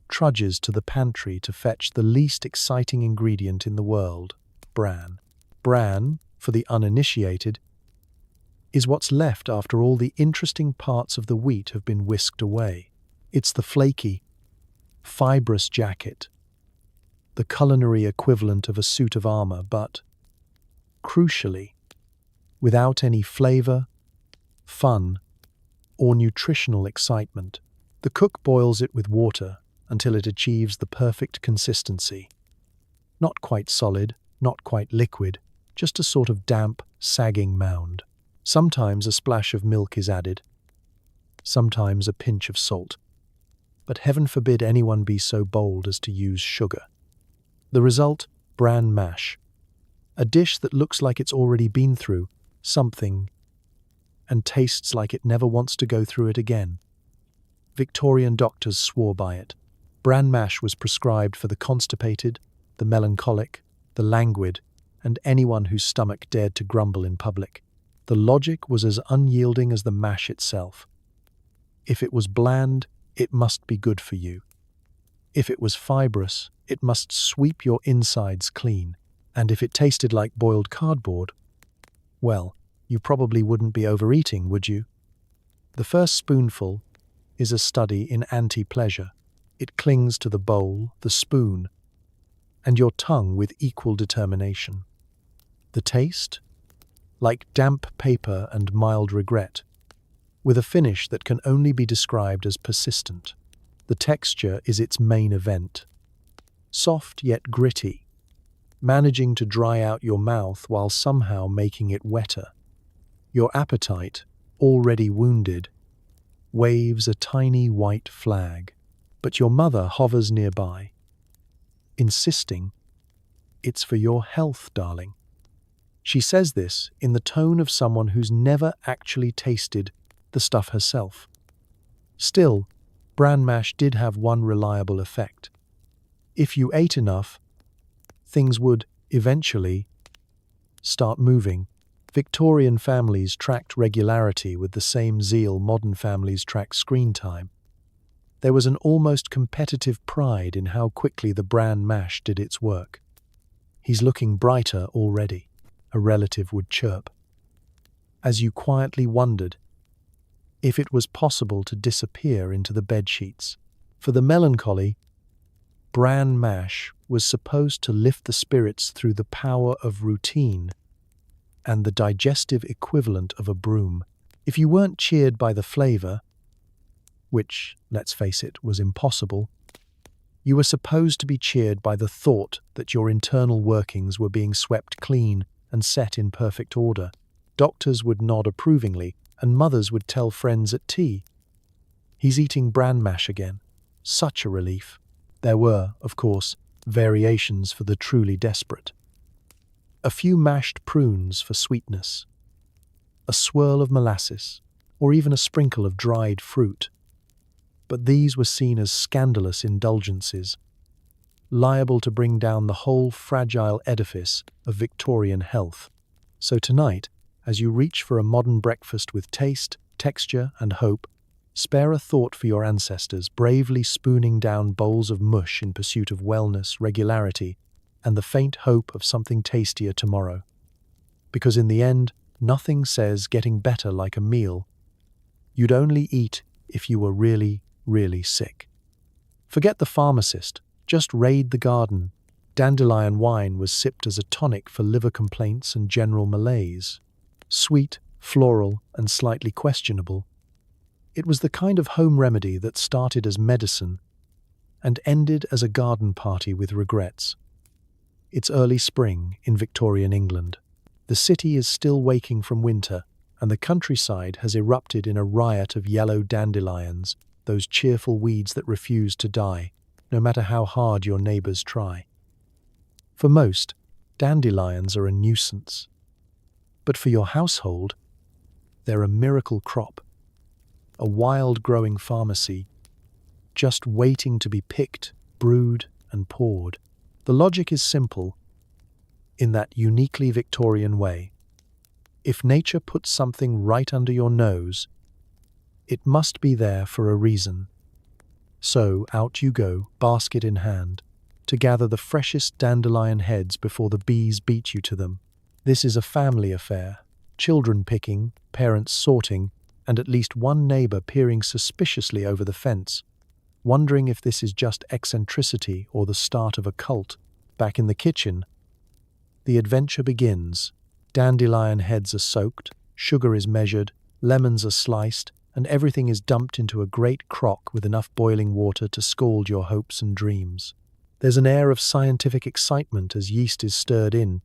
trudges to the pantry to fetch the least exciting ingredient in the world, bran. Bran, for the uninitiated, is what's left after all the interesting parts of the wheat have been whisked away. It's the flaky, fibrous jacket, the culinary equivalent of a suit of armor, but, crucially, without any flavor, fun, or nutritional excitement. The cook boils it with water until it achieves the perfect consistency. Not quite solid, not quite liquid, just a sort of damp, sagging mound. Sometimes a splash of milk is added, sometimes a pinch of salt. But heaven forbid anyone be so bold as to use sugar. The result, bran mash. A dish that looks like it's already been through something and tastes like it never wants to go through it again. Victorian doctors swore by it. Bran mash was prescribed for the constipated, the melancholic, the languid, and anyone whose stomach dared to grumble in public. The logic was as unyielding as the mash itself. If it was bland, it must be good for you. If it was fibrous, it must sweep your insides clean. And if it tasted like boiled cardboard, well, you probably wouldn't be overeating, would you? The first spoonful is a study in anti-pleasure. It clings to the bowl, the spoon, and your tongue with equal determination. The taste? Like damp paper and mild regret, with a finish that can only be described as persistent. The texture is its main event. Soft yet gritty, managing to dry out your mouth while somehow making it wetter. Your appetite, already wounded, waves a tiny white flag, but your mother hovers nearby, insisting, "It's for your health, darling." She says this in the tone of someone who's never actually tasted the stuff herself. Still, bran mash did have one reliable effect. If you ate enough, things would, eventually, start moving. Victorian families tracked regularity with the same zeal modern families track screen time. There was an almost competitive pride in how quickly the bran mash did its work. "He's looking brighter already," a relative would chirp, as you quietly wondered if it was possible to disappear into the bedsheets. For the melancholy, bran mash was supposed to lift the spirits through the power of routine and the digestive equivalent of a broom. If you weren't cheered by the flavor, which, let's face it, was impossible, you were supposed to be cheered by the thought that your internal workings were being swept clean and set in perfect order. Doctors would nod approvingly, and mothers would tell friends at tea, "He's eating bran mash again." Such a relief. There were, of course, variations for the truly desperate. A few mashed prunes for sweetness, a swirl of molasses, or even a sprinkle of dried fruit. But these were seen as scandalous indulgences, liable to bring down the whole fragile edifice of Victorian health. So tonight, as you reach for a modern breakfast with taste, texture, and hope, spare a thought for your ancestors, bravely spooning down bowls of mush in pursuit of wellness, regularity, and the faint hope of something tastier tomorrow. Because in the end, nothing says getting better like a meal. You'd only eat if you were really, really sick. Forget the pharmacist, just raid the garden. Dandelion wine was sipped as a tonic for liver complaints and general malaise. Sweet, floral, and slightly questionable, it was the kind of home remedy that started as medicine and ended as a garden party with regrets. It's early spring in Victorian England. The city is still waking from winter, and the countryside has erupted in a riot of yellow dandelions, those cheerful weeds that refuse to die, no matter how hard your neighbors try. For most, dandelions are a nuisance. But for your household, they're a miracle crop, a wild-growing pharmacy, just waiting to be picked, brewed, and poured. The logic is simple, in that uniquely Victorian way. If nature puts something right under your nose, it must be there for a reason. So out you go, basket in hand, to gather the freshest dandelion heads before the bees beat you to them. This is a family affair. Children picking, parents sorting, and at least one neighbor peering suspiciously over the fence, wondering if this is just eccentricity or the start of a cult. Back in the kitchen, the adventure begins. Dandelion heads are soaked, sugar is measured, lemons are sliced, and everything is dumped into a great crock with enough boiling water to scald your hopes and dreams. There's an air of scientific excitement as yeast is stirred in.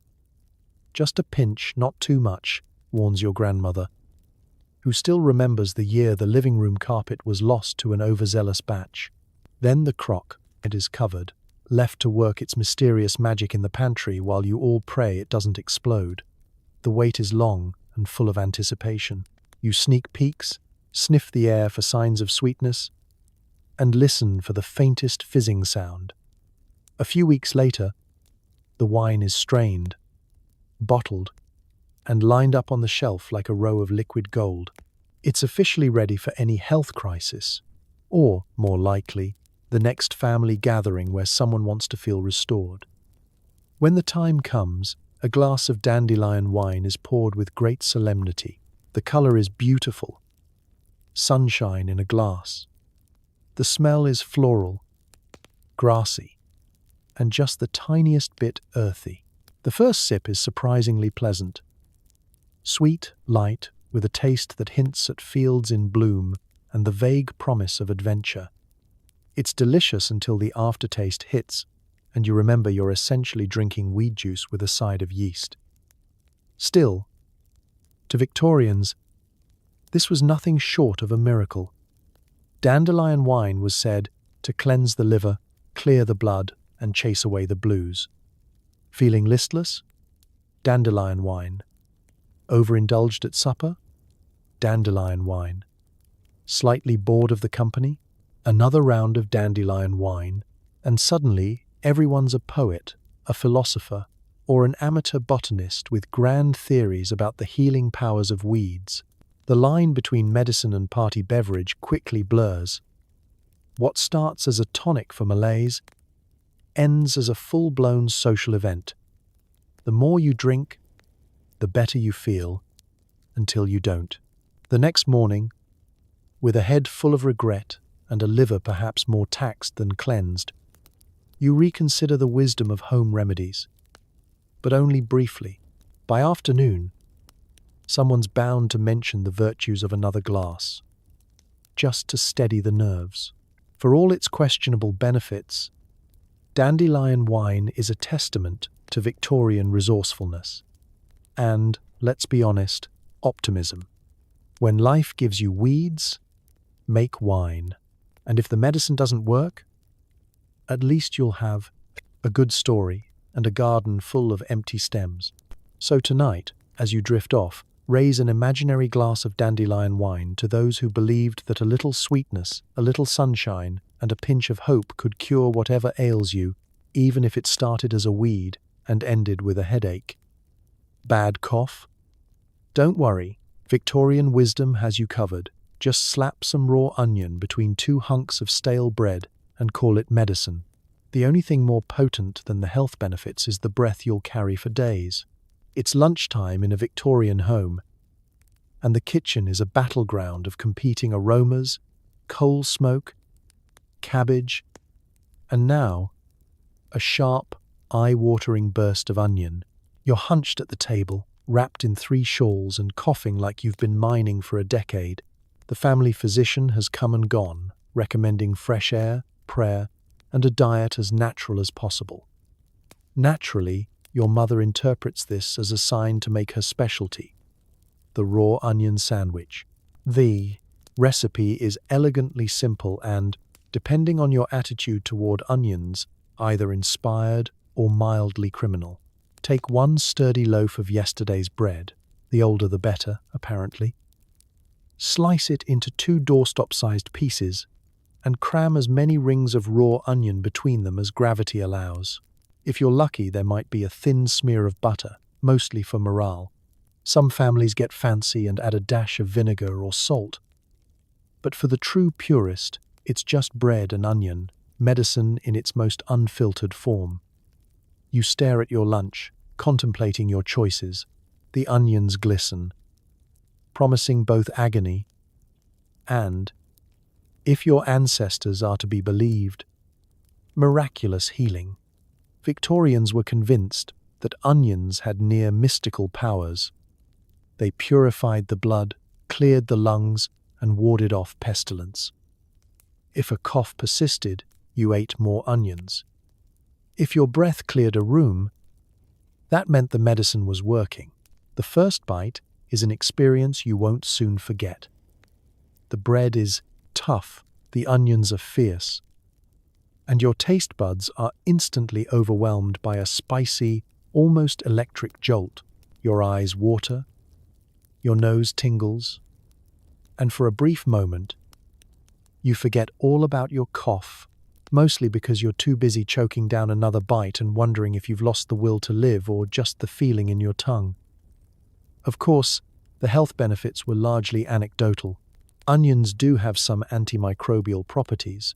Just a pinch, not too much, warns your grandmother, who still remembers the year the living room carpet was lost to an overzealous batch. Then the crock, it is covered, left to work its mysterious magic in the pantry while you all pray it doesn't explode. The wait is long and full of anticipation. You sneak peeks, sniff the air for signs of sweetness, and listen for the faintest fizzing sound. A few weeks later, the wine is strained, bottled, and lined up on the shelf like a row of liquid gold. It's officially ready for any health crisis, or, more likely, the next family gathering where someone wants to feel restored. When the time comes, a glass of dandelion wine is poured with great solemnity. The color is beautiful. Sunshine in a glass. The smell is floral, grassy, and just the tiniest bit earthy. The first sip is surprisingly pleasant. Sweet, light, with a taste that hints at fields in bloom and the vague promise of adventure. It's delicious until the aftertaste hits, and you remember you're essentially drinking weed juice with a side of yeast. Still, to Victorians, this was nothing short of a miracle. Dandelion wine was said to cleanse the liver, clear the blood, and chase away the blues. Feeling listless? Dandelion wine. Overindulged at supper? Dandelion wine. Slightly bored of the company? Another round of dandelion wine, and suddenly everyone's a poet, a philosopher, or an amateur botanist with grand theories about the healing powers of weeds. The line between medicine and party beverage quickly blurs. What starts as a tonic for malaise ends as a full-blown social event. The more you drink, the better you feel, until you don't. The next morning, with a head full of regret and a liver perhaps more taxed than cleansed, you reconsider the wisdom of home remedies. But only briefly. By afternoon, someone's bound to mention the virtues of another glass, just to steady the nerves. For all its questionable benefits, dandelion wine is a testament to Victorian resourcefulness. And, let's be honest, optimism. When life gives you weeds, make wine. And if the medicine doesn't work, at least you'll have a good story and a garden full of empty stems. So tonight, as you drift off, raise an imaginary glass of dandelion wine to those who believed that a little sweetness, a little sunshine, and a pinch of hope could cure whatever ails you, even if it started as a weed and ended with a headache. Bad cough? Don't worry, Victorian wisdom has you covered. Just slap some raw onion between two hunks of stale bread and call it medicine. The only thing more potent than the health benefits is the breath you'll carry for days. It's lunchtime in a Victorian home, and the kitchen is a battleground of competing aromas, coal smoke, cabbage, and now, a sharp, eye-watering burst of onion. You're hunched at the table, wrapped in 3 shawls and coughing like you've been mining for a decade. The family physician has come and gone, recommending fresh air, prayer, and a diet as natural as possible. Naturally, your mother interprets this as a sign to make her specialty, the raw onion sandwich. The recipe is elegantly simple and, depending on your attitude toward onions, either inspired or mildly criminal. Take 1 sturdy loaf of yesterday's bread, the older the better, apparently. Slice it into 2 doorstop-sized pieces and cram as many rings of raw onion between them as gravity allows. If you're lucky, there might be a thin smear of butter, mostly for morale. Some families get fancy and add a dash of vinegar or salt. But for the true purist, it's just bread and onion, medicine in its most unfiltered form. You stare at your lunch, contemplating your choices. The onions glisten, promising both agony and, if your ancestors are to be believed, miraculous healing. Victorians were convinced that onions had near mystical powers. They purified the blood, cleared the lungs, and warded off pestilence. If a cough persisted, you ate more onions. If your breath cleared a room, that meant the medicine was working. The first bite is an experience you won't soon forget. The bread is tough, the onions are fierce, and your taste buds are instantly overwhelmed by a spicy, almost electric jolt. Your eyes water, your nose tingles, and for a brief moment, you forget all about your cough, mostly because you're too busy choking down another bite and wondering if you've lost the will to live or just the feeling in your tongue. Of course, the health benefits were largely anecdotal. Onions do have some antimicrobial properties,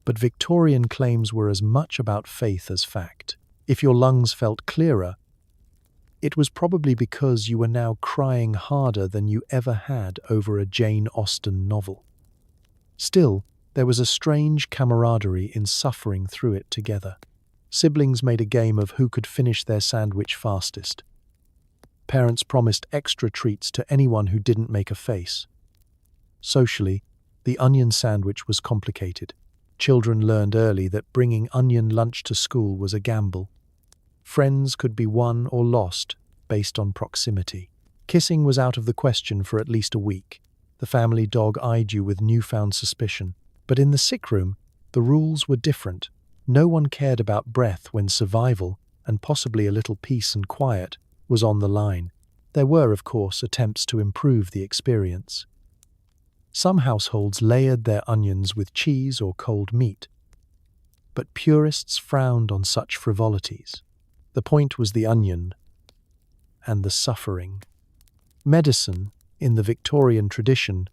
but Victorian claims were as much about faith as fact. If your lungs felt clearer, it was probably because you were now crying harder than you ever had over a Jane Austen novel. Still, there was a strange camaraderie in suffering through it together. Siblings made a game of who could finish their sandwich fastest. Parents promised extra treats to anyone who didn't make a face. Socially, the onion sandwich was complicated. Children learned early that bringing onion lunch to school was a gamble. Friends could be won or lost based on proximity. Kissing was out of the question for at least a week. The family dog eyed you with newfound suspicion. But in the sick room, the rules were different. No one cared about breath when survival, and possibly a little peace and quiet, was on the line. There were, of course, attempts to improve the experience. Some households layered their onions with cheese or cold meat, but purists frowned on such frivolities. The point was the onion and the suffering. Medicine, in the Victorian tradition,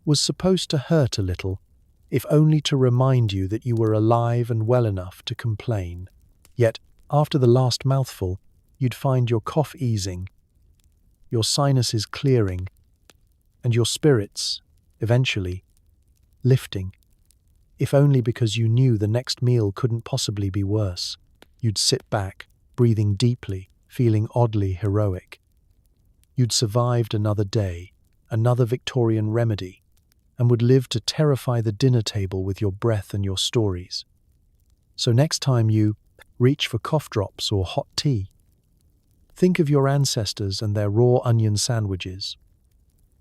was supposed to hurt a little, if only to remind you that you were alive and well enough to complain. Yet, after the last mouthful, you'd find your cough easing, your sinuses clearing, and your spirits, eventually, lifting, if only because you knew the next meal couldn't possibly be worse. You'd sit back, breathing deeply, feeling oddly heroic. You'd survived another day, another Victorian remedy, and would live to terrify the dinner table with your breath and your stories. So next time you reach for cough drops or hot tea, think of your ancestors and their raw onion sandwiches.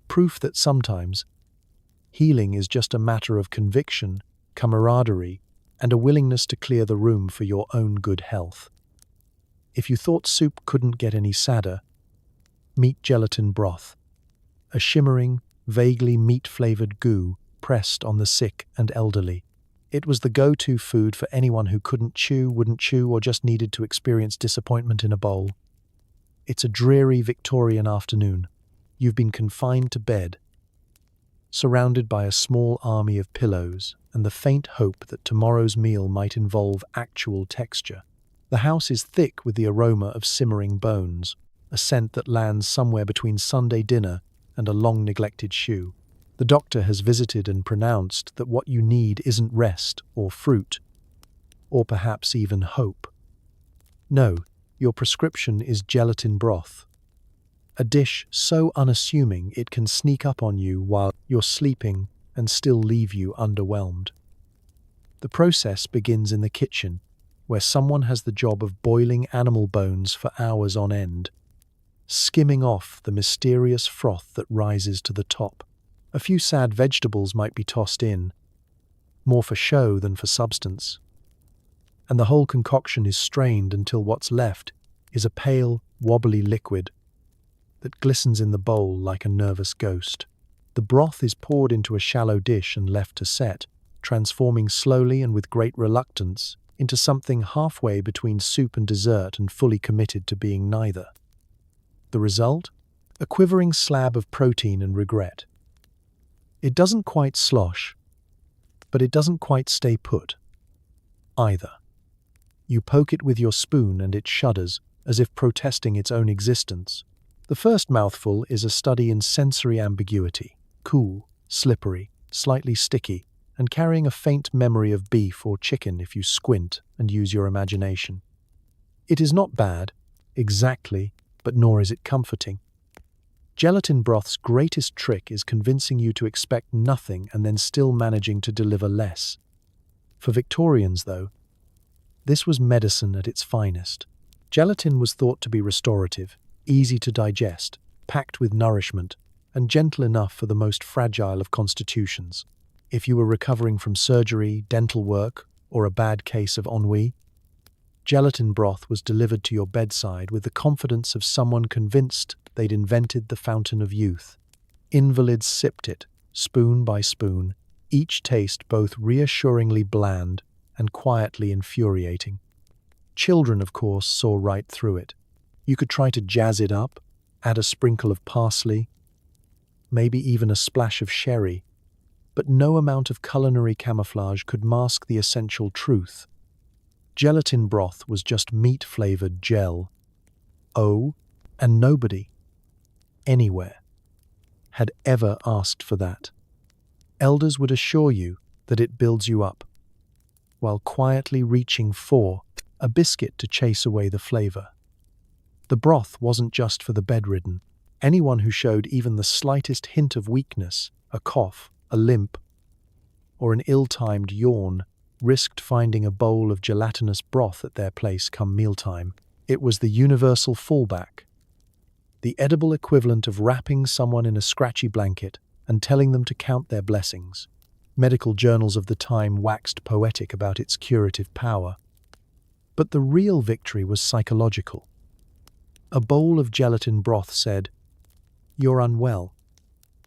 Proof that sometimes healing is just a matter of conviction, camaraderie, and a willingness to clear the room for your own good health. If you thought soup couldn't get any sadder, meat gelatin broth, a shimmering, vaguely meat-flavored goo pressed on the sick and elderly. It was the go-to food for anyone who couldn't chew, wouldn't chew, or just needed to experience disappointment in a bowl. It's a dreary Victorian afternoon. You've been confined to bed, surrounded by a small army of pillows and the faint hope that tomorrow's meal might involve actual texture. The house is thick with the aroma of simmering bones, a scent that lands somewhere between Sunday dinner and a long-neglected shoe. The doctor has visited and pronounced that what you need isn't rest or fruit, or perhaps even hope. No, your prescription is gelatin broth, a dish so unassuming it can sneak up on you while you're sleeping and still leave you underwhelmed. The process begins in the kitchen, where someone has the job of boiling animal bones for hours on end, skimming off the mysterious froth that rises to the top. A few sad vegetables might be tossed in, more for show than for substance, and the whole concoction is strained until what's left is a pale, wobbly liquid that glistens in the bowl like a nervous ghost. The broth is poured into a shallow dish and left to set, transforming slowly and with great reluctance into something halfway between soup and dessert and fully committed to being neither. The result? A quivering slab of protein and regret. It doesn't quite slosh, but it doesn't quite stay put either. You poke it with your spoon and it shudders, as if protesting its own existence. The first mouthful is a study in sensory ambiguity: cool, slippery, slightly sticky, and carrying a faint memory of beef or chicken if you squint and use your imagination. It is not bad, exactly, but nor is it comforting. Gelatin broth's greatest trick is convincing you to expect nothing and then still managing to deliver less. For Victorians, though, this was medicine at its finest. Gelatin was thought to be restorative, easy to digest, packed with nourishment, and gentle enough for the most fragile of constitutions. If you were recovering from surgery, dental work, or a bad case of ennui, gelatin broth was delivered to your bedside with the confidence of someone convinced they'd invented the fountain of youth. Invalids sipped it, spoon by spoon, each taste both reassuringly bland and quietly infuriating. Children, of course, saw right through it. You could try to jazz it up, add a sprinkle of parsley, maybe even a splash of sherry, but no amount of culinary camouflage could mask the essential truth. Gelatin broth was just meat-flavored gel. Oh, and nobody, anywhere, had ever asked for that. Elders would assure you that it builds you up, while quietly reaching for a biscuit to chase away the flavor. The broth wasn't just for the bedridden. Anyone who showed even the slightest hint of weakness, a cough, a limp, or an ill-timed yawn, risked finding a bowl of gelatinous broth at their place come mealtime. It was the universal fallback, the edible equivalent of wrapping someone in a scratchy blanket and telling them to count their blessings. Medical journals of the time waxed poetic about its curative power. But the real victory was psychological. A bowl of gelatin broth said, "You're unwell,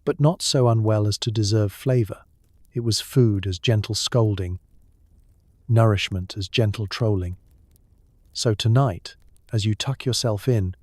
but not so unwell as to deserve flavor." It was food as gentle scolding, nourishment as gentle trolling. So tonight, as you tuck yourself in,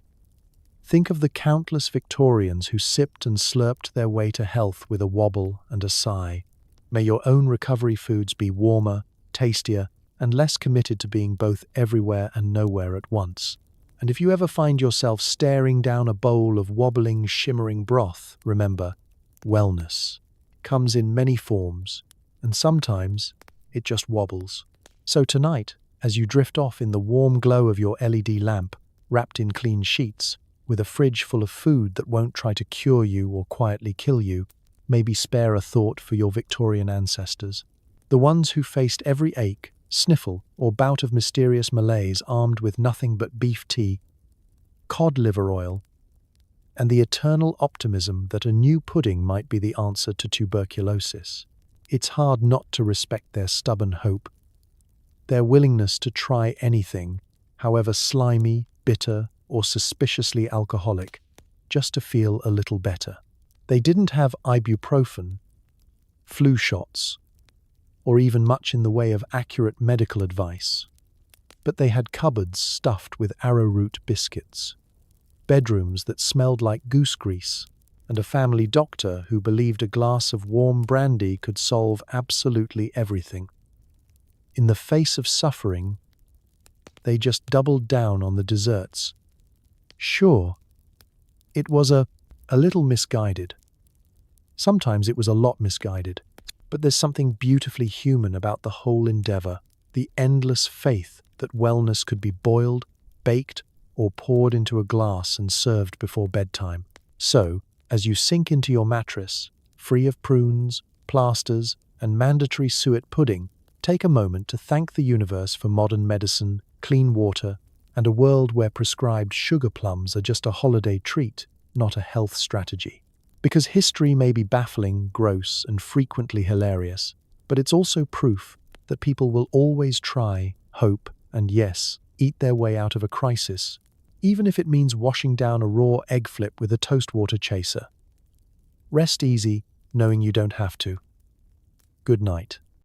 think of the countless Victorians who sipped and slurped their way to health with a wobble and a sigh. May your own recovery foods be warmer, tastier, and less committed to being both everywhere and nowhere at once. And if you ever find yourself staring down a bowl of wobbling, shimmering broth, remember, wellness comes in many forms, and sometimes it just wobbles. So tonight, as you drift off in the warm glow of your LED lamp, wrapped in clean sheets, with a fridge full of food that won't try to cure you or quietly kill you, maybe spare a thought for your Victorian ancestors, the ones who faced every ache, sniffle, or bout of mysterious malaise armed with nothing but beef tea, cod liver oil, and the eternal optimism that a new pudding might be the answer to tuberculosis. It's hard not to respect their stubborn hope, their willingness to try anything, however slimy, bitter, or suspiciously alcoholic, just to feel a little better. They didn't have ibuprofen, flu shots, or even much in the way of accurate medical advice, but they had cupboards stuffed with arrowroot biscuits, bedrooms that smelled like goose grease, and a family doctor who believed a glass of warm brandy could solve absolutely everything. In the face of suffering, they just doubled down on the desserts. Sure, it was a little misguided. Sometimes it was a lot misguided, but there's something beautifully human about the whole endeavor, the endless faith that wellness could be boiled, baked, or poured into a glass and served before bedtime. So, as you sink into your mattress, free of prunes, plasters, and mandatory suet pudding, take a moment to thank the universe for modern medicine, clean water, and a world where prescribed sugar plums are just a holiday treat, not a health strategy. Because history may be baffling, gross, and frequently hilarious, but it's also proof that people will always try, hope, and yes, eat their way out of a crisis, even if it means washing down a raw egg flip with a toast water chaser. Rest easy, knowing you don't have to. Good night.